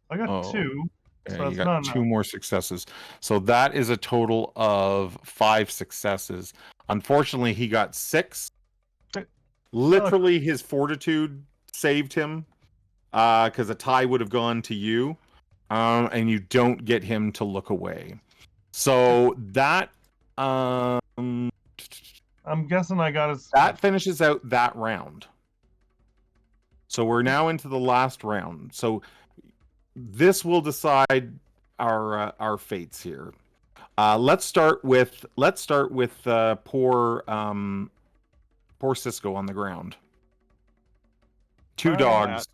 I got Oh. 2. Okay, So you that's got not 2 enough. more successes. So that is a total of 5 successes. Unfortunately, he got 6. Okay. Literally, his fortitude saved him because a tie would have gone to you, and you don't get him to look away. So that I'm guessing I got his. That finishes out that round. So we're now into the last round. So this will decide our fates here. Let's start with poor Cisco on the ground. Two Bye. dogs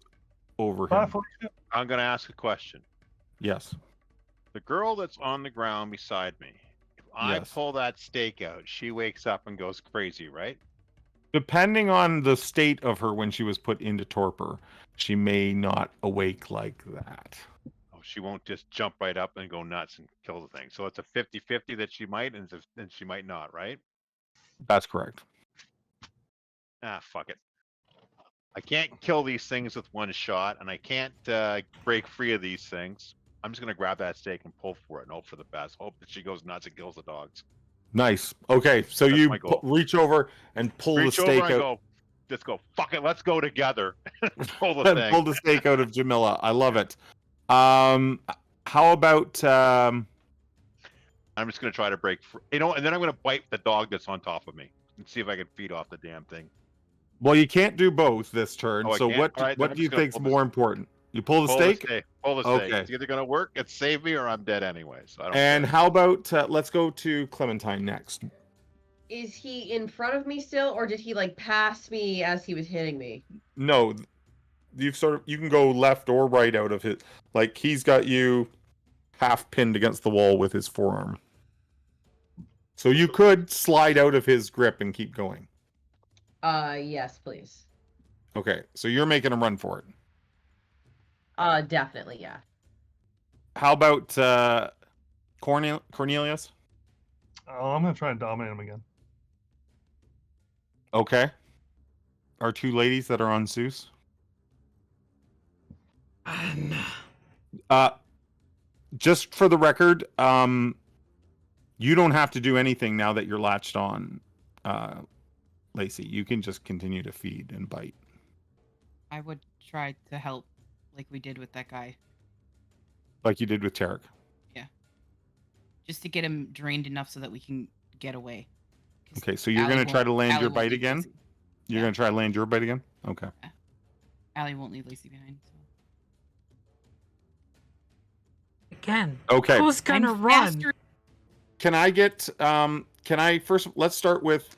over Bye, him. Felicia. I'm gonna ask a question. Yes. The girl that's on the ground beside me, if I Yes. pull that stake out, she wakes up and goes crazy, right? Depending on the state of her when she was put into torpor, she may not awake like that. Oh, she won't just jump right up and go nuts and kill the thing. So it's a 50-50 that she might and she might not, right? That's correct. Ah, fuck it. I can't kill these things with one shot, and I can't break free of these things. I'm just gonna grab that stake and pull for it and hope for the best. Hope that she goes nuts and kills the dogs. Nice. Okay, so That's you my goal. reach over and pull Reach the over stake and out. go. Just go. Fuck it. Let's go together. Pull the And thing. pull the stake out of Jamila. I love it. How about I'm just gonna try to break free. You know, and then I'm gonna bite the dog that's on top of me and see if I can feed off the damn thing. well, you can't do both this turn. Oh, I So can't? what All right, then what I'm do you just gonna think's pull the more important? You pull the Pull stake? the stake. Pull the stake. Okay. It's either gonna work, it's save me, or I'm dead anyway. So I don't. And care. how about let's go to Clementine next. Is he in front of me still, or did he like pass me as he was hitting me? No, you can go left or right out of it. Like he's got you half pinned against the wall with his forearm. So you could slide out of his grip and keep going. Yes, please. Okay, so you're making a run for it. Definitely, yeah. How about Cornelius? Oh, I'm gonna try and dominate him again. Okay. Our two ladies that are on Zeus. Just for the record, you don't have to do anything now that you're latched on, Lacey. You can just continue to feed and bite. I would try to help like we did with that guy. Like you did with Tarek. Just to get him drained enough so that we can get away. 'Cause Okay, so you're Allie going to try to land Allie your won't bite leave again? Lacey- You're Yeah. going to try to land your bite again? Okay. Allie won't leave Lacey behind. So. Again. Okay. Who's gonna I'm run? faster- Can I get first let's start with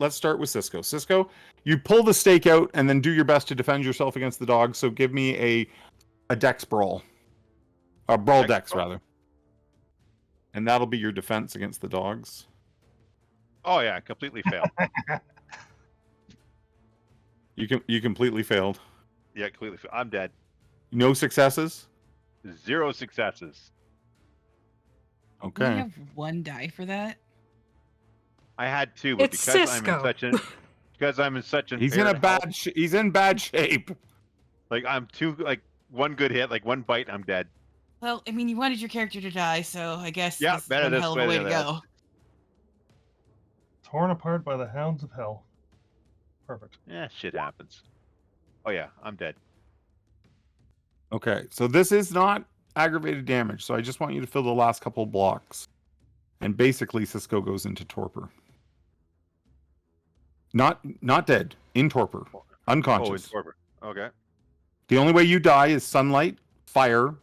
Cisco. Cisco, you pull the stake out and then do your best to defend yourself against the dog. So give me a dex brawl. A brawl dex rather. And that'll be your defense against the dogs. Oh yeah, completely failed. You completely failed. Yeah, completely failed. I'm dead. No successes? 0 successes. We Okay. have one die for that. I had 2, but It's because Cisco. I'm in such an He's in a he's in bad shape. like I'm too one good hit, like one bite, I'm dead. Well, I mean, you wanted your character to die, so I guess Yeah, this is better one this hell of way a way than to that. go. Torn apart by the hounds of hell. Perfect. Yeah, shit happens. Oh yeah, I'm dead. Okay. So this is not aggravated damage. So I just want you to fill the last couple blocks. And basically Cisco goes into torpor. Not dead, in torpor. Oh, Unconscious. it's Corbett. Okay. The only way you die is sunlight, fire,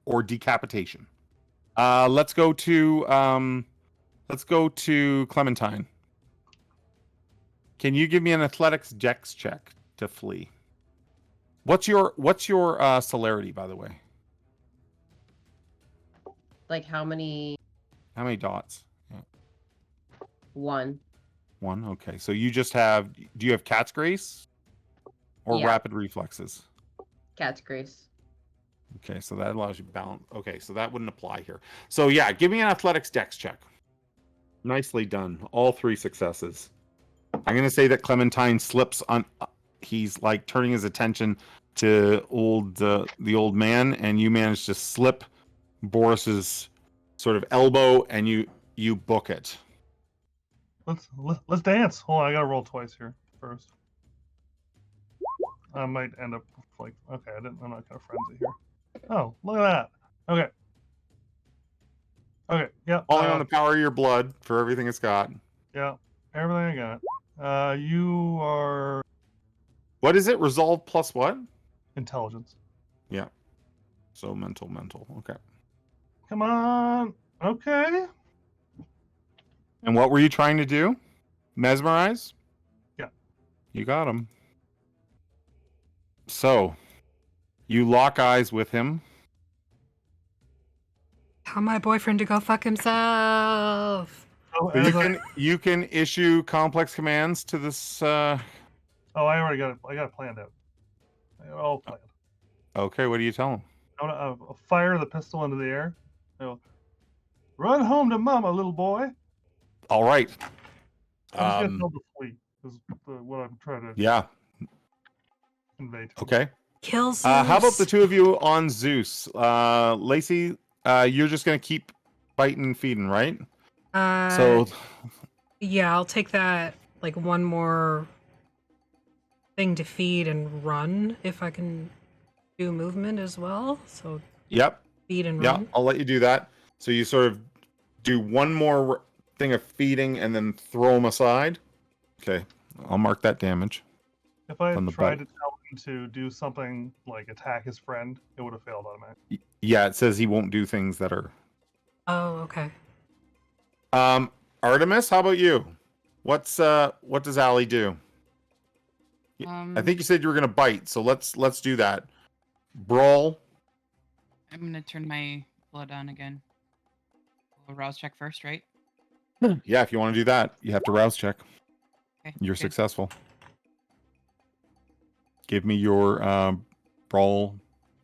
or decapitation. Let's go to Clementine. Can you give me an athletics dex check to flee? What's your celerity, by the way? Like how many? How many dots? Yeah. 1. One. Okay. So you just have. Do you have cat's grace or Yeah. rapid reflexes? Cat's grace. Okay, so that allows you balance. Okay, so that wouldn't apply here. So yeah, give me an athletics dex check. Nicely done. All 3 successes. I'm going to say that Clementine slips on. He's like turning his attention to the old man, and you manage to slip Boris's sort of elbow, and you book it. Let's dance. Hold on, I gotta roll twice here first. I might end up like okay. I'm not gonna frenzy here. Oh, look at that. Okay. Okay. Yeah. Falling on the power of your blood for everything it's got. Yeah. Everything I got. You are What is it? Resolve plus what? intelligence. Yeah. So mental. Okay. Come on. Okay. And what were you trying to do? Mesmerize? Yeah. You got him. So, you lock eyes with him. Tell my boyfriend to go fuck himself. Oh, So you can issue complex commands to this. I already got it. I got it planned out. I got it all planned. Okay, what do you tell him? I want to fire the pistol into the air. Run home to mama, little boy. All right. I'm just gonna tell the fleet. Is what I'm trying to Yeah. convey. To Okay. Kill Zeus. How about the two of you on Zeus? Lacey, you're just gonna keep biting and feeding, right? So yeah, I'll take that like one more thing to feed and run if I can do movement as well. So yep. feed and Yeah, run. I'll let you do that. So you sort of do one more thing of feeding and then throw them aside. Okay, I'll mark that damage. If I on had the tried butt. to tell him to do something like attack his friend, it would have failed automatically. Yeah, it says he won't do things that are. Oh, okay. Artemis, how about you? What does Allie do? I think you said you were gonna bite, so let's do that. Brawl. I'm gonna turn my blood on again. A rouse check first, right? Yeah, if you want to do that, you have to rouse check. Okay. You're good. successful. Give me your brawl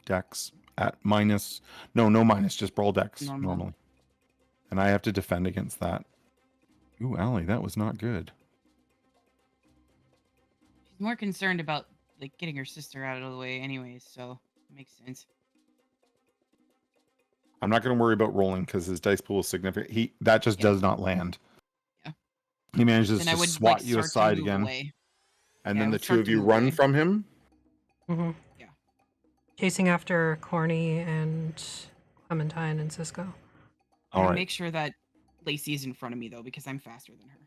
dex at minus. No minus, just brawl dex Normal. normally. And I have to defend against that. Ooh, Allie, that was not good. She's more concerned about like getting her sister out of the way, anyways. So it makes sense. I'm not going to worry about rolling because his dice pool is significant. That just does not land. Yeah. He manages Then to I would swat like you start aside to move again, away. and Yeah, I then the would two start of to you move run away. from him. Mm-hmm. Yeah. Chasing after Corny and Clementine and Cisco. All right. Make sure that Lacey is in front of me though, because I'm faster than her.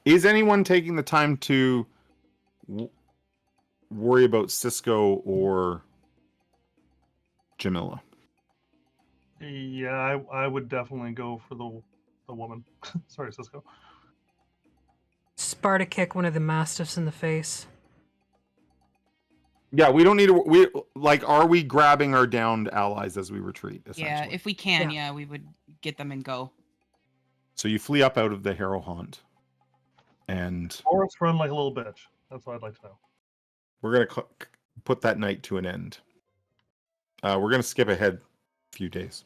Is anyone taking the time to worry about Cisco or Jamila? Yeah, I would definitely go for the woman. Sorry, Cisco. Sparta kick one of the mastiffs in the face. Yeah, we don't need to. Are we grabbing our downed allies as we retreat? Essentially. Yeah, if we can, Yeah. we would get them and go. So you flee up out of the Harrow Haunt, and Or us run like a little bitch. That's what I'd like to know. we're gonna put that night to an end. We're gonna skip ahead a few days,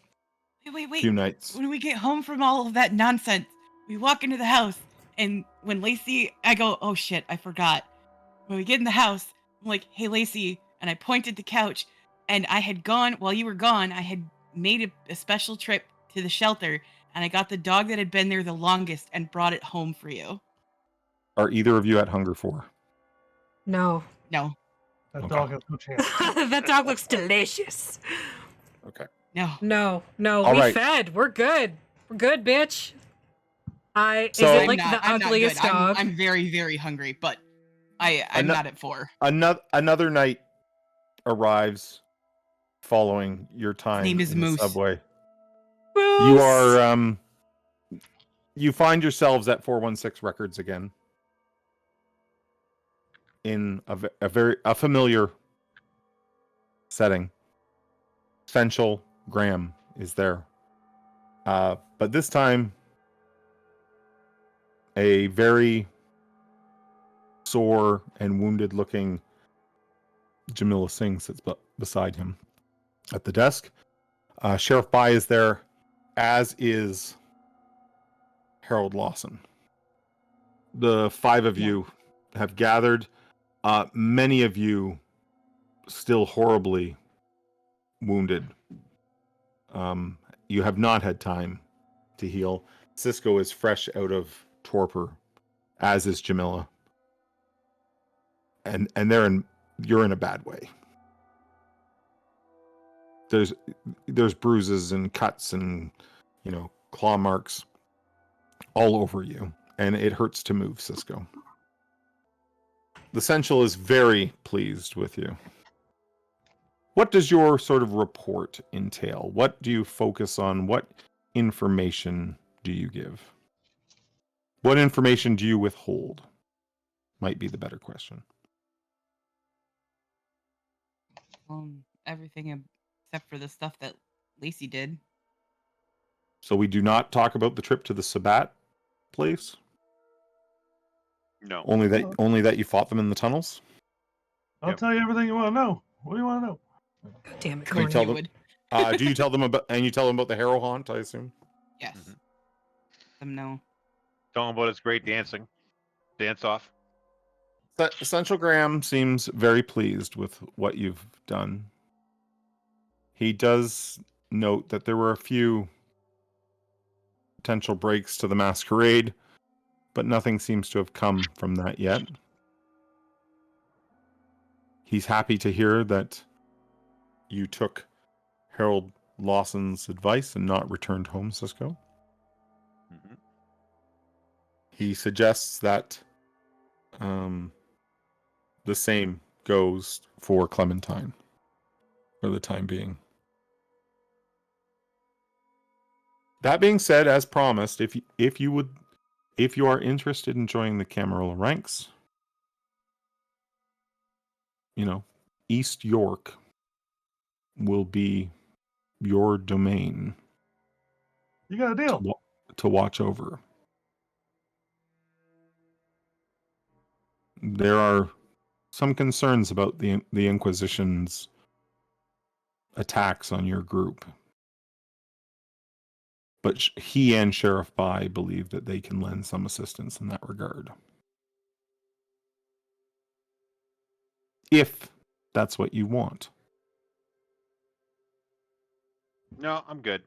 Wait. few nights. When we get home from all of that nonsense, we walk into the house, and when Lacey, I go, oh shit, I forgot. When we get in the house, I'm like, hey Lacey, and I point at the couch, and I had gone, while you were gone, I had made a special trip to the shelter, and I got the dog that had been there the longest and brought it home for you. Are either of you at Hunger 4? No. No. That Okay. dog has no chance. That dog looks delicious. Okay. No. No. All We right. fed. We're good. We're good, bitch. So- Is it like the I'm not ugliest good. dog? I'm very, very hungry, but I'm not at 4. Another night arrives following your time name is in the Moose. subway. Moose! You are you find yourselves at 416 Records again, in a very familiar setting. Fenchel Graham is there, but this time a very sore and wounded-looking Jamila Singh sits beside him at the desk. Sheriff Bai is there, as is Harold Lawson. The 5 of you have gathered. Many of you still horribly wounded. You have not had time to heal. Cisco is fresh out of torpor, as is Jamila. And you're in a bad way. There's bruises and cuts and claw marks all over you and it hurts to move, Cisco. The Sensual is very pleased with you. What does your sort of report entail? What do you focus on? What information do you give? What information do you withhold? Might be the better question. Everything except for the stuff that Lacey did. So we do not talk about the trip to the Sabbat place? No. Only that you fought them in the tunnels? I'll Yep. tell you everything you want to know. What do you want to know? God damn it, Can you Corny. tell You them? would. Do you tell them about the Harrow Haunt, I assume? Yes. Mhm. Them know. Tell him about his great dancing. Dance off. Essential Graham seems very pleased with what you've done. He does note that there were a few potential breaks to the Masquerade, but nothing seems to have come from that yet. He's happy to hear that you took Harold Lawson's advice and not returned home, Cisco. Mhm. He suggests that the same goes for Clementine for the time being. That being said, as promised, if you are interested in joining the Camarilla ranks, East York will be your domain You got a deal. to watch over. There are some concerns about the Inquisition's attacks on your group. But he and Sheriff Bai believe that they can lend some assistance in that regard. If that's what you want. No, I'm good.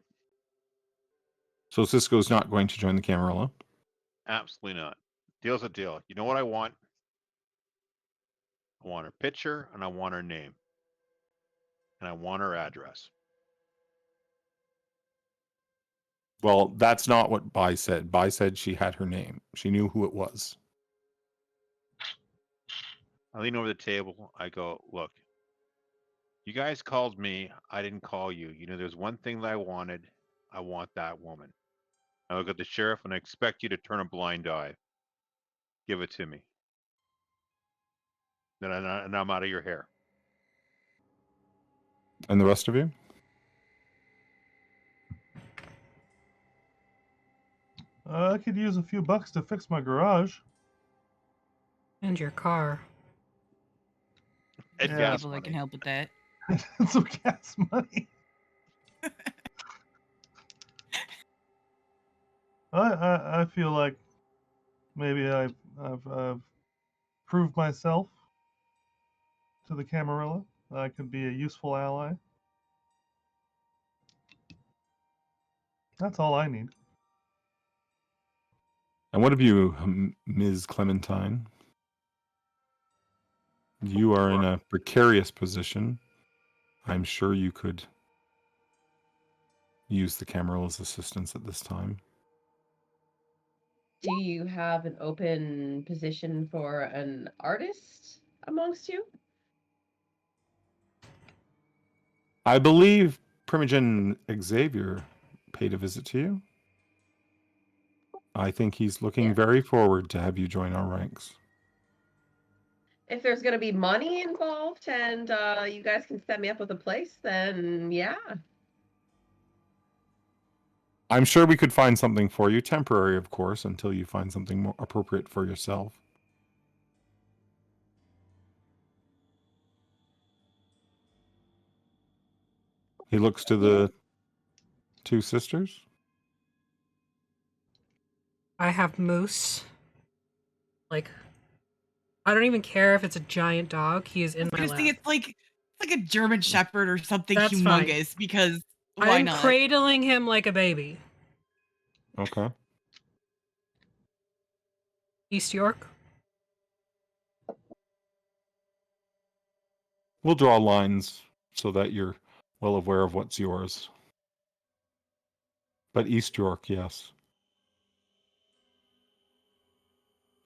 So Cisco's not going to join the Camarilla. Absolutely not. Deal's a deal. You know what I want? I want her picture and I want her name. And I want her address. Well, that's not what Bai said. Bai said she had her name. She knew who it was. I lean over the table. I go, look, you guys called me. I didn't call you. There's one thing that I wanted. I want that woman. I look at the sheriff and I expect you to turn a blind eye. Give it to me. Then I'm out of your hair. And the rest of you? I could use a few bucks to fix my garage. And your car. And Yeah. gas People that can money. help with that. Some gas money. I feel like maybe I've proved myself to the Camarilla. I could be a useful ally. That's all I need. And what of you, Ms. Clementine? You are in a precarious position. I'm sure you could use the Camarilla's assistance at this time. Do you have an open position for an artist amongst you? I believe Primogen Xavier paid a visit to you. I think he's looking Yeah. very forward to have you join our ranks. If there's going to be money involved and you guys can set me up with a place, then yeah. I'm sure we could find something for you, temporary, of course, until you find something more appropriate for yourself. He looks to the two sisters. I have Moose. Like, I don't even care if it's a giant dog. He is in I my just lap. think it's like a German Shepherd or something That's fine. humongous because why I'm not? cradling him like a baby. Okay. East York. We'll draw lines so that you're well aware of what's yours. But East York, yes.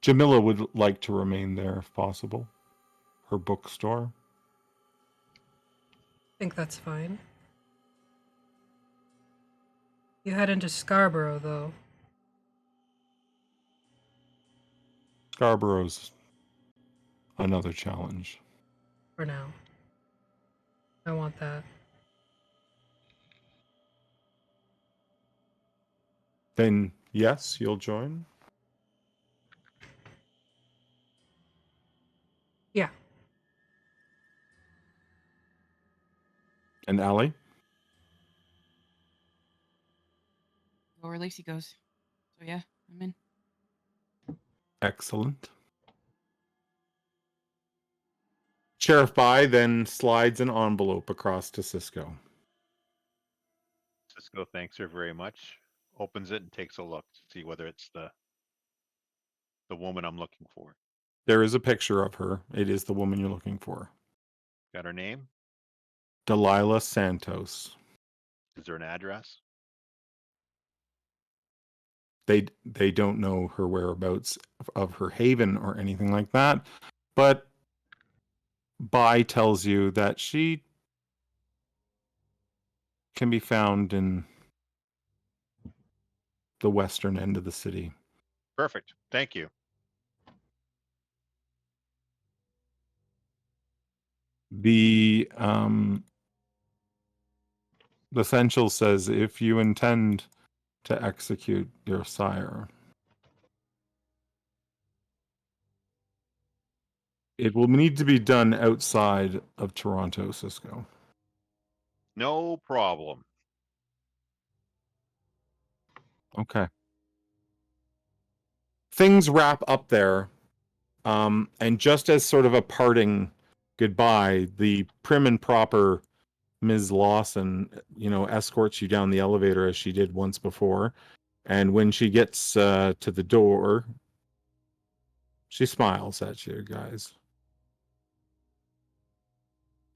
Jamila would like to remain there if possible. Her bookstore. I think that's fine. You head into Scarborough, though. Scarborough's another challenge. For now. I want that. Then, yes, you'll join? Yeah. And Allie? Go where Lacey goes. So yeah, I'm in. Excellent. Sheriff Bai then slides an envelope across to Cisco. Cisco thanks her very much. Opens it and takes a look to see whether it's the woman I'm looking for. There is a picture of her. It is the woman you're looking for. Got her name? Delilah Santos. Is there an address? They don't know her whereabouts of her haven or anything like that, but Bai tells you that she can be found in the western end of the city. Perfect. Thank you. The Essential says if you intend to execute your sire, it will need to be done outside of Toronto, Cisco. No problem. Okay. Things wrap up there. And just as sort of a parting goodbye, the prim and proper Ms. Lawson, escorts you down the elevator as she did once before. And when she gets to the door, she smiles at you guys.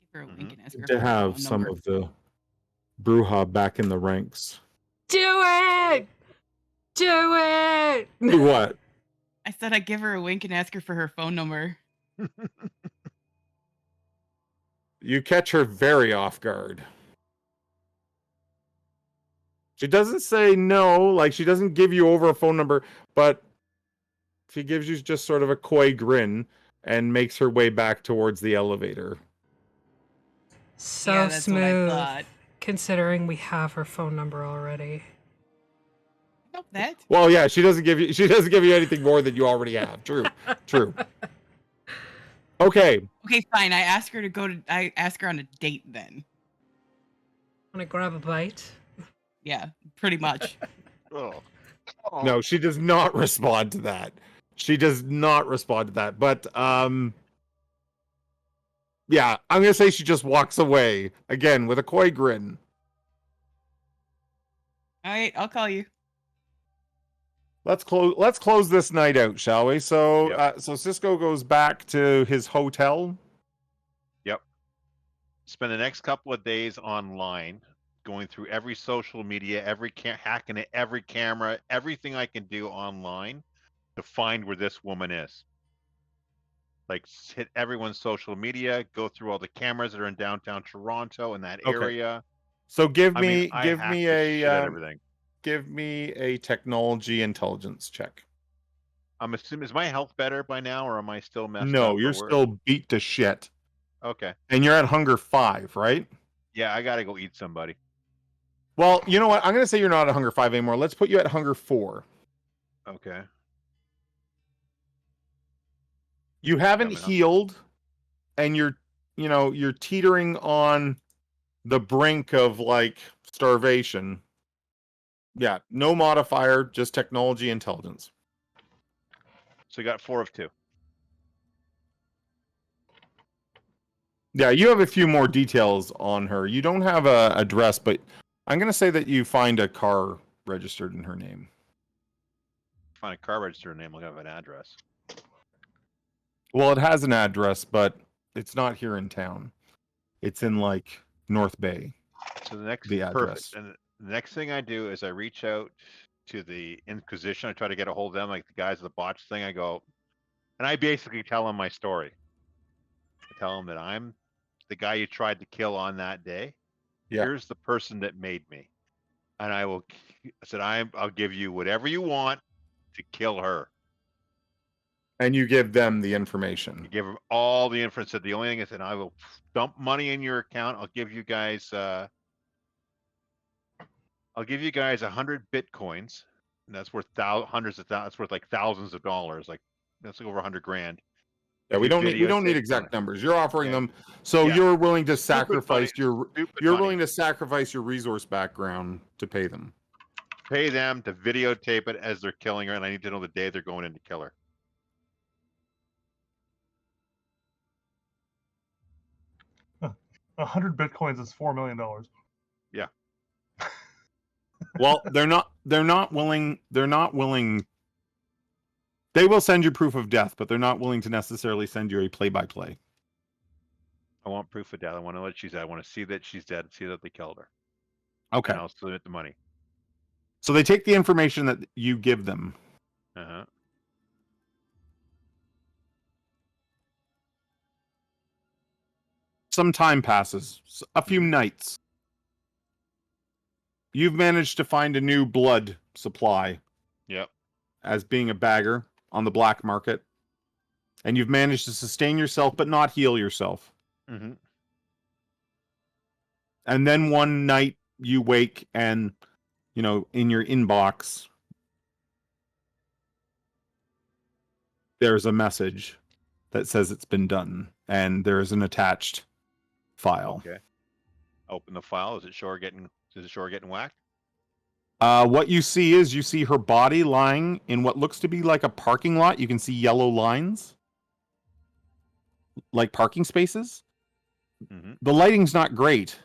Give her a wink and ask her To for her have phone some number. of the Bruja back in the ranks. Do it! Do it! What? I said I'd give her a wink and ask her for her phone number. You catch her very off guard. She doesn't say no, like she doesn't give you over a phone number, but she gives you just sort of a coy grin and makes her way back towards the elevator. So Yeah, that's what I smooth, thought. considering we have her phone number already. Nope, that. Well, yeah, she doesn't give you anything more than you already have. True. Okay. Okay, fine. I ask her on a date then. Want to grab a bite? Yeah, pretty much. Oh. No, she does not respond to that. But yeah, I'm gonna say she just walks away again with a coy grin. All right, I'll call you. Let's close this night out, shall we? So Yep. so Cisco goes back to his hotel. Yep. Spend the next couple of days online, going through every social media, hacking it, every camera, everything I can do online to find where this woman is. Like hit everyone's social media, go through all the cameras that are in downtown Toronto in that Okay. area. So give I me mean, I hacked the shit out of everything. give me a technology intelligence check. I'm assuming, is my health better by now, or am I still messed up? No, you're or where- still beat to shit. Okay. And you're at hunger 5, right? Yeah, I gotta go eat somebody. Well, you know what? I'm gonna say you're not at hunger 5 anymore. Let's put you at hunger 4. Okay. You haven't Coming up. healed, and you're teetering on the brink of like starvation. Yeah, no modifier, just technology intelligence. So you got 4 of 2. Yeah, you have a few more details on her. You don't have a address, but I'm gonna say that you find a car registered in her name. Find a car register name, look up an address. Well, it has an address, but it's not here in town. It's in like North Bay. So the address. perfect. And the next thing I do is I reach out to the Inquisition. I try to get a hold of them, like the guys of the botch thing. I go, And I basically tell him my story. I tell him that I'm the guy you tried to kill on that day. Yeah. Here's the person that made me. And I said, I'll give you whatever you want to kill her. And you give them the information. You give them all the inference. That the only thing is that I will dump money in your account. I'll give you guys 100 bitcoins. And that's worth hundreds of thousands. That's worth like thousands of dollars. Like that's like over 100 grand. Yeah, we don't need exact numbers. You're offering them, so you're willing to sacrifice willing to sacrifice your resource background to pay them. Pay them to videotape it as they're killing her, and I need to know the day they're going in to kill her. Huh. 100 bitcoins is $4 million. Yeah. Well, they're not willing. They will send you proof of death, but they're not willing to necessarily send you a play-by-play. I want proof of death. I want to know that she's dead. I want to see that she's dead. See that they killed her. Okay. And I'll submit the money. So they take the information that you give them. Uh-huh. Some time passes. A few nights. You've managed to find a new blood supply. Yep. As being a bagger on the black market. And you've managed to sustain yourself, but not heal yourself. Mm-hmm. And then one night you wake and, in your inbox, there's a message that says it's been done. And there's an attached file. Okay. Open the file. Is it sure getting whacked? What you see her body lying in what looks to be like a parking lot. You can see yellow lines, like parking spaces. Mm-hmm. The lighting's not great.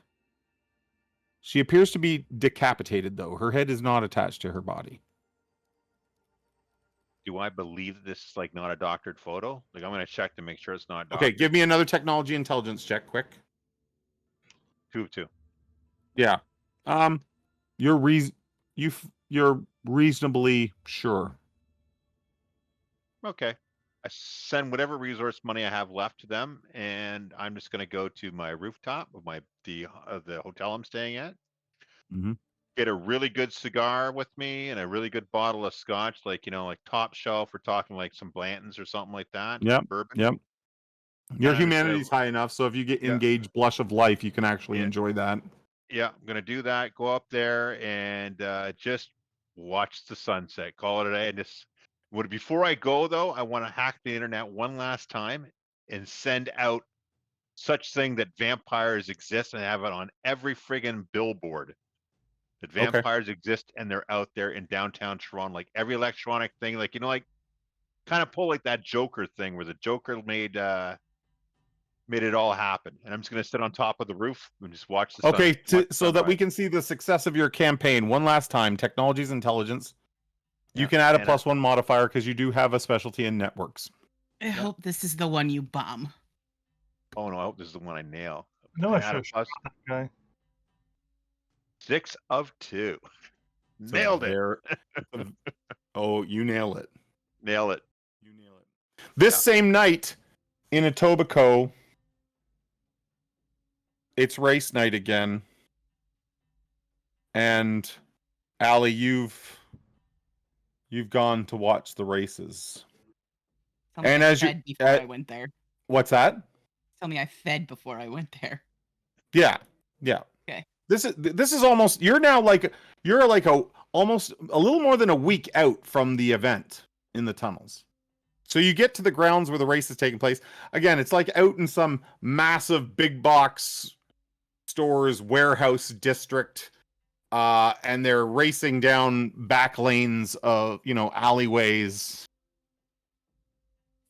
She appears to be decapitated, though. Her head is not attached to her body. Do I believe this is like not a doctored photo? Like I'm going to check to make sure it's not doctored. Okay, give me another technology intelligence check, quick. 2 of 2. Yeah. You're reasonably sure. Okay. I send whatever resource money I have left to them, and I'm just going to go to my rooftop of the hotel I'm staying at. Mm-hmm. Get a really good cigar with me and a really good bottle of scotch, like top shelf. We're talking like some Blanton's or something like that. Yep. Bourbon. Yep. Your And humanity's high enough, so if you get engaged blush of life, you can actually enjoy that. Yeah, I'm gonna do that. Go up there and just watch the sunset. Call it a day. And before I go though, I want to hack the internet one last time and send out such thing that vampires exist and have it on every friggin' billboard. That vampires exist and they're out there in downtown Toronto, like every electronic thing, like kind of pull like that Joker thing where the Joker made it all happen. And I'm just gonna sit on top of the roof and just watch the sun. So that we can see the success of your campaign one last time. Technology's intelligence. You can add a +1 modifier because you do have a specialty in networks. I hope this is the one you bomb. Oh no, I hope this is the one I nail. No, I should have that guy. 6 of 2. Nailed it. Oh, you nail it. Nail it. You nail it. This same night in Etobicoke, it's race night again. And Allie, you've gone to watch the races. And as before I went there. What's that? Tell me I fed before I went there. Yeah. Okay. This is almost you're almost a little more than a week out from the event in the tunnels. So you get to the grounds where the race is taking place. Again, it's like out in some massive big box stores warehouse district. And they're racing down back lanes of, alleyways. Is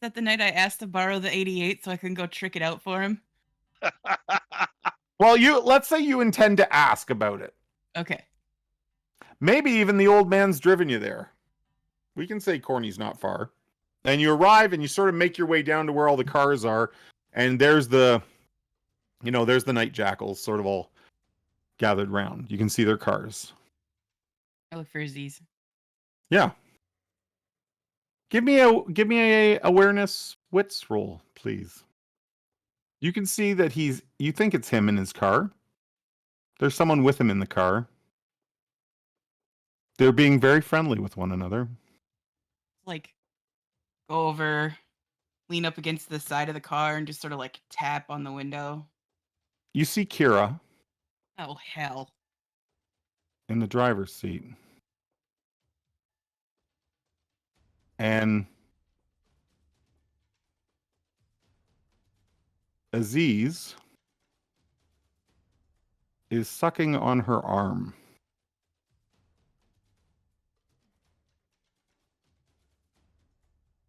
that the night I asked to borrow the 88 so I can go trick it out for him? Well, let's say you intend to ask about it. Okay. Maybe even the old man's driven you there. We can say Corny's not far. And you arrive and you sort of make your way down to where all the cars are. And there's the night jackals sort of all gathered round. You can see their cars. I look for Aziz. Yeah. Give me a awareness wits roll, please. You can see that you think it's him in his car. There's someone with him in the car. They're being very friendly with one another. Like, go over, lean up against the side of the car, and just sort of like tap on the window. You see Kira Oh, hell. in the driver's seat. And Aziz is sucking on her arm.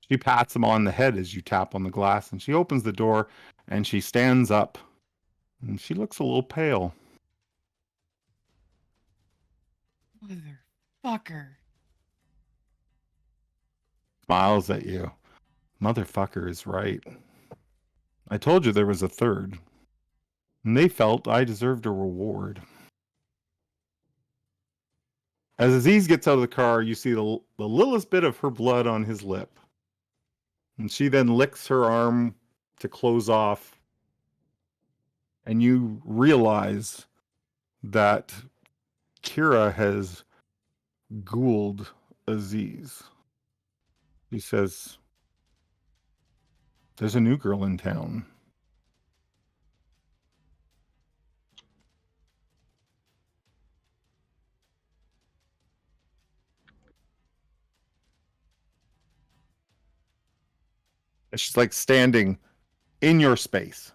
She pats him on the head as you tap on the glass, and she opens the door and she stands up. And she looks a little pale. Motherfucker. Smiles at you. Motherfucker is right. I told you there was a third. And they felt I deserved a reward. As Aziz gets out of the car, you see the littlest bit of her blood on his lip. And she then licks her arm to close off. And you realize that Kira has ghouled Aziz. He says, "There's a new girl in town." She's like standing in your space.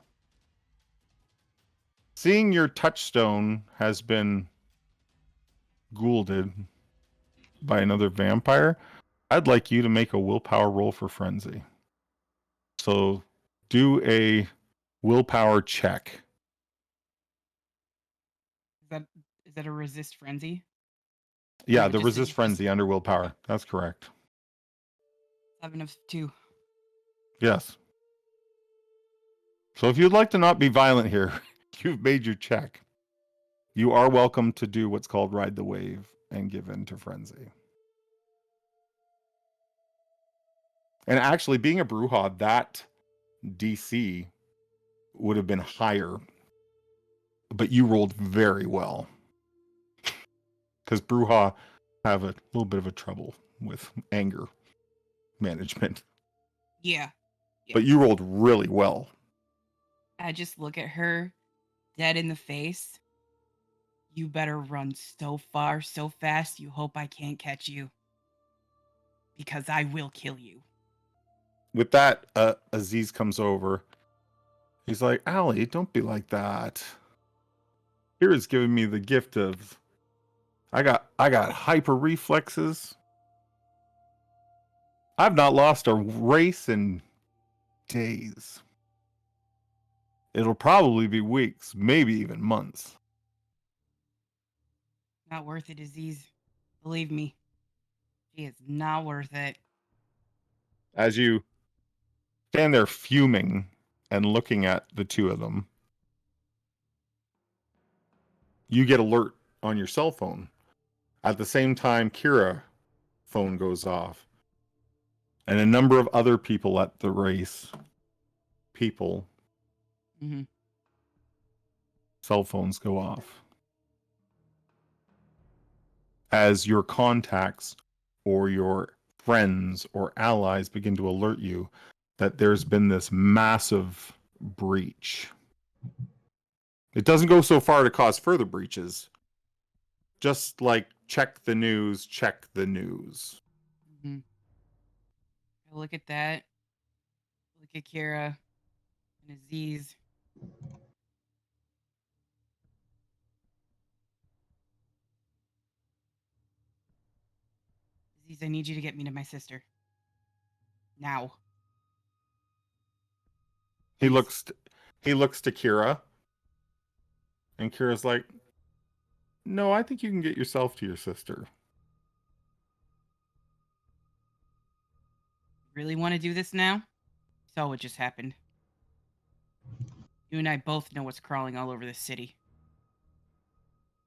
Seeing your touchstone has been goulded by another vampire, I'd like you to make a willpower roll for frenzy. So do a willpower check. Is that a resist frenzy? Yeah, Or the just resist frenzy under willpower. That's correct. 7 of 2. Yes. So if you'd like to not be violent here, you've made your check. You are welcome to do what's called ride the wave and give in to frenzy. And actually, being a Brujah, that DC would have been higher, but you rolled very well. Because Brujah have a little bit of a trouble with anger management. Yeah. But you rolled really well. I just look at her dead in the face. You better run so far, so fast, you hope I can't catch you. Because I will kill you. With that, Aziz comes over. He's like, "Allie, don't be like that. Kira's giving me the gift of I got hyper reflexes. I've not lost a race in days. It'll probably be weeks, maybe even months." Not worth it, Aziz. Believe me. She is not worth it. As you stand there fuming and looking at the two of them, you get alert on your cell phone. At the same time, Kira's phone goes off. And a number of other people at the race, Mm-hmm. cell phones go off. As your contacts or your friends or allies begin to alert you that there's been this massive breach. It doesn't go so far to cause further breaches. Just like check the news, check the news. Mm-hmm. I look at that. Look at Kira and Aziz. Aziz, I need you to get me to my sister. Now. He Please. looks to Kira. And Kira's like, "No, I think you can get yourself to your sister." Really want to do this now? Saw what just happened. You and I both know what's crawling all over this city.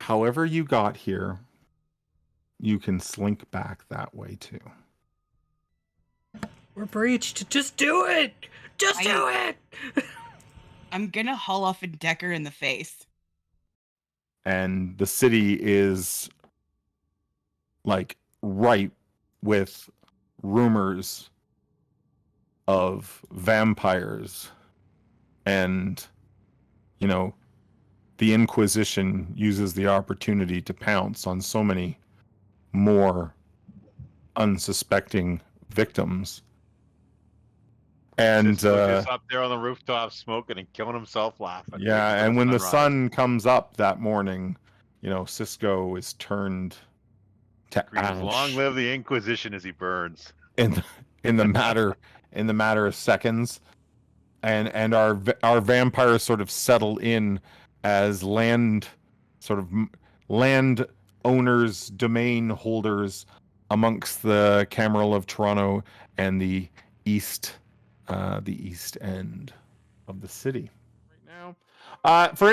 However you got here, you can slink back that way too. We're breached. Just do it. Just do it. I'm gonna haul off a Decker in the face. And the city is like ripe with rumors of vampires, and you know, the Inquisition uses the opportunity to pounce on so many more unsuspecting victims. And just up there on the rooftop smoking and killing himself laughing. yeah, waiting for and when the sunrise. sun comes up that morning, you know, Cisco is turned to Screams, ash long live the Inquisition as he burns. in the matter of seconds, and our vampires sort of settle in as land owners, domain holders amongst the Camarilla of Toronto and the east end of the city right now. For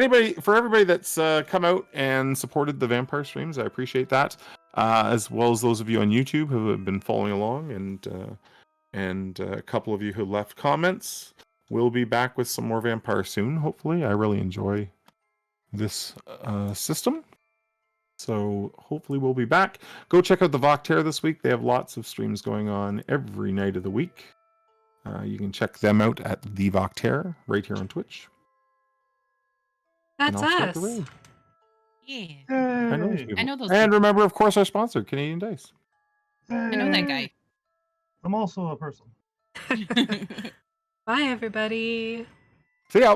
everybody that's come out and supported the vampire streams, I appreciate that, as well as those of you on YouTube who have been following along, and a couple of you who left comments. We'll be back with some more vampire soon, hopefully. I really enjoy this system, so hopefully we'll be back. Go check out the Hogtown this week. They have lots of streams going on every night of the week. You can check them out at the Hogtown right here on Twitch. That's And I'll start us. the raid. Yeah. I know those Hey. people. I know those. And people. remember, of course, our sponsor, Canadian Dice. I know that guy. I'm also a person. Bye, everybody. See ya.